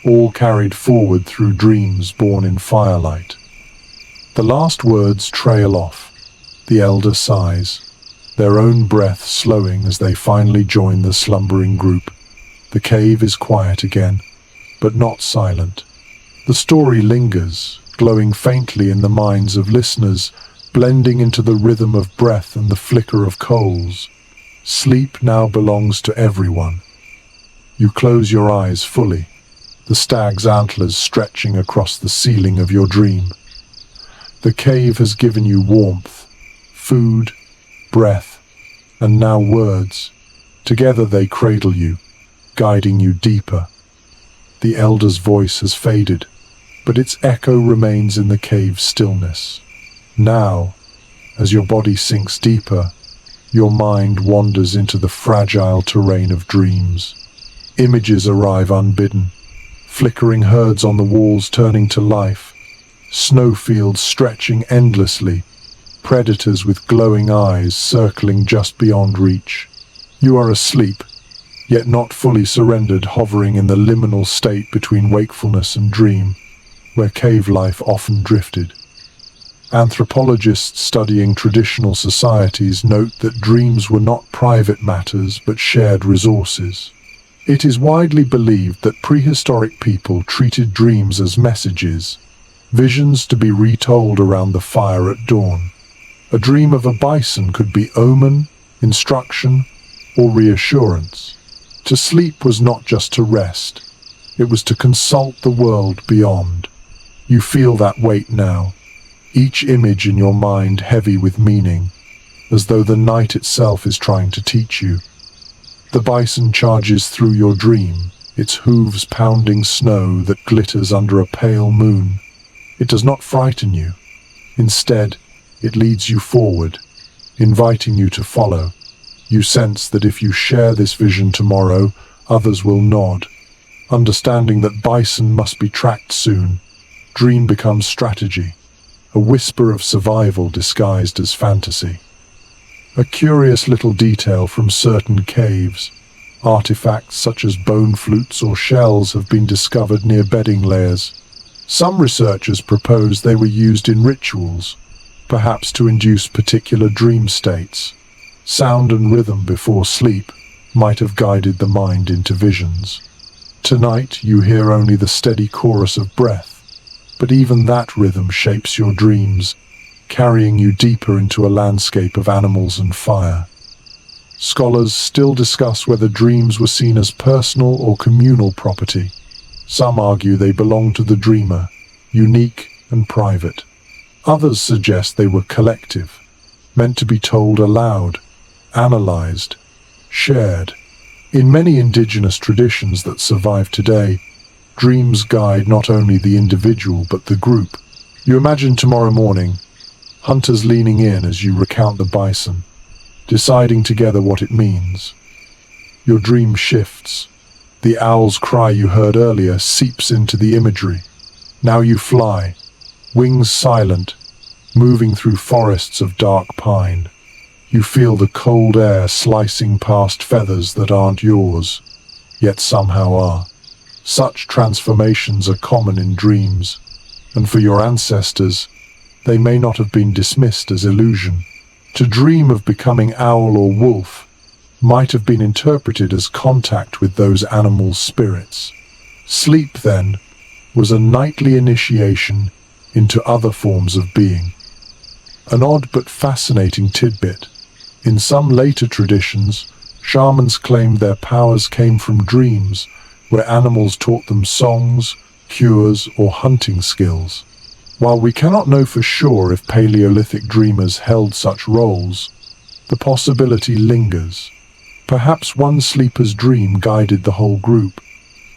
all carried forward through dreams born in firelight. The last words trail off. The elder sighs, their own breath slowing as they finally join the slumbering group. The cave is quiet again, but not silent. The story lingers, glowing faintly in the minds of listeners, blending into the rhythm of breath and the flicker of coals. Sleep now belongs to everyone. You close your eyes fully, the stag's antlers stretching across the ceiling of your dream. The cave has given you warmth, food, breath, and now words. Together they cradle you, guiding you deeper. The elder's voice has faded, but its echo remains in the cave's stillness. Now, as your body sinks deeper, your mind wanders into the fragile terrain of dreams. Images arrive unbidden, flickering herds on the walls turning to life, snowfields stretching endlessly, predators with glowing eyes circling just beyond reach. You are asleep, yet not fully surrendered, hovering in the liminal state between wakefulness and dream, where cave life often drifted. Anthropologists studying traditional societies note that dreams were not private matters but shared resources. It is widely believed that prehistoric people treated dreams as messages, visions to be retold around the fire at dawn. A dream of a bison could be omen, instruction, or reassurance. To sleep was not just to rest, It was to consult the world beyond. You feel that weight now, each image in your mind heavy with meaning, as though the night itself is trying to teach you. The bison charges through your dream, its hooves pounding snow that glitters under a pale moon. It does not frighten you. Instead, it leads you forward, inviting you to follow. You sense that if you share this vision tomorrow, others will nod. Understanding that bison must be tracked soon, dream becomes strategy, a whisper of survival disguised as fantasy. A curious little detail from certain caves. Artifacts such as bone flutes or shells have been discovered near bedding layers. Some researchers propose they were used in rituals, perhaps to induce particular dream states. Sound and rhythm before sleep might have guided the mind into visions. Tonight you hear only the steady chorus of breath, but even that rhythm shapes your dreams, carrying you deeper into a landscape of animals and fire. Scholars still discuss whether dreams were seen as personal or communal property. Some argue they belong to the dreamer, unique and private. Others suggest they were collective, meant to be told aloud, analyzed, shared. In many indigenous traditions that survive today, dreams guide not only the individual but the group. You imagine tomorrow morning, hunters leaning in as you recount the bison, deciding together what it means. Your dream shifts. The owl's cry you heard earlier seeps into the imagery. Now you fly, wings silent, moving through forests of dark pine. You feel the cold air slicing past feathers that aren't yours, yet somehow are. Such transformations are common in dreams, and for your ancestors, they may not have been dismissed as illusion. To dream of becoming owl or wolf might have been interpreted as contact with those animals' spirits. Sleep, then, was a nightly initiation into other forms of being. An odd but fascinating tidbit. In some later traditions, shamans claimed their powers came from dreams, where animals taught them songs, cures, or hunting skills. While we cannot know for sure if Paleolithic dreamers held such roles, the possibility lingers. Perhaps one sleeper's dream guided the whole group,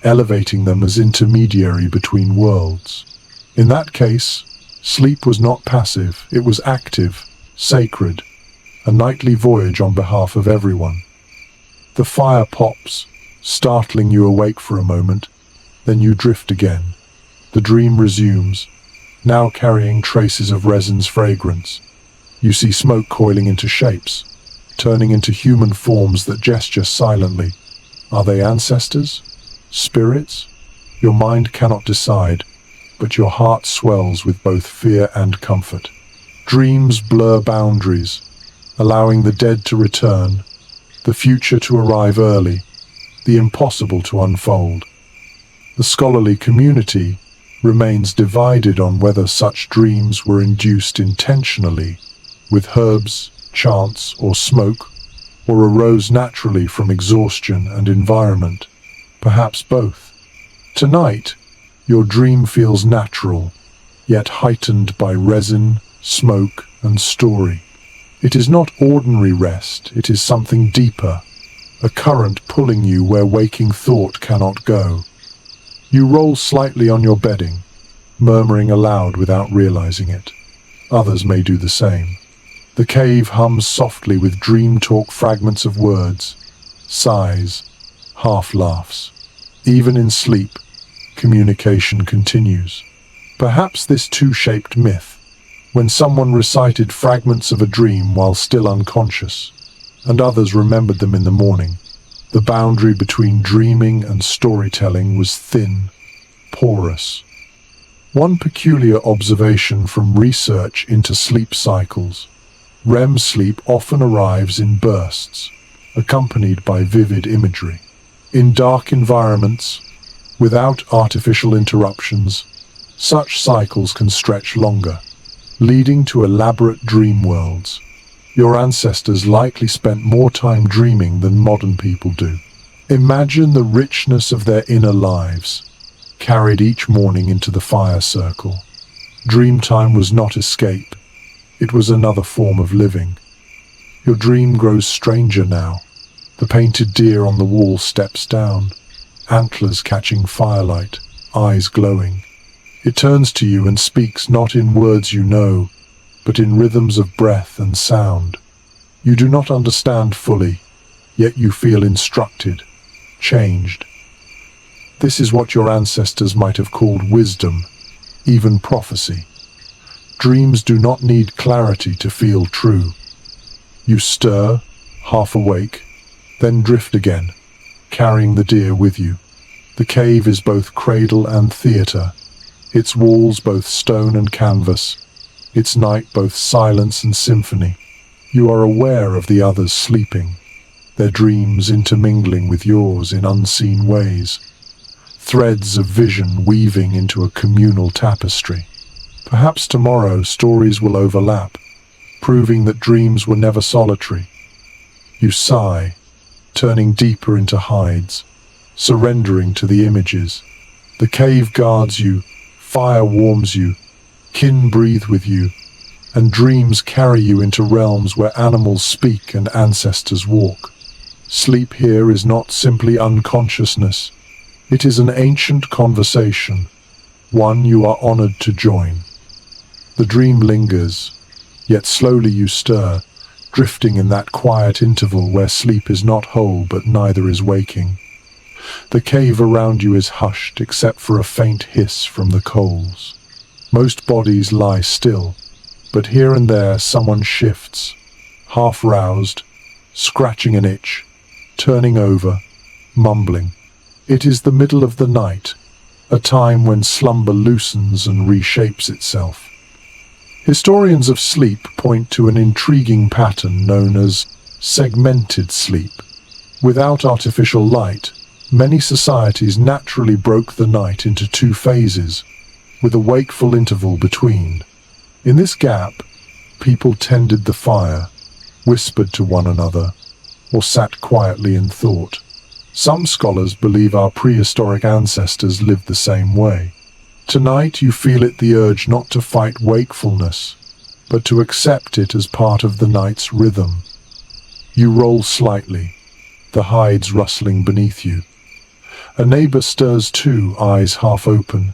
elevating them as intermediary between worlds. In that case, sleep was not passive, it was active, sacred, a nightly voyage on behalf of everyone. The fire pops, startling you awake for a moment, then you drift again. The dream resumes, now carrying traces of resin's fragrance. You see smoke coiling into shapes, turning into human forms that gesture silently. Are they ancestors? Spirits? Your mind cannot decide, but your heart swells with both fear and comfort. Dreams blur boundaries, allowing the dead to return, the future to arrive early, the impossible to unfold. The scholarly community remains divided on whether such dreams were induced intentionally, with herbs, chants, or smoke, or arose naturally from exhaustion and environment, perhaps both. Tonight, your dream feels natural, yet heightened by resin, smoke, and story. It is not ordinary rest, it is something deeper, a current pulling you where waking thought cannot go. You roll slightly on your bedding, murmuring aloud without realizing it. Others may do the same. The cave hums softly with dream talk, fragments of words, sighs, half laughs. Even in sleep, communication continues. Perhaps this too shaped myth, when someone recited fragments of a dream while still unconscious, and others remembered them in the morning. The boundary between dreaming and storytelling was thin, porous. One peculiar observation from research into sleep cycles: REM sleep often arrives in bursts, accompanied by vivid imagery. In dark environments, without artificial interruptions, such cycles can stretch longer, leading to elaborate dream worlds. Your ancestors likely spent more time dreaming than modern people do. Imagine the richness of their inner lives, carried each morning into the fire circle. Dream time was not escape, it was another form of living. Your dream grows stranger now. The painted deer on the wall steps down, antlers catching firelight, eyes glowing. It turns to you and speaks not in words you know, but in rhythms of breath and sound. You do not understand fully, yet you feel instructed, changed. This is what your ancestors might have called wisdom, even prophecy. Dreams do not need clarity to feel true. You stir, half awake, then drift again, carrying the deer with you. The cave is both cradle and theatre, its walls both stone and canvas, its night both silence and symphony. You are aware of the others sleeping, their dreams intermingling with yours in unseen ways, threads of vision weaving into a communal tapestry. Perhaps tomorrow stories will overlap, proving that dreams were never solitary. You sigh, turning deeper into hides, surrendering to the images. The cave guards you, fire warms you, kin breathe with you, and dreams carry you into realms where animals speak and ancestors walk. Sleep here is not simply unconsciousness, it is an ancient conversation, one you are honored to join. The dream lingers, yet slowly you stir, drifting in that quiet interval where sleep is not whole but neither is waking. The cave around you is hushed except for a faint hiss from the coals. Most bodies lie still, but here and there someone shifts, half roused, scratching an itch, turning over, mumbling. It is the middle of the night, a time when slumber loosens and reshapes itself. Historians of sleep point to an intriguing pattern known as segmented sleep. Without artificial light, many societies naturally broke the night into two phases, with a wakeful interval between. In this gap, people tended the fire, whispered to one another, or sat quietly in thought. Some scholars believe our prehistoric ancestors lived the same way. Tonight you feel it, the urge not to fight wakefulness, but to accept it as part of the night's rhythm. You roll slightly, the hides rustling beneath you. A neighbor stirs too, eyes half open,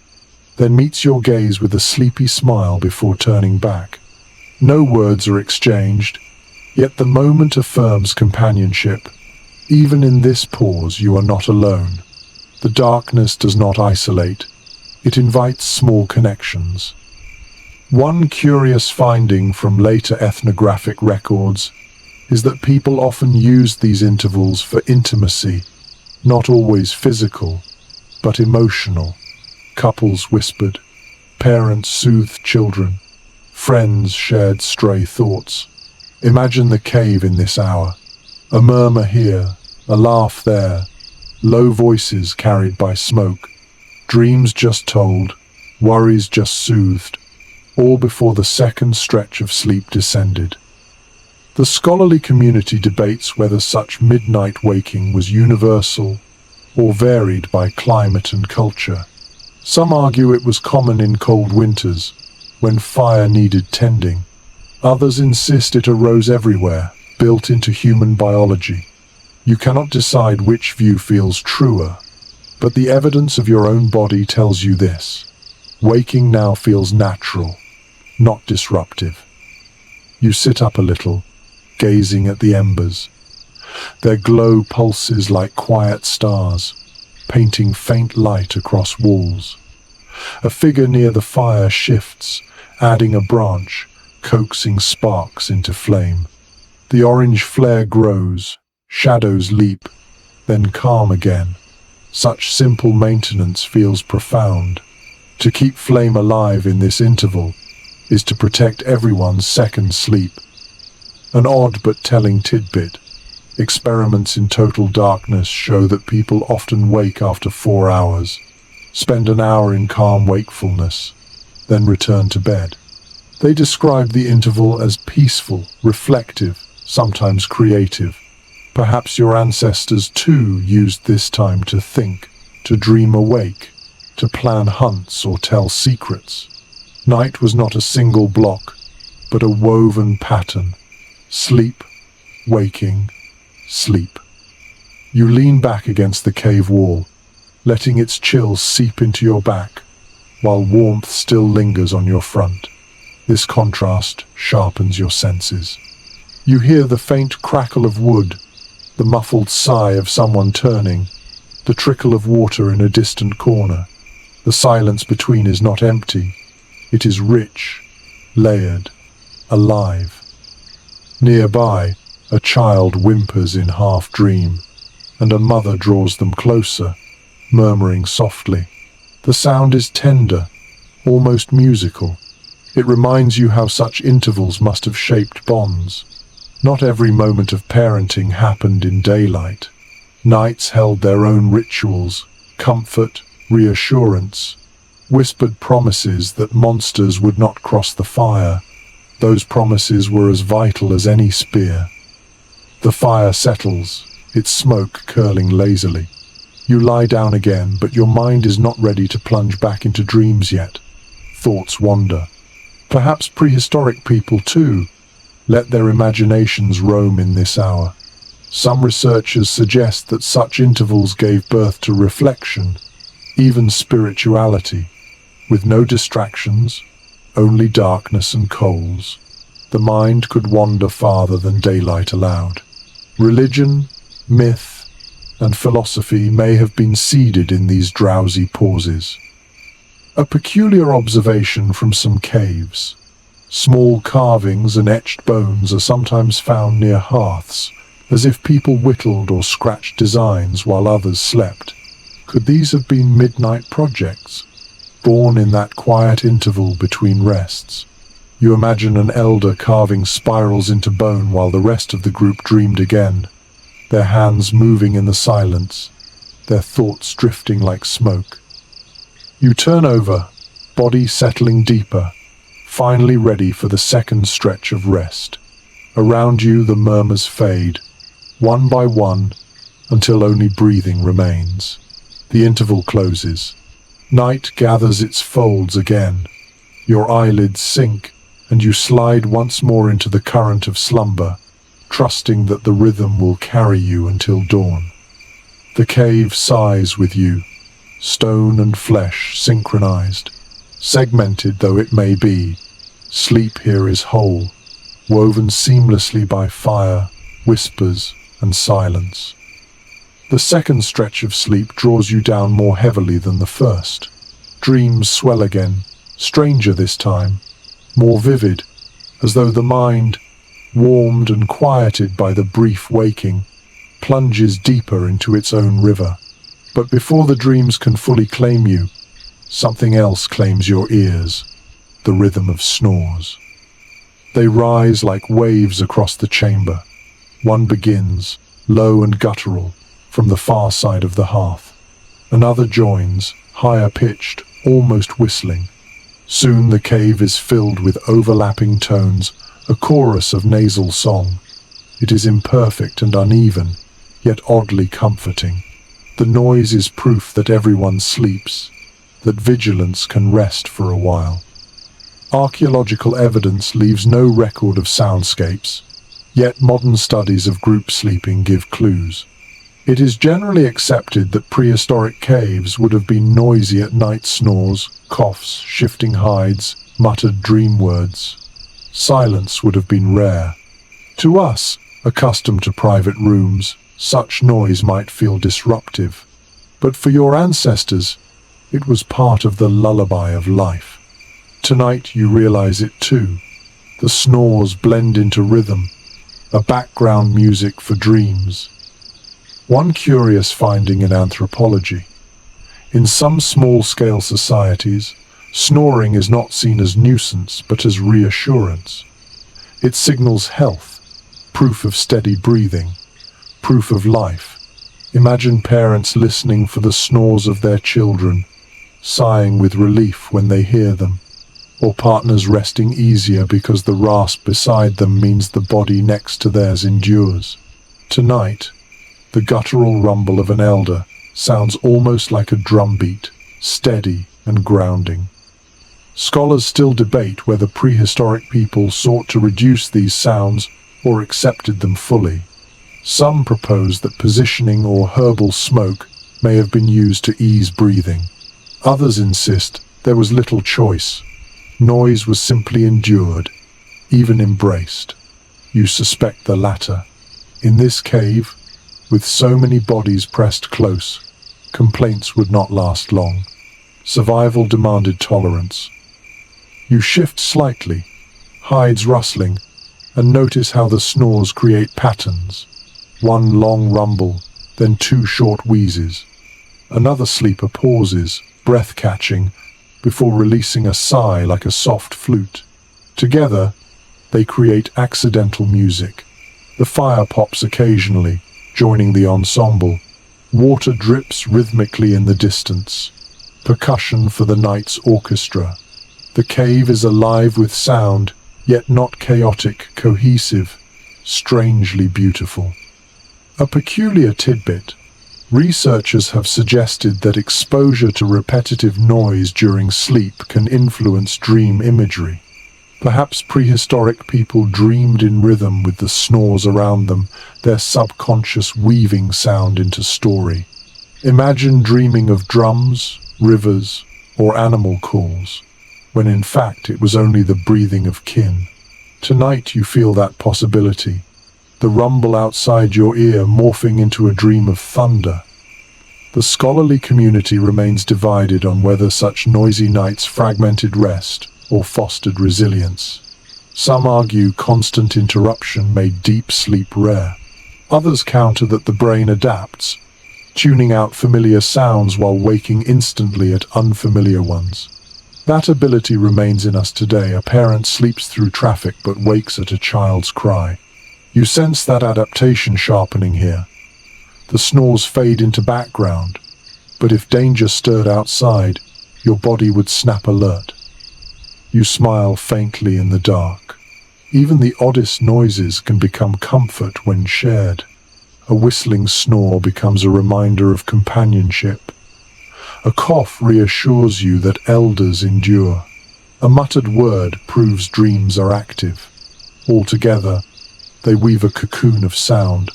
then meets your gaze with a sleepy smile before turning back. No words are exchanged, yet the moment affirms companionship. Even in this pause you are not alone. The darkness does not isolate. It invites small connections. One curious finding from later ethnographic records is that people often used these intervals for intimacy, not always physical, but emotional. Couples whispered, parents soothed children, friends shared stray thoughts. Imagine the cave in this hour. A murmur here, a laugh there, low voices carried by smoke. Dreams just told, worries just soothed, all before the second stretch of sleep descended. The scholarly community debates whether such midnight waking was universal or varied by climate and culture. Some argue it was common in cold winters, when fire needed tending. Others insist it arose everywhere, built into human biology. You cannot decide which view feels truer, but the evidence of your own body tells you this. Waking now feels natural, not disruptive. You sit up a little, gazing at the embers. Their glow pulses like quiet stars, painting faint light across walls. A figure near the fire shifts, adding a branch, coaxing sparks into flame. The orange flare grows, shadows leap, then calm again. Such simple maintenance feels profound. To keep flame alive in this interval is to protect everyone's second sleep. An odd but telling tidbit. Experiments in total darkness show that people often wake after 4 hours, spend an hour in calm wakefulness, then return to bed. They describe the interval as peaceful, reflective, sometimes creative. Perhaps your ancestors too used this time to think, to dream awake, to plan hunts or tell secrets. Night was not a single block, but a woven pattern. Sleep, waking, sleep. You lean back against the cave wall, letting its chill seep into your back, while warmth still lingers on your front. This contrast sharpens your senses. You hear the faint crackle of wood, the muffled sigh of someone turning, the trickle of water in a distant corner. The silence between is not empty. It is rich, layered, alive. Nearby, a child whimpers in half-dream, and a mother draws them closer, murmuring softly. The sound is tender, almost musical. It reminds you how such intervals must have shaped bonds. Not every moment of parenting happened in daylight. Nights held their own rituals, comfort, reassurance, whispered promises that monsters would not cross the fire. Those promises were as vital as any spear. The fire settles, its smoke curling lazily. You lie down again, but your mind is not ready to plunge back into dreams yet. Thoughts wander. Perhaps prehistoric people too let their imaginations roam in this hour. Some researchers suggest that such intervals gave birth to reflection, even spirituality. With no distractions, only darkness and coals, the mind could wander farther than daylight allowed. Religion, myth, and philosophy may have been seeded in these drowsy pauses. A peculiar observation from some caves. Small carvings and etched bones are sometimes found near hearths, as if people whittled or scratched designs while others slept. Could these have been midnight projects, born in that quiet interval between rests? You imagine an elder carving spirals into bone while the rest of the group dreamed again, their hands moving in the silence, their thoughts drifting like smoke. You turn over, body settling deeper, finally ready for the second stretch of rest. Around you the murmurs fade, one by one, until only breathing remains. The interval closes. Night gathers its folds again. Your eyelids sink, and you slide once more into the current of slumber, trusting that the rhythm will carry you until dawn. The cave sighs with you, stone and flesh synchronized. Segmented though it may be, sleep here is whole, woven seamlessly by fire, whispers, and silence. The second stretch of sleep draws you down more heavily than the first. Dreams swell again, stranger this time, more vivid, as though the mind, warmed and quieted by the brief waking, plunges deeper into its own river. But before the dreams can fully claim you, something else claims your ears, the rhythm of snores. They rise like waves across the chamber. One begins, low and guttural, from the far side of the hearth. Another joins, higher pitched, almost whistling. Soon the cave is filled with overlapping tones, a chorus of nasal song. It is imperfect and uneven, yet oddly comforting. The noise is proof that everyone sleeps, that vigilance can rest for a while. Archaeological evidence leaves no record of soundscapes, yet modern studies of group sleeping give clues. It is generally accepted that prehistoric caves would have been noisy at night. Snores, coughs, shifting hides, muttered dream words. Silence would have been rare. To us, accustomed to private rooms, such noise might feel disruptive. But for your ancestors, it was part of the lullaby of life. Tonight you realize it too. The snores blend into rhythm, a background music for dreams. One curious finding in anthropology. In some small-scale societies, snoring is not seen as nuisance but as reassurance. It signals health, proof of steady breathing, proof of life. Imagine parents listening for the snores of their children, sighing with relief when they hear them, or partners resting easier because the rasp beside them means the body next to theirs endures. Tonight, the guttural rumble of an elder sounds almost like a drumbeat, steady and grounding. Scholars still debate whether prehistoric people sought to reduce these sounds or accepted them fully. Some propose that positioning or herbal smoke may have been used to ease breathing. Others insist there was little choice. Noise was simply endured, even embraced. You suspect the latter. In this cave, with so many bodies pressed close, complaints would not last long. Survival demanded tolerance. You shift slightly, hides rustling, and notice how the snores create patterns. One long rumble, then two short wheezes. Another sleeper pauses, breath-catching, before releasing a sigh like a soft flute. Together, they create accidental music. The fire pops occasionally, joining the ensemble. Water drips rhythmically in the distance. Percussion for the night's orchestra. The cave is alive with sound, yet not chaotic, cohesive, strangely beautiful. A peculiar tidbit. Researchers have suggested that exposure to repetitive noise during sleep can influence dream imagery. Perhaps prehistoric people dreamed in rhythm with the snores around them, their subconscious weaving sound into story. Imagine dreaming of drums, rivers, or animal calls, when in fact it was only the breathing of kin. Tonight you feel that possibility, the rumble outside your ear morphing into a dream of thunder. The scholarly community remains divided on whether such noisy nights fragmented rest or fostered resilience. Some argue constant interruption made deep sleep rare. Others counter that the brain adapts, tuning out familiar sounds while waking instantly at unfamiliar ones. That ability remains in us today. A parent sleeps through traffic but wakes at a child's cry. You sense that adaptation sharpening here. The snores fade into background, but if danger stirred outside, your body would snap alert. You smile faintly in the dark. Even the oddest noises can become comfort when shared. A whistling snore becomes a reminder of companionship. A cough reassures you that elders endure. A muttered word proves dreams are active. Altogether, they weave a cocoon of sound,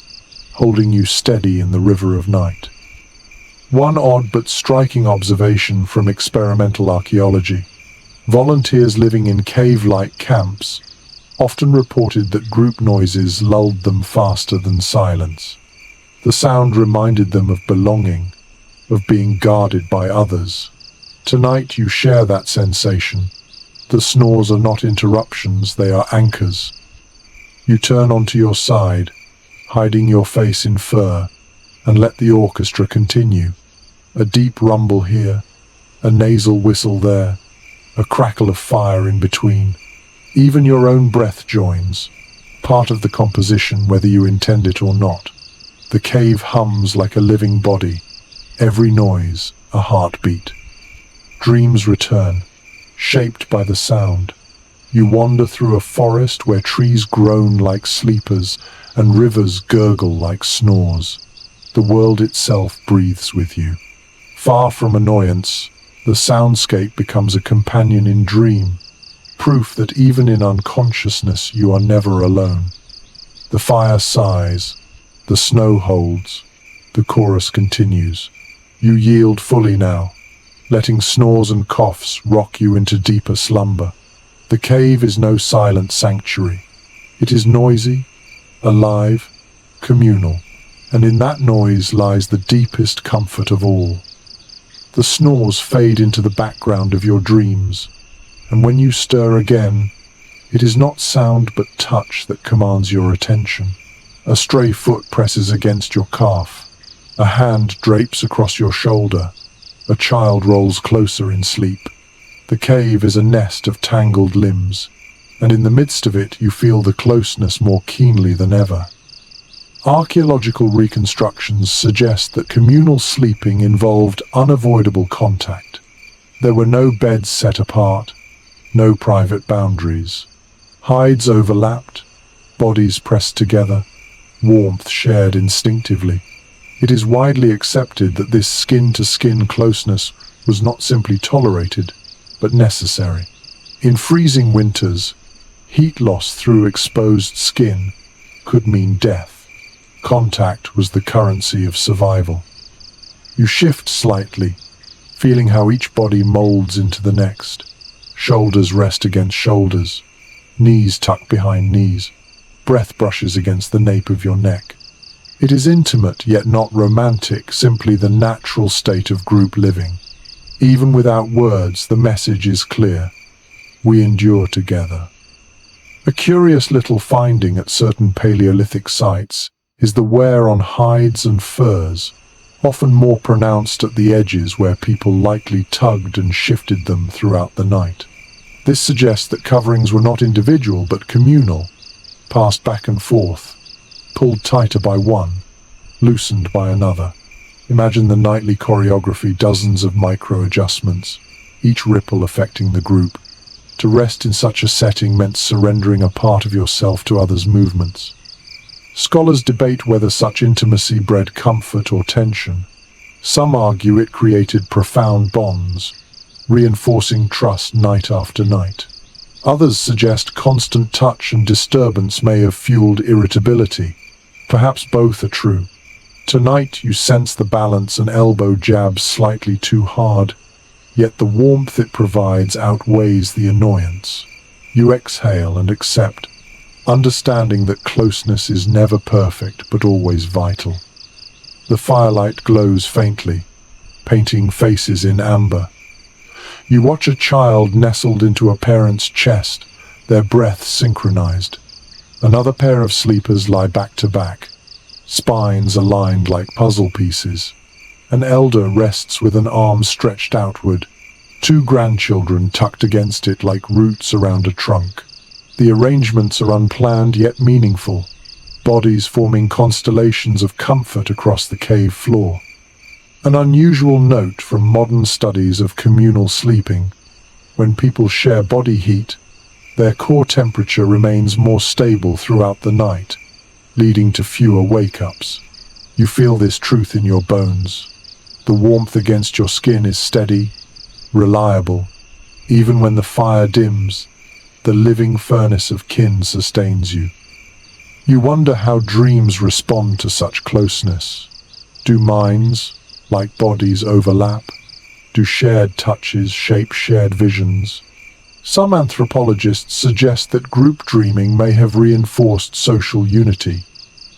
holding you steady in the river of night. One odd but striking observation from experimental archaeology. Volunteers living in cave-like camps often reported that group noises lulled them faster than silence. The sound reminded them of belonging, of being guarded by others. Tonight you share that sensation. The snores are not interruptions, they are anchors. You turn onto your side, hiding your face in fur, and let the orchestra continue. A deep rumble here, a nasal whistle there, a crackle of fire in between. Even your own breath joins, part of the composition whether you intend it or not. The cave hums like a living body, every noise a heartbeat. Dreams return, shaped by the sound. You wander through a forest where trees groan like sleepers and rivers gurgle like snores. The world itself breathes with you. Far from annoyance, the soundscape becomes a companion in dream, proof that even in unconsciousness you are never alone. The fire sighs, the snow holds, the chorus continues. You yield fully now, letting snores and coughs rock you into deeper slumber. The cave is no silent sanctuary. It is noisy, alive, communal, and in that noise lies the deepest comfort of all. The snores fade into the background of your dreams, and when you stir again, it is not sound but touch that commands your attention. A stray foot presses against your calf, a hand drapes across your shoulder, a child rolls closer in sleep. The cave is a nest of tangled limbs, and in the midst of it you feel the closeness more keenly than ever. Archaeological reconstructions suggest that communal sleeping involved unavoidable contact. There were no beds set apart, no private boundaries. Hides overlapped, bodies pressed together, warmth shared instinctively. It is widely accepted that this skin-to-skin closeness was not simply tolerated, but necessary. In freezing winters, heat loss through exposed skin could mean death. Contact was the currency of survival. You shift slightly, feeling how each body molds into the next. Shoulders rest against shoulders, knees tucked behind knees, breath brushes against the nape of your neck. It is intimate yet not romantic, simply the natural state of group living. Even without words, the message is clear. We endure together. A curious little finding at certain Paleolithic sites is the wear on hides and furs, often more pronounced at the edges where people likely tugged and shifted them throughout the night. This suggests that coverings were not individual but communal, passed back and forth, pulled tighter by one, loosened by another. Imagine the nightly choreography, dozens of micro-adjustments, each ripple affecting the group. To rest in such a setting meant surrendering a part of yourself to others' movements. Scholars debate whether such intimacy bred comfort or tension. Some argue it created profound bonds, reinforcing trust night after night. Others suggest constant touch and disturbance may have fueled irritability. Perhaps both are true. Tonight you sense the balance, an elbow jab slightly too hard, yet the warmth it provides outweighs the annoyance. You exhale and accept, understanding that closeness is never perfect but always vital. The firelight glows faintly, painting faces in amber. You watch a child nestled into a parent's chest, their breaths synchronized. Another pair of sleepers lie back to back, spines aligned like puzzle pieces. An elder rests with an arm stretched outward, two grandchildren tucked against it like roots around a trunk. The arrangements are unplanned yet meaningful, bodies forming constellations of comfort across the cave floor. An unusual note from modern studies of communal sleeping: when people share body heat, their core temperature remains more stable throughout the night, leading to fewer wake-ups. You feel this truth in your bones. The warmth against your skin is steady, reliable. Even when the fire dims, the living furnace of kin sustains you. You wonder how dreams respond to such closeness. Do minds, like bodies, overlap? Do shared touches shape shared visions? Some anthropologists suggest that group dreaming may have reinforced social unity,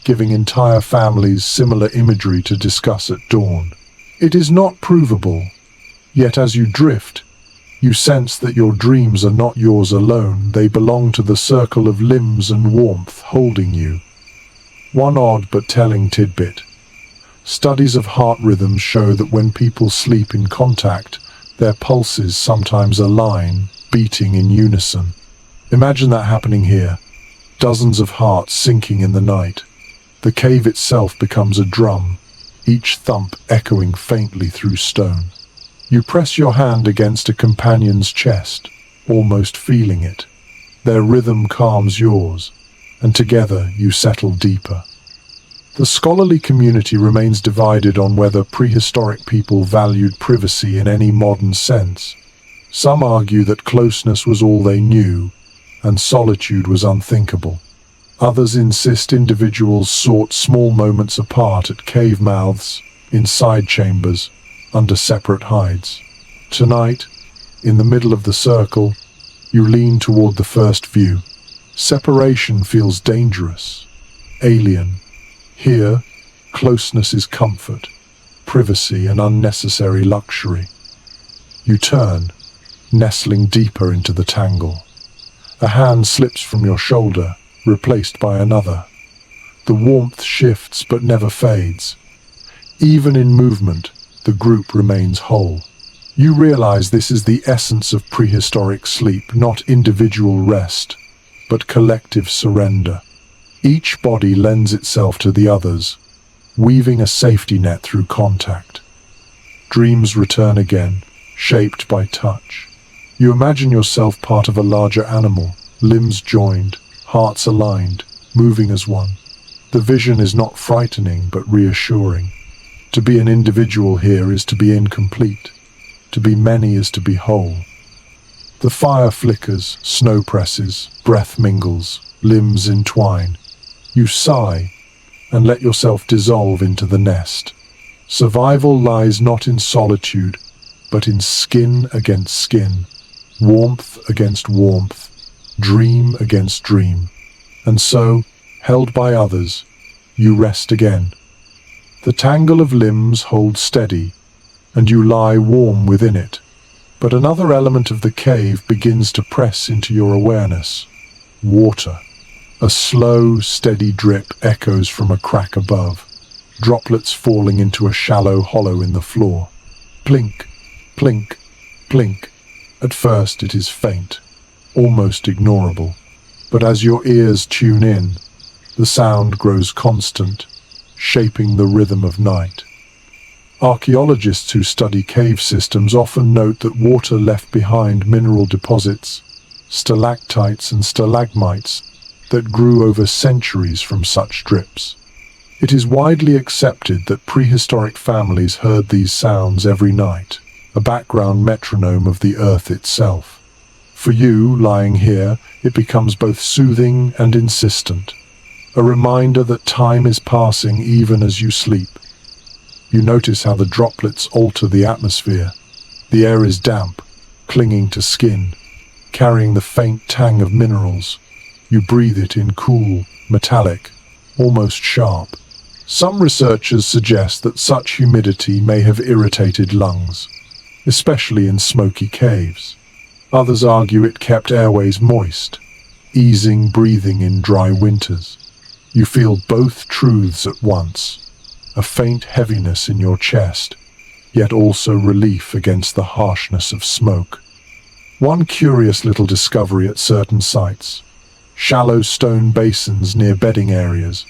giving entire families similar imagery to discuss at dawn. It is not provable, yet as you drift, you sense that your dreams are not yours alone, they belong to the circle of limbs and warmth holding you. One odd but telling tidbit. Studies of heart rhythms show that when people sleep in contact, their pulses sometimes align, beating in unison. Imagine that happening here. Dozens of hearts sinking in the night. The cave itself becomes a drum, each thump echoing faintly through stone. You press your hand against a companion's chest, almost feeling it. Their rhythm calms yours, and together you settle deeper. The scholarly community remains divided on whether prehistoric people valued privacy in any modern sense. Some argue that closeness was all they knew, and solitude was unthinkable. Others insist individuals sought small moments apart at cave mouths, in side chambers, under separate hides. Tonight, in the middle of the circle, you lean toward the first view. Separation feels dangerous, alien. Here, closeness is comfort, privacy an unnecessary luxury. You turn, nestling deeper into the tangle. A hand slips from your shoulder, replaced by another. The warmth shifts but never fades. Even in movement, the group remains whole. You realize this is the essence of prehistoric sleep, not individual rest, but collective surrender. Each body lends itself to the others, weaving a safety net through contact. Dreams return again, shaped by touch. You imagine yourself part of a larger animal, limbs joined, hearts aligned, moving as one. The vision is not frightening but reassuring. To be an individual here is to be incomplete. To be many is to be whole. The fire flickers, snow presses, breath mingles, limbs entwine. You sigh and let yourself dissolve into the nest. Survival lies not in solitude, but in skin against skin, warmth against warmth, dream against dream. And so, held by others, you rest again. The tangle of limbs holds steady, and you lie warm within it. But another element of the cave begins to press into your awareness. Water. A slow, steady drip echoes from a crack above, droplets falling into a shallow hollow in the floor. Plink, plink, plink. At first it is faint, almost ignorable. But as your ears tune in, the sound grows constant, shaping the rhythm of night. Archaeologists who study cave systems often note that water left behind mineral deposits, stalactites and stalagmites, that grew over centuries from such drips. It is widely accepted that prehistoric families heard these sounds every night, a background metronome of the earth itself. For you, lying here, it becomes both soothing and insistent, a reminder that time is passing even as you sleep. You notice how the droplets alter the atmosphere. The air is damp, clinging to skin, carrying the faint tang of minerals. You breathe it in cool, metallic, almost sharp. Some researchers suggest that such humidity may have irritated lungs, especially in smoky caves. Others argue it kept airways moist, easing breathing in dry winters. You feel both truths at once, a faint heaviness in your chest, yet also relief against the harshness of smoke. One curious little discovery at certain sites: shallow stone basins near bedding areas,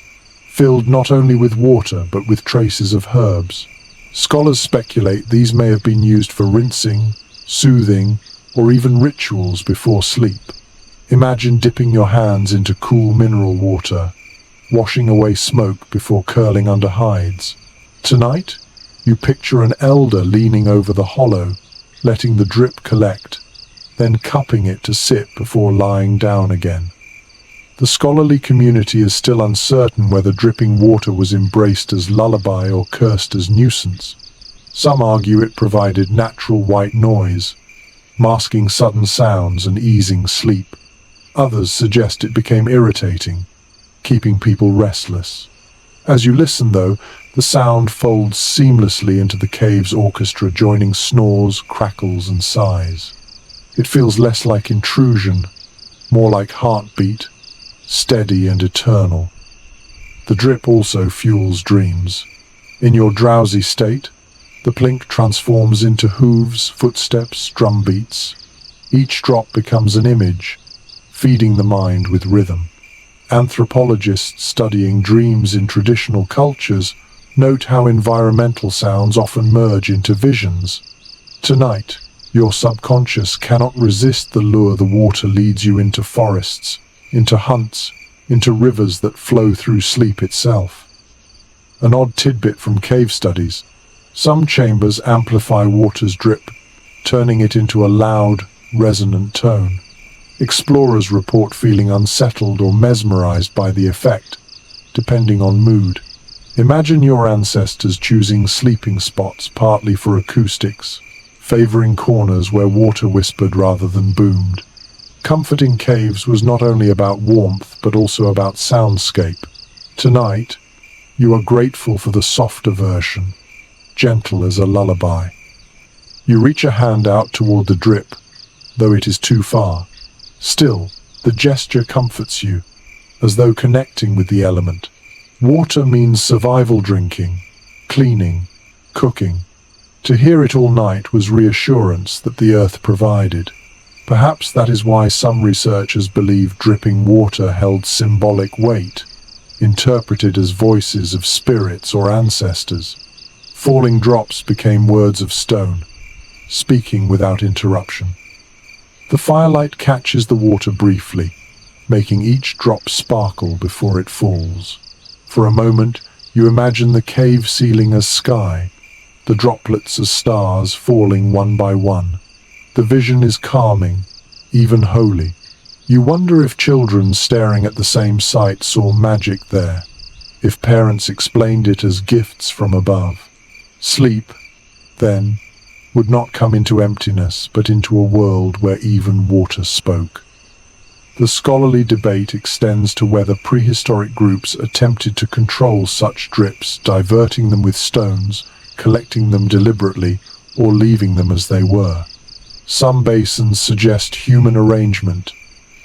filled not only with water but with traces of herbs. Scholars speculate these may have been used for rinsing, soothing, or even rituals before sleep. Imagine dipping your hands into cool mineral water, washing away smoke before curling under hides. Tonight, you picture an elder leaning over the hollow, letting the drip collect, then cupping it to sip before lying down again. The scholarly community is still uncertain whether dripping water was embraced as lullaby or cursed as nuisance. Some argue it provided natural white noise, masking sudden sounds and easing sleep. Others suggest it became irritating, keeping people restless. As you listen, though, the sound folds seamlessly into the cave's orchestra, joining snores, crackles, and sighs. It feels less like intrusion, more like heartbeat, steady and eternal. The drip also fuels dreams. In your drowsy state, the plink transforms into hooves, footsteps, drum beats. Each drop becomes an image, feeding the mind with rhythm. Anthropologists studying dreams in traditional cultures note how environmental sounds often merge into visions. Tonight, your subconscious cannot resist the lure the water leads you into forests, into hunts, into rivers that flow through sleep itself. An odd tidbit from cave studies: some chambers amplify water's drip, turning it into a loud, resonant tone. Explorers report feeling unsettled or mesmerized by the effect, depending on mood. Imagine your ancestors choosing sleeping spots partly for acoustics, favoring corners where water whispered rather than boomed. Comfort in caves was not only about warmth but also about soundscape. Tonight, you are grateful for the softer version, gentle as a lullaby. You reach a hand out toward the drip, though it is too far. Still, the gesture comforts you, as though connecting with the element. Water means survival, drinking, cleaning, cooking. To hear it all night was reassurance that the earth provided. Perhaps that is why some researchers believe dripping water held symbolic weight, interpreted as voices of spirits or ancestors. Falling drops became words of stone, speaking without interruption. The firelight catches the water briefly, making each drop sparkle before it falls. For a moment, you imagine the cave ceiling as sky, the droplets as stars falling one by one. The vision is calming, even holy. You wonder if children staring at the same sight saw magic there, if parents explained it as gifts from above. Sleep, then, would not come into emptiness, but into a world where even water spoke. The scholarly debate extends to whether prehistoric groups attempted to control such drips, diverting them with stones, collecting them deliberately, or leaving them as they were. Some basins suggest human arrangement,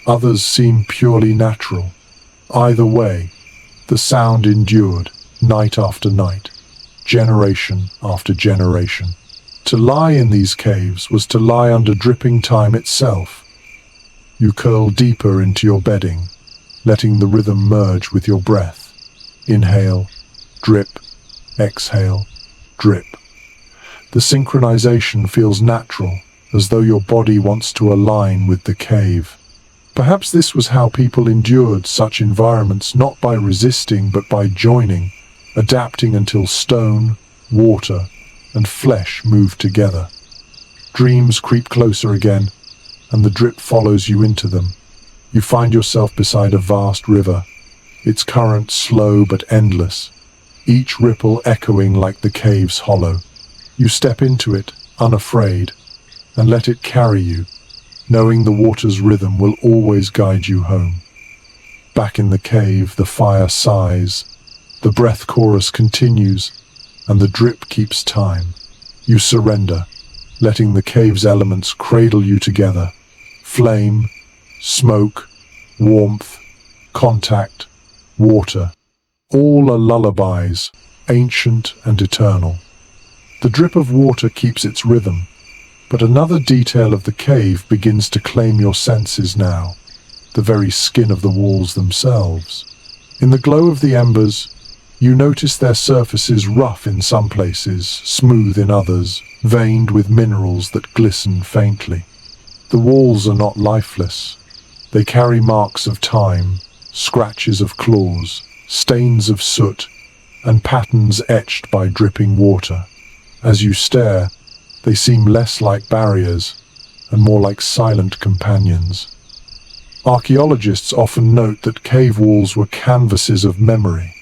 others seem purely natural. Either way, the sound endured, night after night, generation after generation. To lie in these caves was to lie under dripping time itself. You curl deeper into your bedding, letting the rhythm merge with your breath. Inhale, drip, exhale, drip. The synchronization feels natural, as though your body wants to align with the cave. Perhaps this was how people endured such environments, not by resisting but by joining, adapting until stone, water, and flesh move together. Dreams creep closer again, and the drip follows you into them. You find yourself beside a vast river, its current slow but endless, each ripple echoing like the cave's hollow. You step into it, unafraid, and let it carry you, knowing the water's rhythm will always guide you home. Back in the cave, the fire sighs, the breath chorus continues, and the drip keeps time. You surrender, letting the cave's elements cradle you together. Flame, smoke, warmth, contact, water, all are lullabies, ancient and eternal. The drip of water keeps its rhythm, but another detail of the cave begins to claim your senses now, the very skin of the walls themselves. In the glow of the embers, you notice their surfaces rough in some places, smooth in others, veined with minerals that glisten faintly. The walls are not lifeless. They carry marks of time, scratches of claws, stains of soot, and patterns etched by dripping water. As you stare, they seem less like barriers and more like silent companions. Archaeologists often note that cave walls were canvases of memory.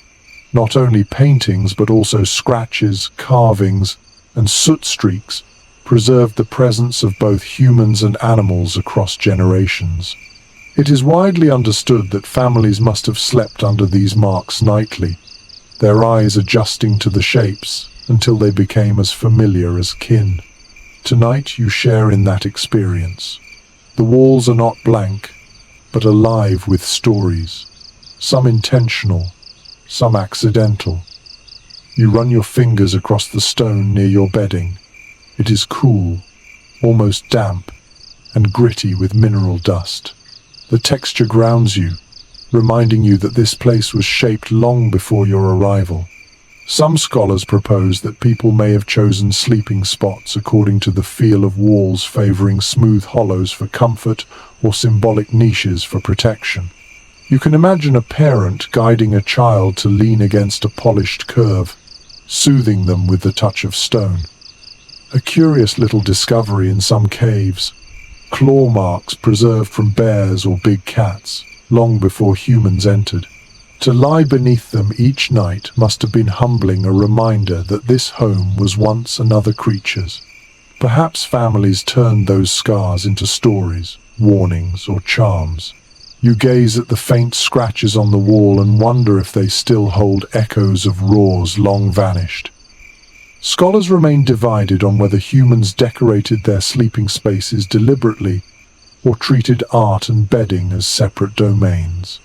Not only paintings but also scratches, carvings, and soot streaks preserved the presence of both humans and animals across generations. It is widely understood that families must have slept under these marks nightly, their eyes adjusting to the shapes until they became as familiar as kin. Tonight you share in that experience. The walls are not blank, but alive with stories, some intentional, some accidental. You run your fingers across the stone near your bedding. It is cool, almost damp, and gritty with mineral dust. The texture grounds you, reminding you that this place was shaped long before your arrival. Some scholars propose that people may have chosen sleeping spots according to the feel of walls, favoring smooth hollows for comfort or symbolic niches for protection. You can imagine a parent guiding a child to lean against a polished curve, soothing them with the touch of stone. A curious little discovery in some caves: claw marks preserved from bears or big cats, long before humans entered. To lie beneath them each night must have been humbling, a reminder that this home was once another creature's. Perhaps families turned those scars into stories, warnings, or charms. You gaze at the faint scratches on the wall and wonder if they still hold echoes of roars long vanished. Scholars remain divided on whether humans decorated their sleeping spaces deliberately or treated art and bedding as separate domains.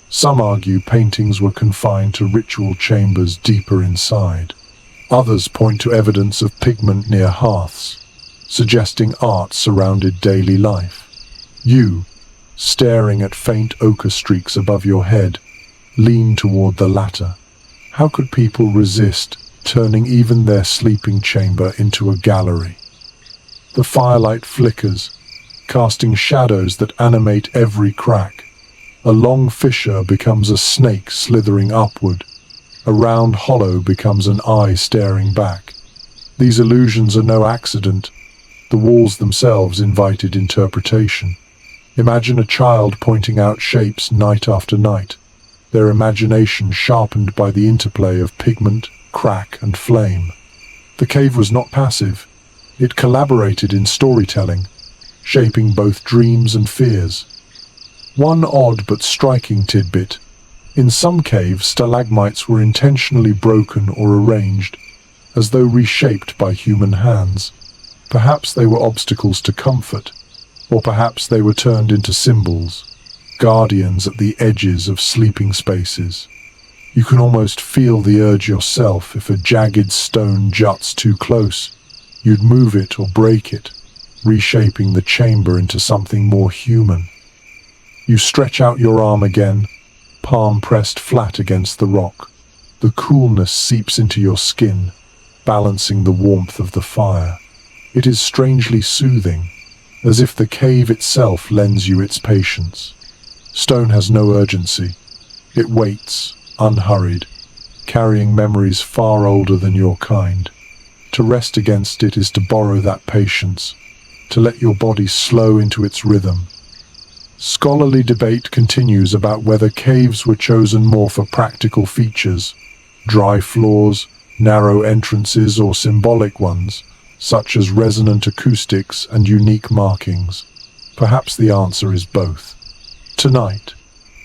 Some argue paintings were confined to ritual chambers deeper inside. Others point to evidence of pigment near hearths, suggesting art surrounded daily life. You, staring at faint ochre streaks above your head, lean toward the latter. How could people resist turning even their sleeping chamber into a gallery? The firelight flickers, casting shadows that animate every crack. A long fissure becomes a snake slithering upward, A round hollow becomes an eye staring back. These illusions are no accident. The walls themselves invited interpretation. Imagine a child pointing out shapes night after night, their imagination sharpened by the interplay of pigment, crack, and flame. The cave was not passive. It collaborated in storytelling, shaping both dreams and fears. One odd but striking tidbit: in some caves, stalagmites were intentionally broken or arranged, as though reshaped by human hands. Perhaps they were obstacles to comfort, or perhaps they were turned into symbols, guardians at the edges of sleeping spaces. You can almost feel the urge yourself. If a jagged stone juts too close, you'd move it or break it, reshaping the chamber into something more human. You stretch out your arm again, palm pressed flat against the rock. The coolness seeps into your skin, balancing the warmth of the fire. It is strangely soothing, as if the cave itself lends you its patience. Stone has no urgency. It waits, unhurried, carrying memories far older than your kind. To rest against it is to borrow that patience, to let your body slow into its rhythm. Scholarly debate continues about whether caves were chosen more for practical features, dry floors, narrow entrances, or symbolic ones, such as resonant acoustics and unique markings. Perhaps the answer is both. Tonight,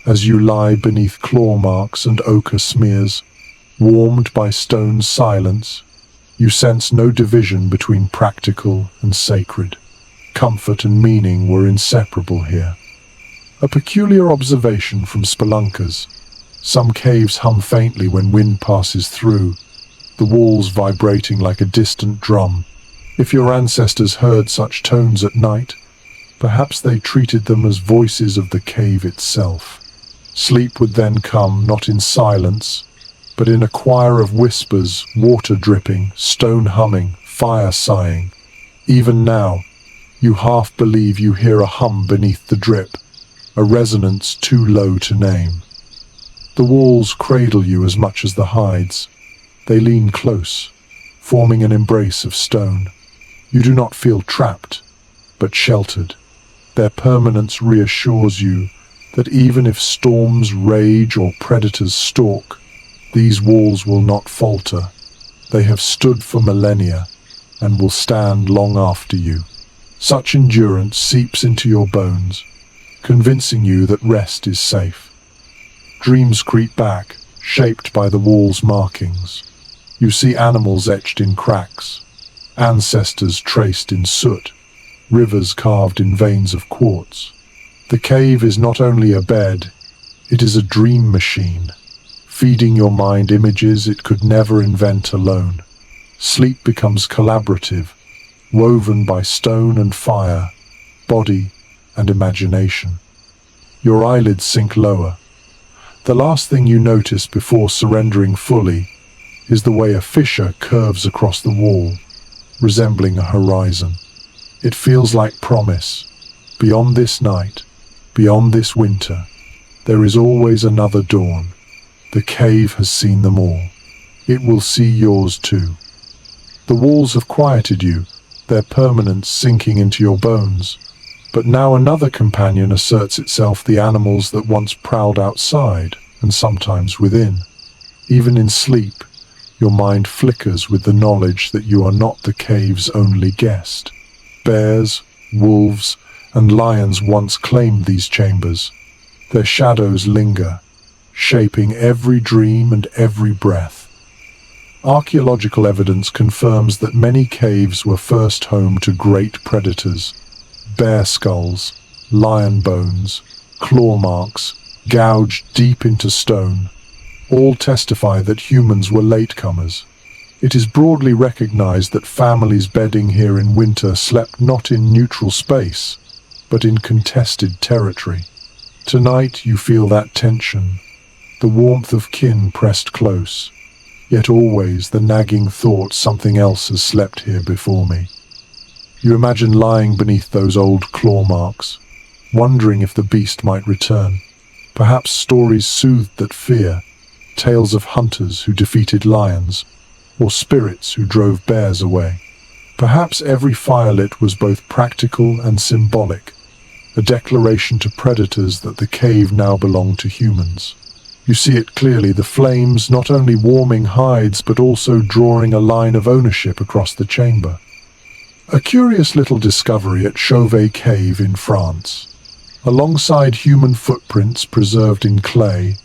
as you lie beneath claw marks and ochre smears, warmed by stone's silence, you sense no division between practical and sacred. Comfort and meaning were inseparable here. A peculiar observation from spelunkers. Some caves hum faintly when wind passes through, the walls vibrating like a distant drum. If your ancestors heard such tones at night, perhaps they treated them as voices of the cave itself. Sleep would then come, not in silence, but in a choir of whispers, water dripping, stone humming, fire sighing. Even now, you half believe you hear a hum beneath the drip, a resonance too low to name. The walls cradle you as much as the hides. They lean close, forming an embrace of stone. You do not feel trapped, but sheltered. Their permanence reassures you that even if storms rage or predators stalk, these walls will not falter. They have stood for millennia and will stand long after you. Such endurance seeps into your bones, convincing you that rest is safe. Dreams creep back, shaped by the wall's markings. You see animals etched in cracks, ancestors traced in soot, rivers carved in veins of quartz. The cave is not only a bed, it is a dream machine, feeding your mind images it could never invent alone. Sleep becomes collaborative, woven by stone and fire, body and imagination. Your eyelids sink lower. The last thing you notice before surrendering fully is the way a fissure curves across the wall, resembling a horizon. It feels like promise. Beyond this night, beyond this winter, there is always another dawn. The cave has seen them all. It will see yours too. The walls have quieted you, their permanence sinking into your bones. But now another companion asserts itself, the animals that once prowled outside, and sometimes within. Even in sleep, your mind flickers with the knowledge that you are not the cave's only guest. Bears, wolves, and lions once claimed these chambers. Their shadows linger, shaping every dream and every breath. Archaeological evidence confirms that many caves were first home to great predators. Bear skulls, lion bones, claw marks, gouged deep into stone, all testify that humans were latecomers. It is broadly recognized that families bedding here in winter slept not in neutral space, but in contested territory. Tonight you feel that tension, the warmth of kin pressed close, yet always the nagging thought something else has slept here before me. You imagine lying beneath those old claw marks, wondering if the beast might return. Perhaps stories soothed that fear, tales of hunters who defeated lions, or spirits who drove bears away. Perhaps every firelit was both practical and symbolic, a declaration to predators that the cave now belonged to humans. You see it clearly, the flames not only warming hides but also drawing a line of ownership across the chamber. A curious little discovery at Chauvet Cave in France. Alongside human footprints preserved in clay,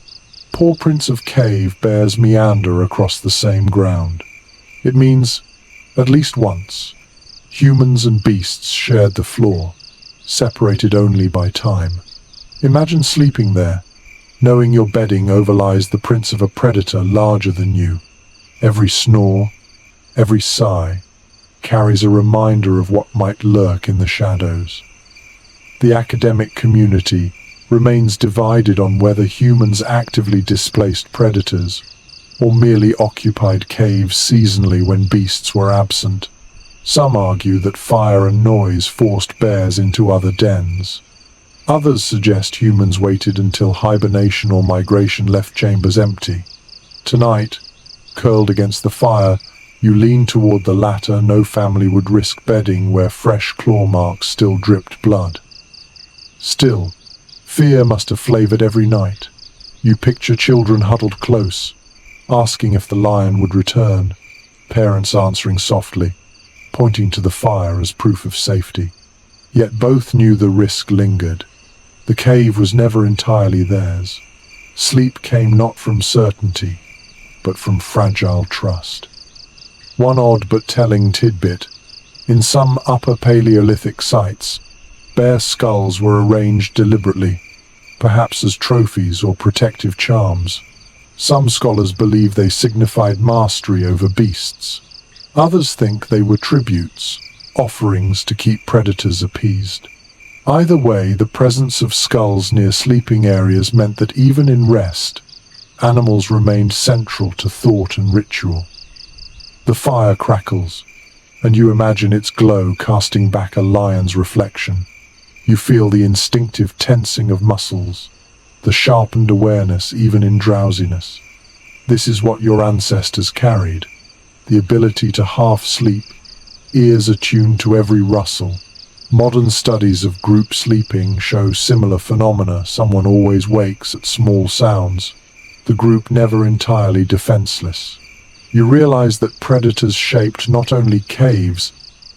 paw prints of cave bears meander across the same ground. It means, at least once, humans and beasts shared the floor, separated only by time. Imagine sleeping there, knowing your bedding overlies the prints of a predator larger than you. Every snore, every sigh, carries a reminder of what might lurk in the shadows. The academic community remains divided on whether humans actively displaced predators or merely occupied caves seasonally when beasts were absent. Some argue that fire and noise forced bears into other dens. Others suggest humans waited until hibernation or migration left chambers empty. Tonight, curled against the fire, you lean toward the latter. No family would risk bedding where fresh claw marks still dripped blood. Still, fear must have flavored every night. You picture children huddled close, asking if the lion would return, parents answering softly, pointing to the fire as proof of safety. Yet both knew the risk lingered. The cave was never entirely theirs. Sleep came not from certainty, but from fragile trust. One odd but telling tidbit: in some Upper Paleolithic sites, bear skulls were arranged deliberately, perhaps as trophies or protective charms. Some scholars believe they signified mastery over beasts. Others think they were tributes, offerings to keep predators appeased. Either way, the presence of skulls near sleeping areas meant that even in rest, animals remained central to thought and ritual. The fire crackles, and you imagine its glow casting back a lion's reflection. You feel the instinctive tensing of muscles, the sharpened awareness even in drowsiness. This is what your ancestors carried, the ability to half sleep, ears attuned to every rustle. Modern studies of group sleeping show similar phenomena. Someone always wakes at small sounds, the group never entirely defenseless. You realize that predators shaped not only caves,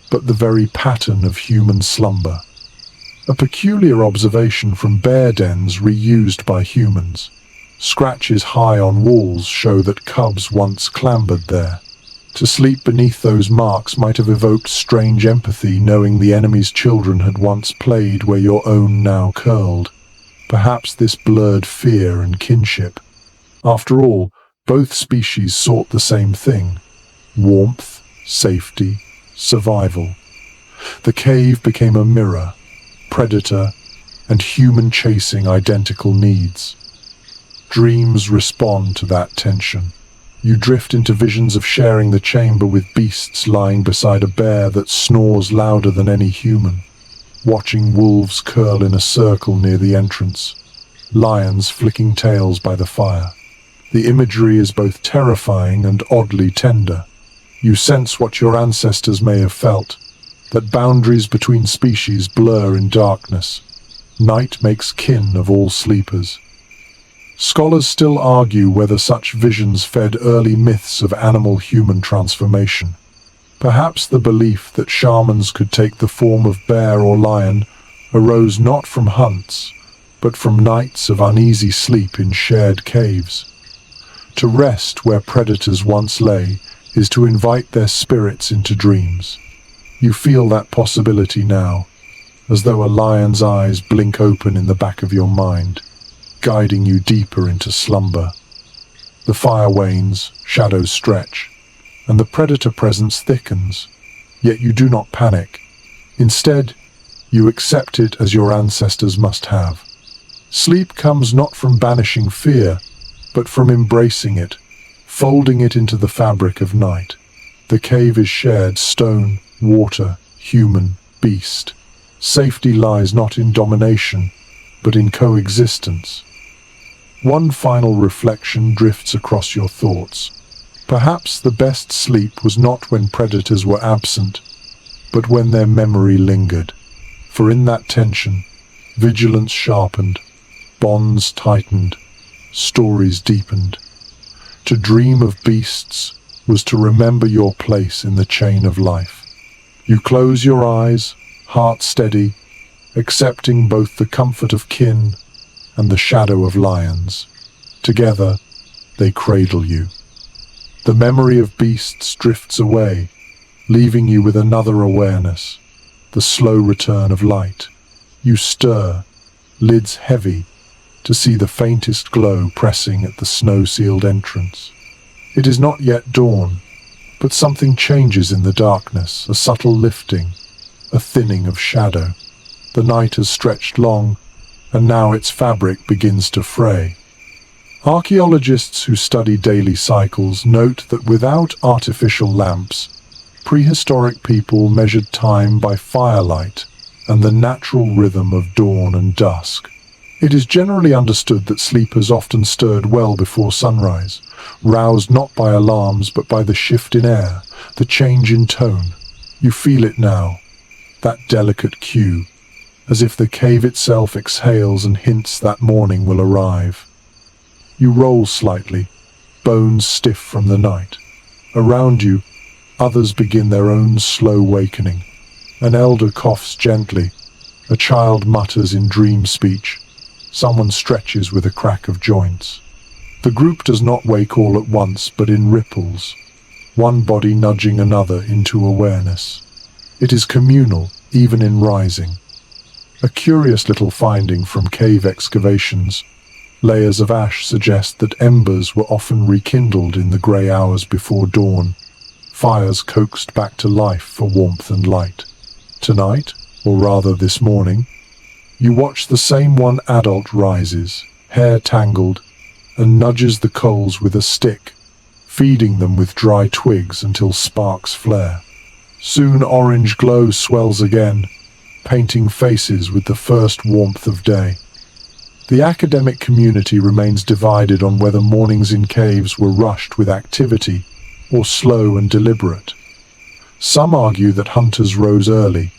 but the very pattern of human slumber. A peculiar observation from bear dens reused by humans. Scratches high on walls show that cubs once clambered there. To sleep beneath those marks might have evoked strange empathy, knowing the enemy's children had once played where your own now curled. Perhaps this blurred fear and kinship. After all, both species sought the same thing: warmth, safety, survival. The cave became a mirror, predator and human chasing identical needs. Dreams respond to that tension. You drift into visions of sharing the chamber with beasts lying beside a bear that snores louder than any human, watching wolves curl in a circle near the entrance, lions flicking tails by the fire. The imagery is both terrifying and oddly tender. You sense what your ancestors may have felt, that boundaries between species blur in darkness. Night makes kin of all sleepers. Scholars still argue whether such visions fed early myths of animal-human transformation. Perhaps the belief that shamans could take the form of bear or lion arose not from hunts, but from nights of uneasy sleep in shared caves. To rest where predators once lay is to invite their spirits into dreams. You feel that possibility now, as though a lion's eyes blink open in the back of your mind, guiding you deeper into slumber. The fire wanes, shadows stretch, and the predator presence thickens. Yet you do not panic. Instead, you accept it as your ancestors must have. Sleep comes not from banishing fear, but from embracing it, folding it into the fabric of night. The cave is shared: stone, water, human, beast. Safety lies not in domination, but in coexistence. One final reflection drifts across your thoughts. Perhaps the best sleep was not when predators were absent, but when their memory lingered. For in that tension, vigilance sharpened, bonds tightened, stories deepened. To dream of beasts was to remember your place in the chain of life. You close your eyes, heart steady, accepting both the comfort of kin and the shadow of lions. Together, they cradle you. The memory of beasts drifts away, leaving you with another awareness, the slow return of light. You stir, lids heavy, to see the faintest glow pressing at the snow-sealed entrance. It is not yet dawn, but something changes in the darkness, a subtle lifting, a thinning of shadow. The night has stretched long, and now its fabric begins to fray. Archaeologists who study daily cycles note that without artificial lamps, prehistoric people measured time by firelight and the natural rhythm of dawn and dusk. It is generally understood that sleepers often stirred well before sunrise, roused not by alarms but by the shift in air, the change in tone. You feel it now, that delicate cue, as if the cave itself exhales and hints that morning will arrive. You roll slightly, bones stiff from the night. Around you, others begin their own slow wakening. An elder coughs gently, a child mutters in dream speech, someone stretches with a crack of joints. The group does not wake all at once, but in ripples, one body nudging another into awareness. It is communal, even in rising. A curious little finding from cave excavations. Layers of ash suggest that embers were often rekindled in the grey hours before dawn, fires coaxed back to life for warmth and light. Tonight, or rather this morning, you watch the same one adult rises, hair tangled, and nudges the coals with a stick, feeding them with dry twigs until sparks flare. Soon orange glow swells again, painting faces with the first warmth of day. The academic community remains divided on whether mornings in caves were rushed with activity or slow and deliberate. Some argue that hunters rose early,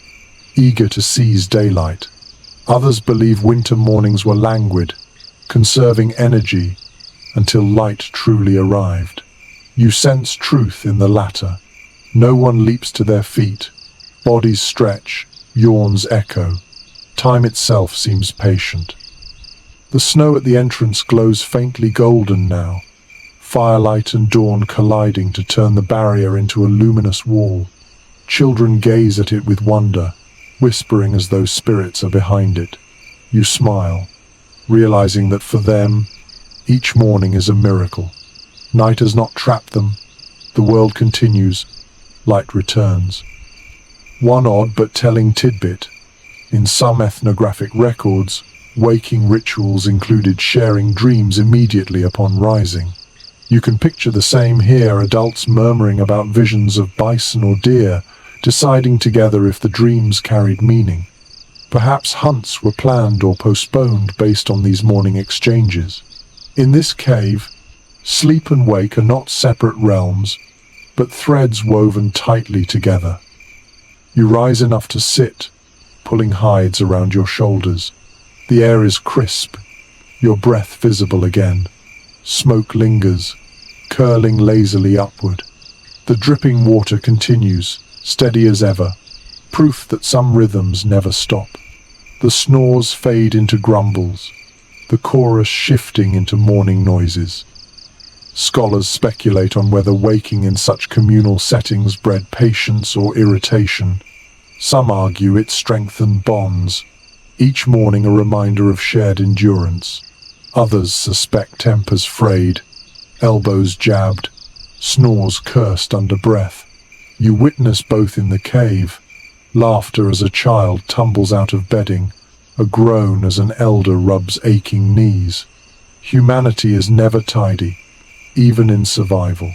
eager to seize daylight. Others believe winter mornings were languid, conserving energy until light truly arrived. You sense truth in the latter. No one leaps to their feet. Bodies stretch, yawns echo. Time itself seems patient. The snow at the entrance glows faintly golden now, firelight and dawn colliding to turn the barrier into a luminous wall. Children gaze at it with wonder, whispering as though spirits are behind it. You smile, realizing that for them, each morning is a miracle. Night has not trapped them. The world continues. Light returns. One odd but telling tidbit. In some ethnographic records, waking rituals included sharing dreams immediately upon rising. You can picture the same here, adults murmuring about visions of bison or deer, deciding together if the dreams carried meaning. Perhaps hunts were planned or postponed based on these morning exchanges. In this cave, sleep and wake are not separate realms, but threads woven tightly together. You rise enough to sit, pulling hides around your shoulders. The air is crisp, your breath visible again. Smoke lingers, curling lazily upward. The dripping water continues, steady as ever, proof that some rhythms never stop. The snores fade into grumbles, the chorus shifting into morning noises. Scholars speculate on whether waking in such communal settings bred patience or irritation. Some argue it strengthened bonds, each morning a reminder of shared endurance. Others suspect tempers frayed, elbows jabbed, snores cursed under breath. You witness both in the cave, laughter as a child tumbles out of bedding, a groan as an elder rubs aching knees. Humanity is never tidy, even in survival.